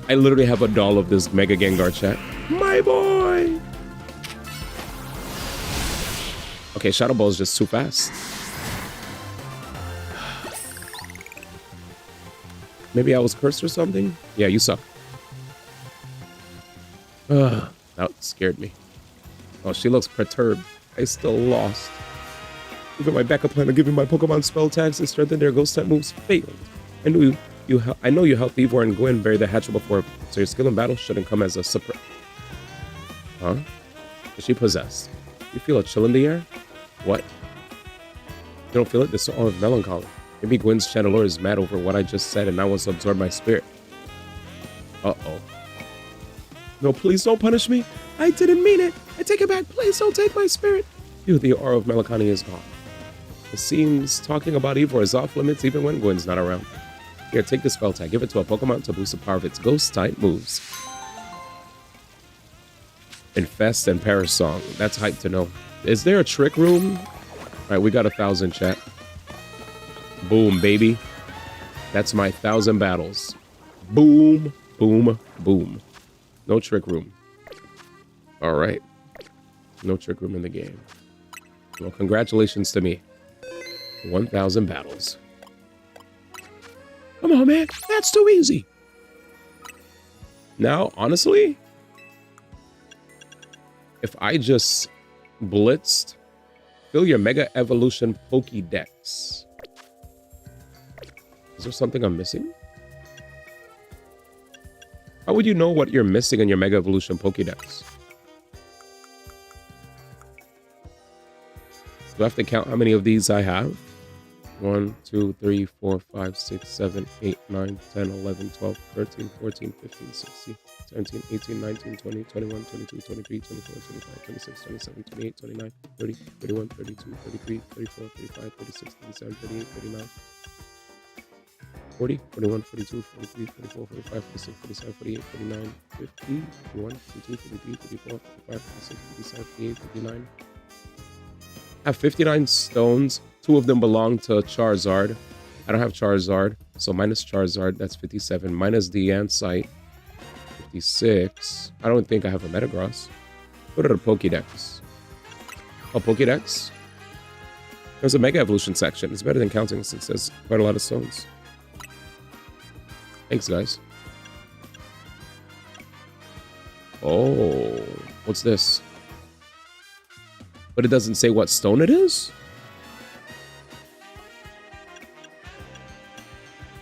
I literally have a doll of this Mega Gengar, chat. My boy! Okay, Shadow Ball is just too fast. Maybe I was cursed or something? Yeah, you suck. That scared me. Oh, she looks perturbed. I still lost. Even my backup plan of giving my Pokemon spell tags and strengthen their ghost type moves failed. I know you helped Ivor and Gwen bury the hatchet before, so your skill in battle shouldn't come as a surprise. Huh? Is she possessed? You feel a chill in the air? What? You don't feel it? This is all of melancholy. Maybe Gwen's Chandelure is mad over what I just said and now wants to absorb my spirit. Uh-oh. No, please don't punish me. I didn't mean it. I take it back. Please don't take my spirit. Phew, the aura of melancholy is gone. It seems talking about Ivor is off limits even when Gwen's not around. Here, take the spell tag. Give it to a Pokemon to boost the power of its ghost-type moves. Infest and Parasong. That's hype to know. Is there a trick room? Alright, we got 1,000, chat. Boom, baby. That's my 1,000 battles. Boom, boom, boom. No trick room. Alright. No trick room in the game. Well, congratulations to me. 1,000 battles. Come on, man. That's too easy. Now, honestly, if I just blitzed, fill your Mega Evolution Pokédex. Is there something I'm missing? How would you know what you're missing in your Mega Evolution Pokédex? Do I have to count how many of these I have? 1, 2, 3, 4, 5, 6, 7, 8, 9, 10, 11, 12, 13, 14, 15, 16, 17, 18, 19, 20, 21, 22, 23, 24, 25, 26, 27, 28, 29, 30, 31, 32, 33, 34, 35, 36, 37, 38, 39, 40, 41, 42, 43, 44, 45, 46, 47, 48, 49, 50, 51, 52, 53, 54, 55, 56, 57, 58, 59. I have 59 stones. 2 of them belong to Charizard. I don't have Charizard, so minus Charizard, that's 57. Minus the Ansite, 56. I don't think I have a Metagross. Go to the Pokédex. Oh, Pokédex? There's a Mega Evolution section. It's better than counting since there's quite a lot of stones. Thanks, guys. Oh, what's this? But it doesn't say what stone it is?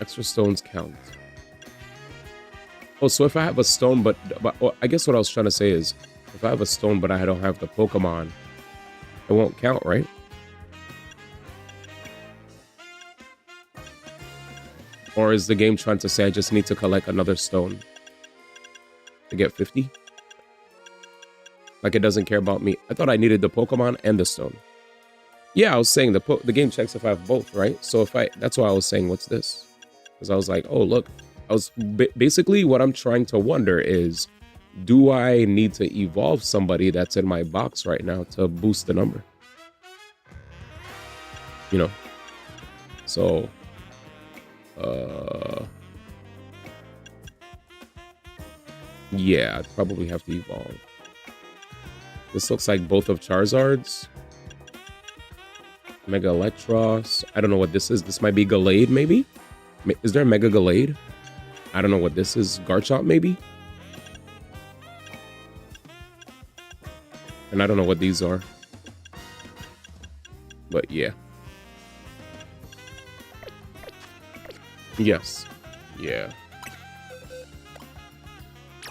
Extra stones count. Oh, so if I have a stone, but I guess what I was trying to say is, if I have a stone, but I don't have the Pokemon, it won't count, right? Or is the game trying to say I just need to collect another stone to get 50? Like it doesn't care about me. I thought I needed the Pokemon and the stone. Yeah, I was saying the game checks if I have both, right? So if that's why I was saying, what's this? Because I was like, oh, look. Basically what I'm trying to wonder is, do I need to evolve somebody that's in my box right now to boost the number? You know? So, yeah, I'd probably have to evolve. This looks like both of Charizard's. Mega Electros. I don't know what this is. This might be Gallade, maybe? Is there a Mega Gallade? I don't know what this is. Garchomp, maybe? And I don't know what these are. But yeah. Yes. Yeah.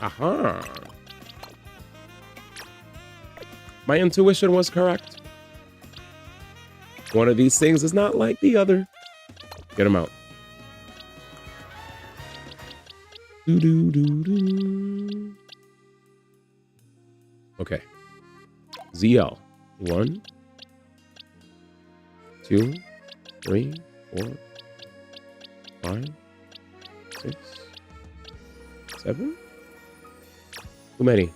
Aha. My intuition was correct. One of these things is not like the other. Get him out. Doo -doo -doo -doo. Okay. ZL. 1, 2, 3, 4, 5, 6, 7. Too many.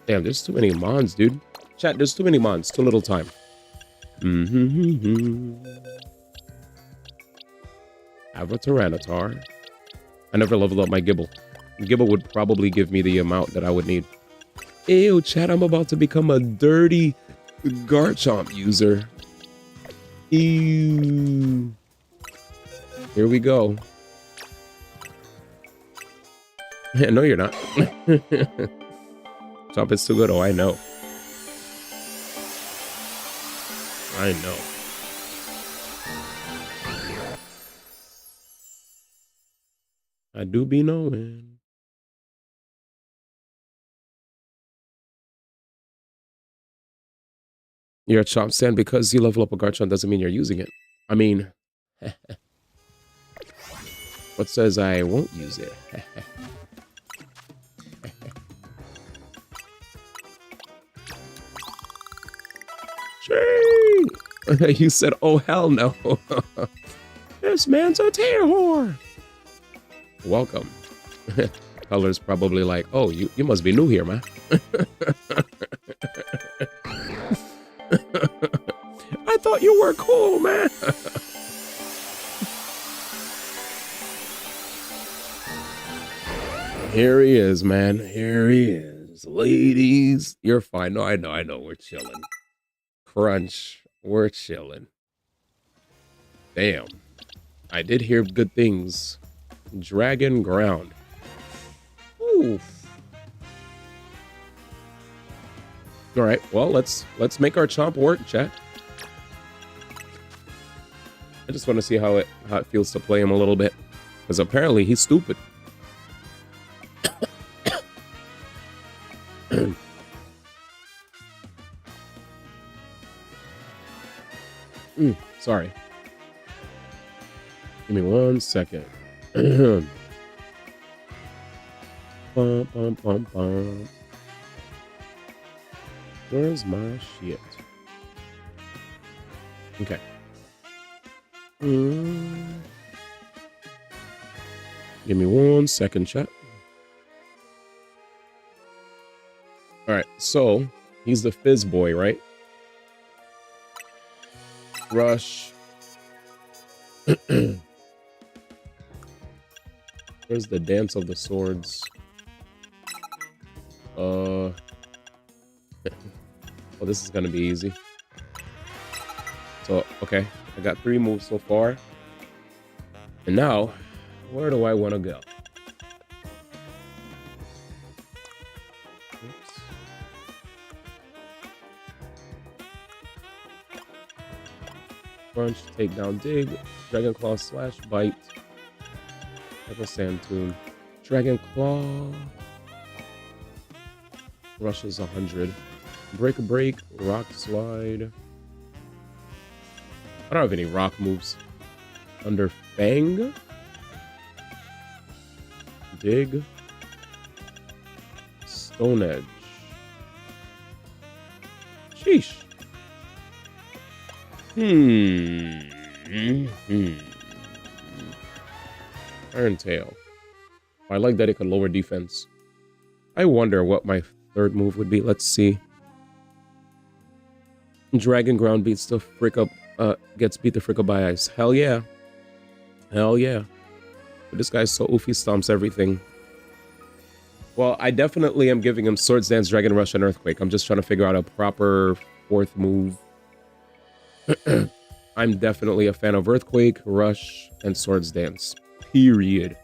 Damn, there's too many mons, dude. Chat, there's too many mons. Too little time. Have a Tyranitar. I never leveled up my Gibble. Gibble would probably give me the amount that I would need. Ew, chat, I'm about to become a dirty Garchomp user. Ew. Here we go. No, you're not. Chomp is too good. Oh, I know. I know. I do be knowing. You're a Chomp stand because you level up a Garchomp doesn't mean you're using it. I mean, what says I won't use it? You said, oh, hell no. This man's a tear whore. Welcome. Color's probably like, oh, you must be new here, man. I thought you were cool, man. Here he is, man. Here he is. Ladies, you're fine. No, I know. We're chilling. Crunch. We're chilling. Damn. I did hear good things. Dragon Ground. Oof. All right. Well, let's make our Chomp work, chat. I just want to see how it feels to play him a little bit, because apparently he's stupid. Sorry. Give me 1 second. Bum, bum, bum, bum. Where's my shit? Okay. Give me 1 second, chat. All right, so he's the Fizz boy, right? Rush. Where's the Dance of the Swords? Oh, this is gonna be easy. So, okay, I got 3 moves so far. And now, where do I want to go? Oops. Crunch, take down, dig, Dragon Claw, slash, bite, Purple Sand Tomb, Dragon Claw, rushes 100, break, rock slide. I don't have any rock moves. Under Fang, dig, Stone Edge. Sheesh. Iron Tail. I like that it could lower defense. I wonder what my third move would be. Let's see. Dragon Ground beats the frick up. Gets beat the frick up by ice. Hell yeah. Hell yeah. But this guy's so oofy, stomps everything. Well, I definitely am giving him Swords Dance, Dragon Rush, and Earthquake. I'm just trying to figure out a proper 4th move. I'm definitely a fan of Earthquake, Rush, and Swords Dance. Period.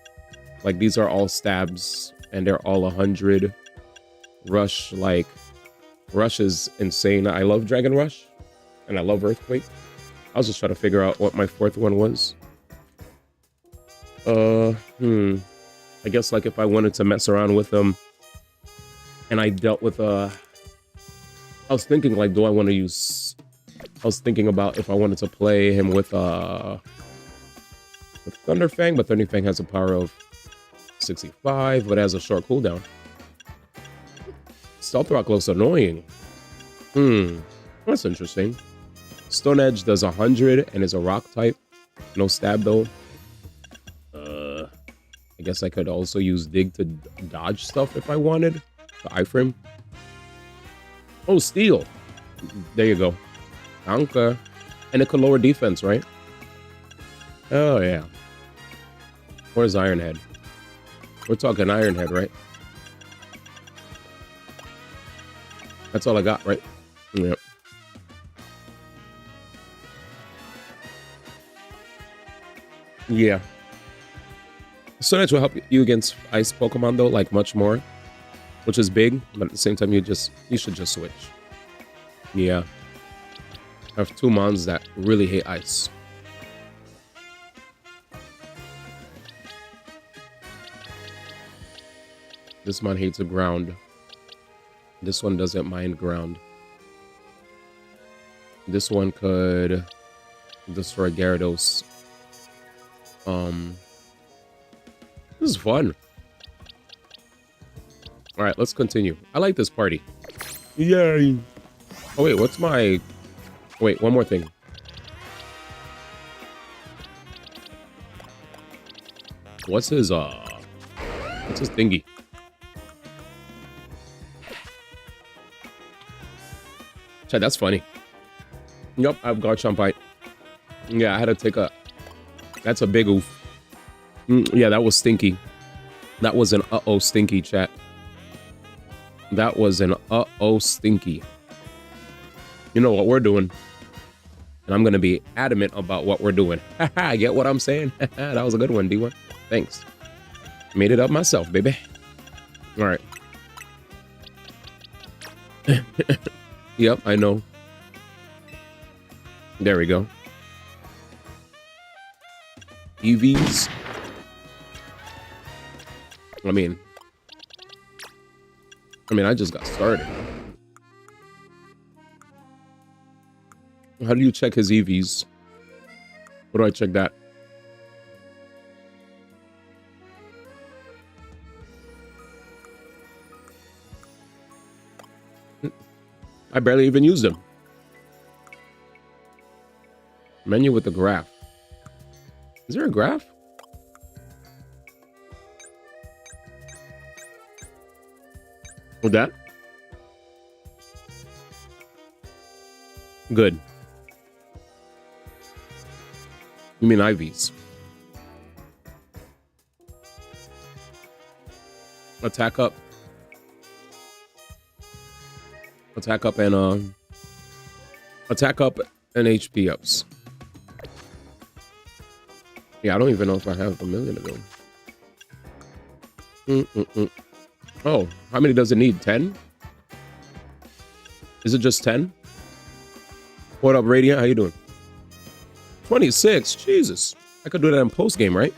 Like, these are all stabs, and they're all 100. Rush, like, Rush is insane. I love Dragon Rush, and I love Earthquake. I was just trying to figure out what my fourth one was. I guess, like, if I wanted to mess around with them, and I dealt with, I was thinking, like, do I want to use... I was thinking about if I wanted to play him with Thunderfang, but Thunderfang has a power of 65, but has a short cooldown. Stealth Rock looks annoying. That's interesting. Stone Edge does 100 and is a rock type. No stab though. I guess I could also use Dig to dodge stuff if I wanted. The iframe. Oh, Steel. There you go. Anka. And it could lower defense, right? Oh, yeah. Where's Ironhead? We're talking Ironhead, right? That's all I got, right? Yep. Yeah. Stone Edge will help you against ice Pokemon though, like much more, which is big, but at the same time you should just switch. Yeah. I have 2 mons that really hate ice. This mon hates the ground. This one doesn't mind ground. This one could destroy Gyarados. This is fun. All right, let's continue. I like this party. Yay. Oh, wait, what's my... Wait, one more thing. What's his thingy? Chad, that's funny. Yup, I've got Champite. Yeah, I had to take a... That's a big oof. Yeah, that was stinky. That was an uh-oh stinky, chat. That was an uh-oh stinky. You know what we're doing. And I'm going to be adamant about what we're doing. Haha, get what I'm saying? That was a good one, D1. Thanks. Made it up myself, baby. All right. Yep, I know. There we go. EVs. I mean, I just got started. How do you check his EVs? What do I check that? I barely even used them. Menu with the graph. Is there a graph? With that? Good. You mean IVs? Attack up. Attack up and HP ups. Yeah, I don't even know if I have 1 million of them. Oh, how many does it need? 10? Is it just 10? What up, Radiant? How you doing? 26? Jesus. I could do that in post game, right?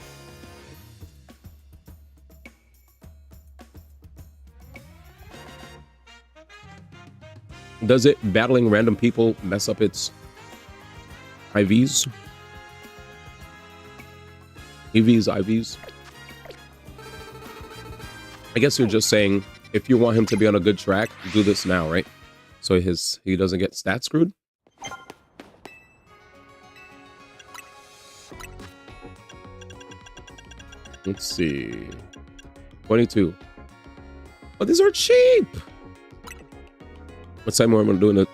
Does it battling random people mess up its IVs? EVs, IVs? I guess you're just saying if you want him to be on a good track, do this now, right? So he doesn't get stat screwed. Let's see. 22. Oh, these are cheap. What's time more I'm gonna do in it?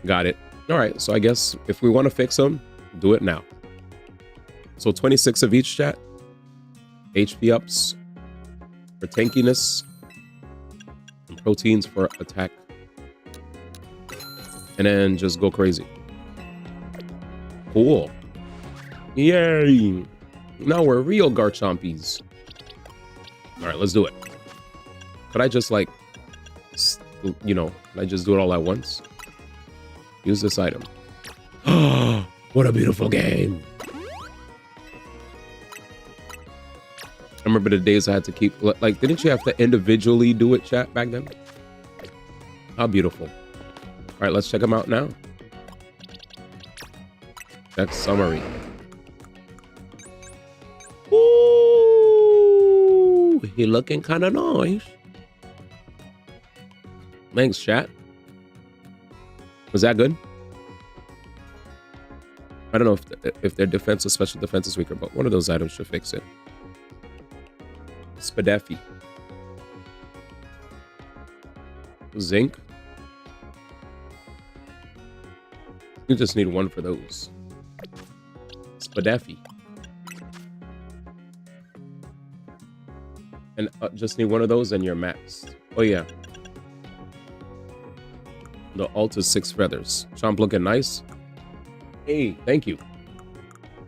Got it. All right, so I guess if we want to fix them, do it now. So 26 of each, chat. HP ups for tankiness and proteins for attack. And then just go crazy. Cool. Yay. Now we're real Garchompies. All right, let's do it. Could I just like, you know, can I just do it all at once? Use this item. Oh, what a beautiful game. I remember the days I had to keep, like, didn't you have to individually do it, chat, back then? How beautiful. All right, let's check them out now. Next summary. Ooh, he looking kind of nice. Thanks, chat. Was that good? I don't know if their defense or special defense is weaker, but one of those items should fix it. Spadefi. Zinc. You just need one for those. Spadefi. And just need one of those and you're maxed. Oh yeah. The alt is 6 feathers. Chomp looking nice. Hey, thank you.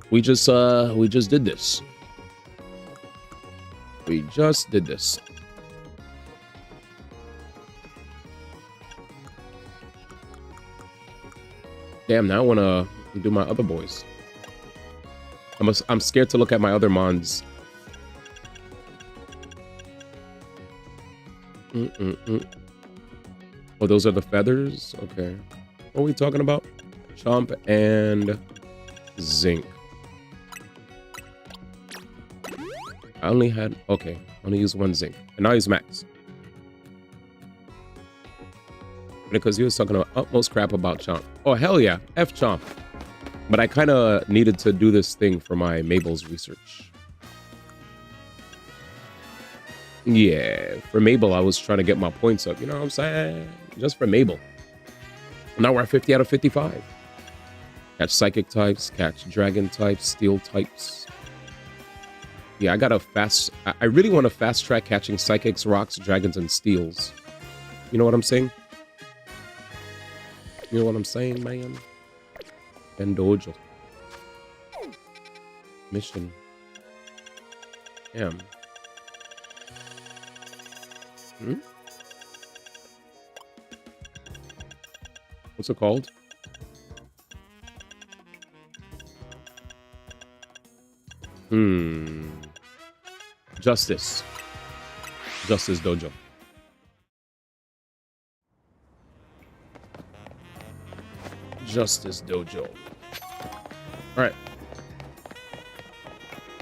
We just did this. We just did this. Damn, now I wanna do my other boys. I'm scared to look at my other mons. Oh, those are the feathers? Okay. What are we talking about? Chomp and zinc. I only had, okay, I only used 1 zinc. And now he's max. Because he was talking about utmost crap about Chomp. Oh, hell yeah, F Chomp. But I kind of needed to do this thing for my Mabel's research. Yeah, for Mabel, I was trying to get my points up. You know what I'm saying? Just for Mabel. Now we're at 50 out of 55. Catch psychic types, catch dragon types, steel types. Yeah, I got a fast... I really want to fast track catching psychics, rocks, dragons, and steels. You know what I'm saying? You know what I'm saying, man? And dojo. Mission. Damn. What's it called? Justice. Justice Dojo. Justice Dojo. All right.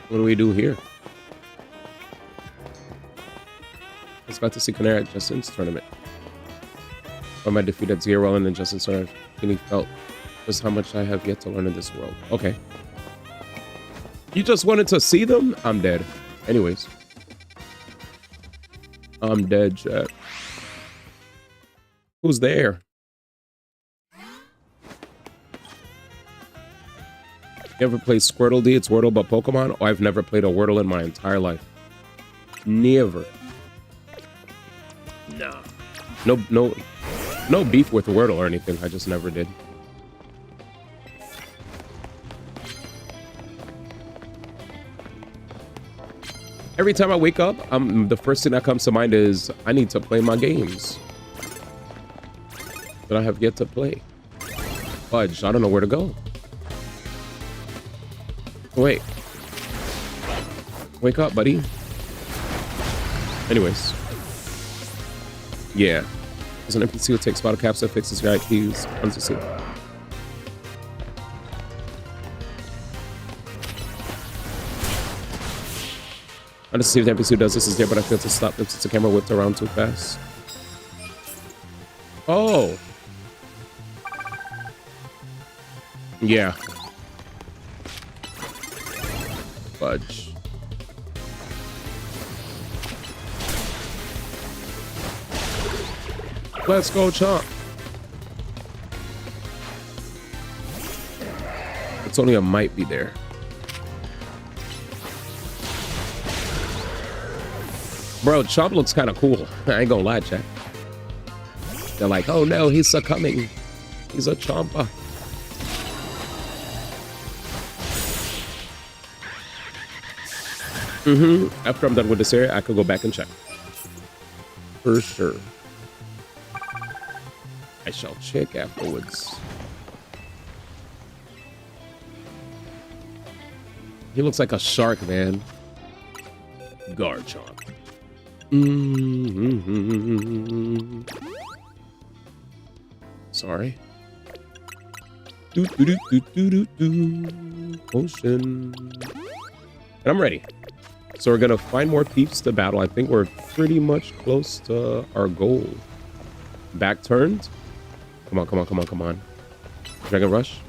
What do we do here? I was about to see Canary at Justin's tournament. When my defeat at Zero and then Justin's tournament, really felt just how much I have yet to learn in this world. Okay. You just wanted to see them? I'm dead. Anyways. I'm dead, chat. Who's there? You ever played Squirtle D? It's Wordle but Pokemon? Oh, I've never played a Wordle in my entire life. Never. No beef with Wordle or anything. I just never did. Every time I wake up, the first thing that comes to mind is I need to play my games that I have yet to play. Fudge, I don't know where to go. Wait. Wake up, buddy. Anyways. Yeah. There's an NPC who takes bottle caps that fixes your IQs. Unseen. I just see if the NPC who does this is there, but I failed to stop them since the camera whipped around too fast. Oh. Yeah. Fudge. Let's go, Chomp. It's only a might be there. Bro, Chomp looks kind of cool. I ain't gonna lie, chat. They're like, oh no, he's succumbing. He's a chompa. After I'm done with this area, I could go back and check. For sure. I shall check afterwards. He looks like a shark, man. Garchomp. Sorry. Potion. And I'm ready. So we're gonna find more peeps to battle. I think we're pretty much close to our goal. Back turned. Come on, come on, come on, come on. Dragon Rush.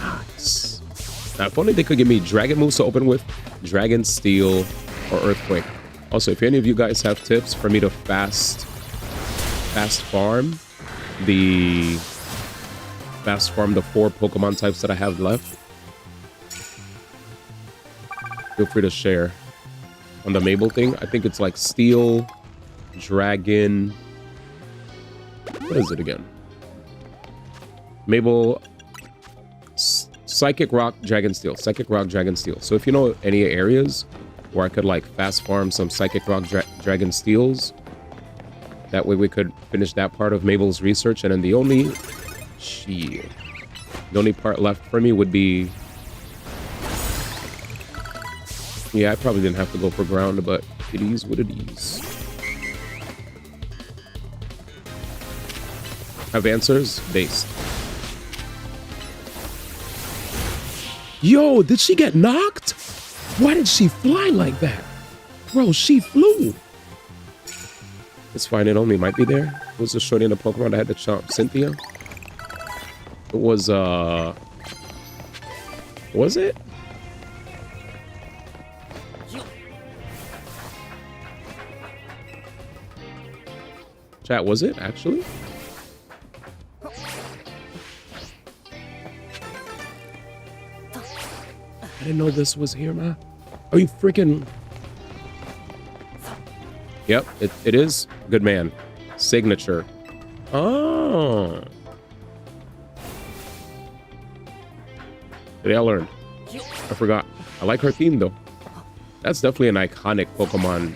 Nice. Now, if only they could give me dragon moves to open with, Dragon Steel, or Earthquake. Also, if any of you guys have tips for me to fast farm the 4 Pokemon types that I have left, feel free to share. On the Mabel thing, I think it's like Steel, Dragon. What is it again? Mabel, Psychic Rock, Dragon Steel. Psychic Rock, Dragon Steel. So if you know any areas where I could like fast farm some Psychic Rock, Dragon Steels, that way we could finish that part of Mabel's research. And then the only part left for me would be... Yeah, I probably didn't have to go for ground, but it is what it is. Have answers? Based. Yo, did she get knocked? Why did she fly like that? Bro, she flew. It's fine, it only might be there. It was a shorty in the Pokemon that had to chomp Cynthia. It was, was it? Chat, was it actually? I didn't know this was here, man. Are you freaking... Yep, it is. Good man. Signature. Oh. Today I learned. I forgot. I like her theme, though. That's definitely an iconic Pokemon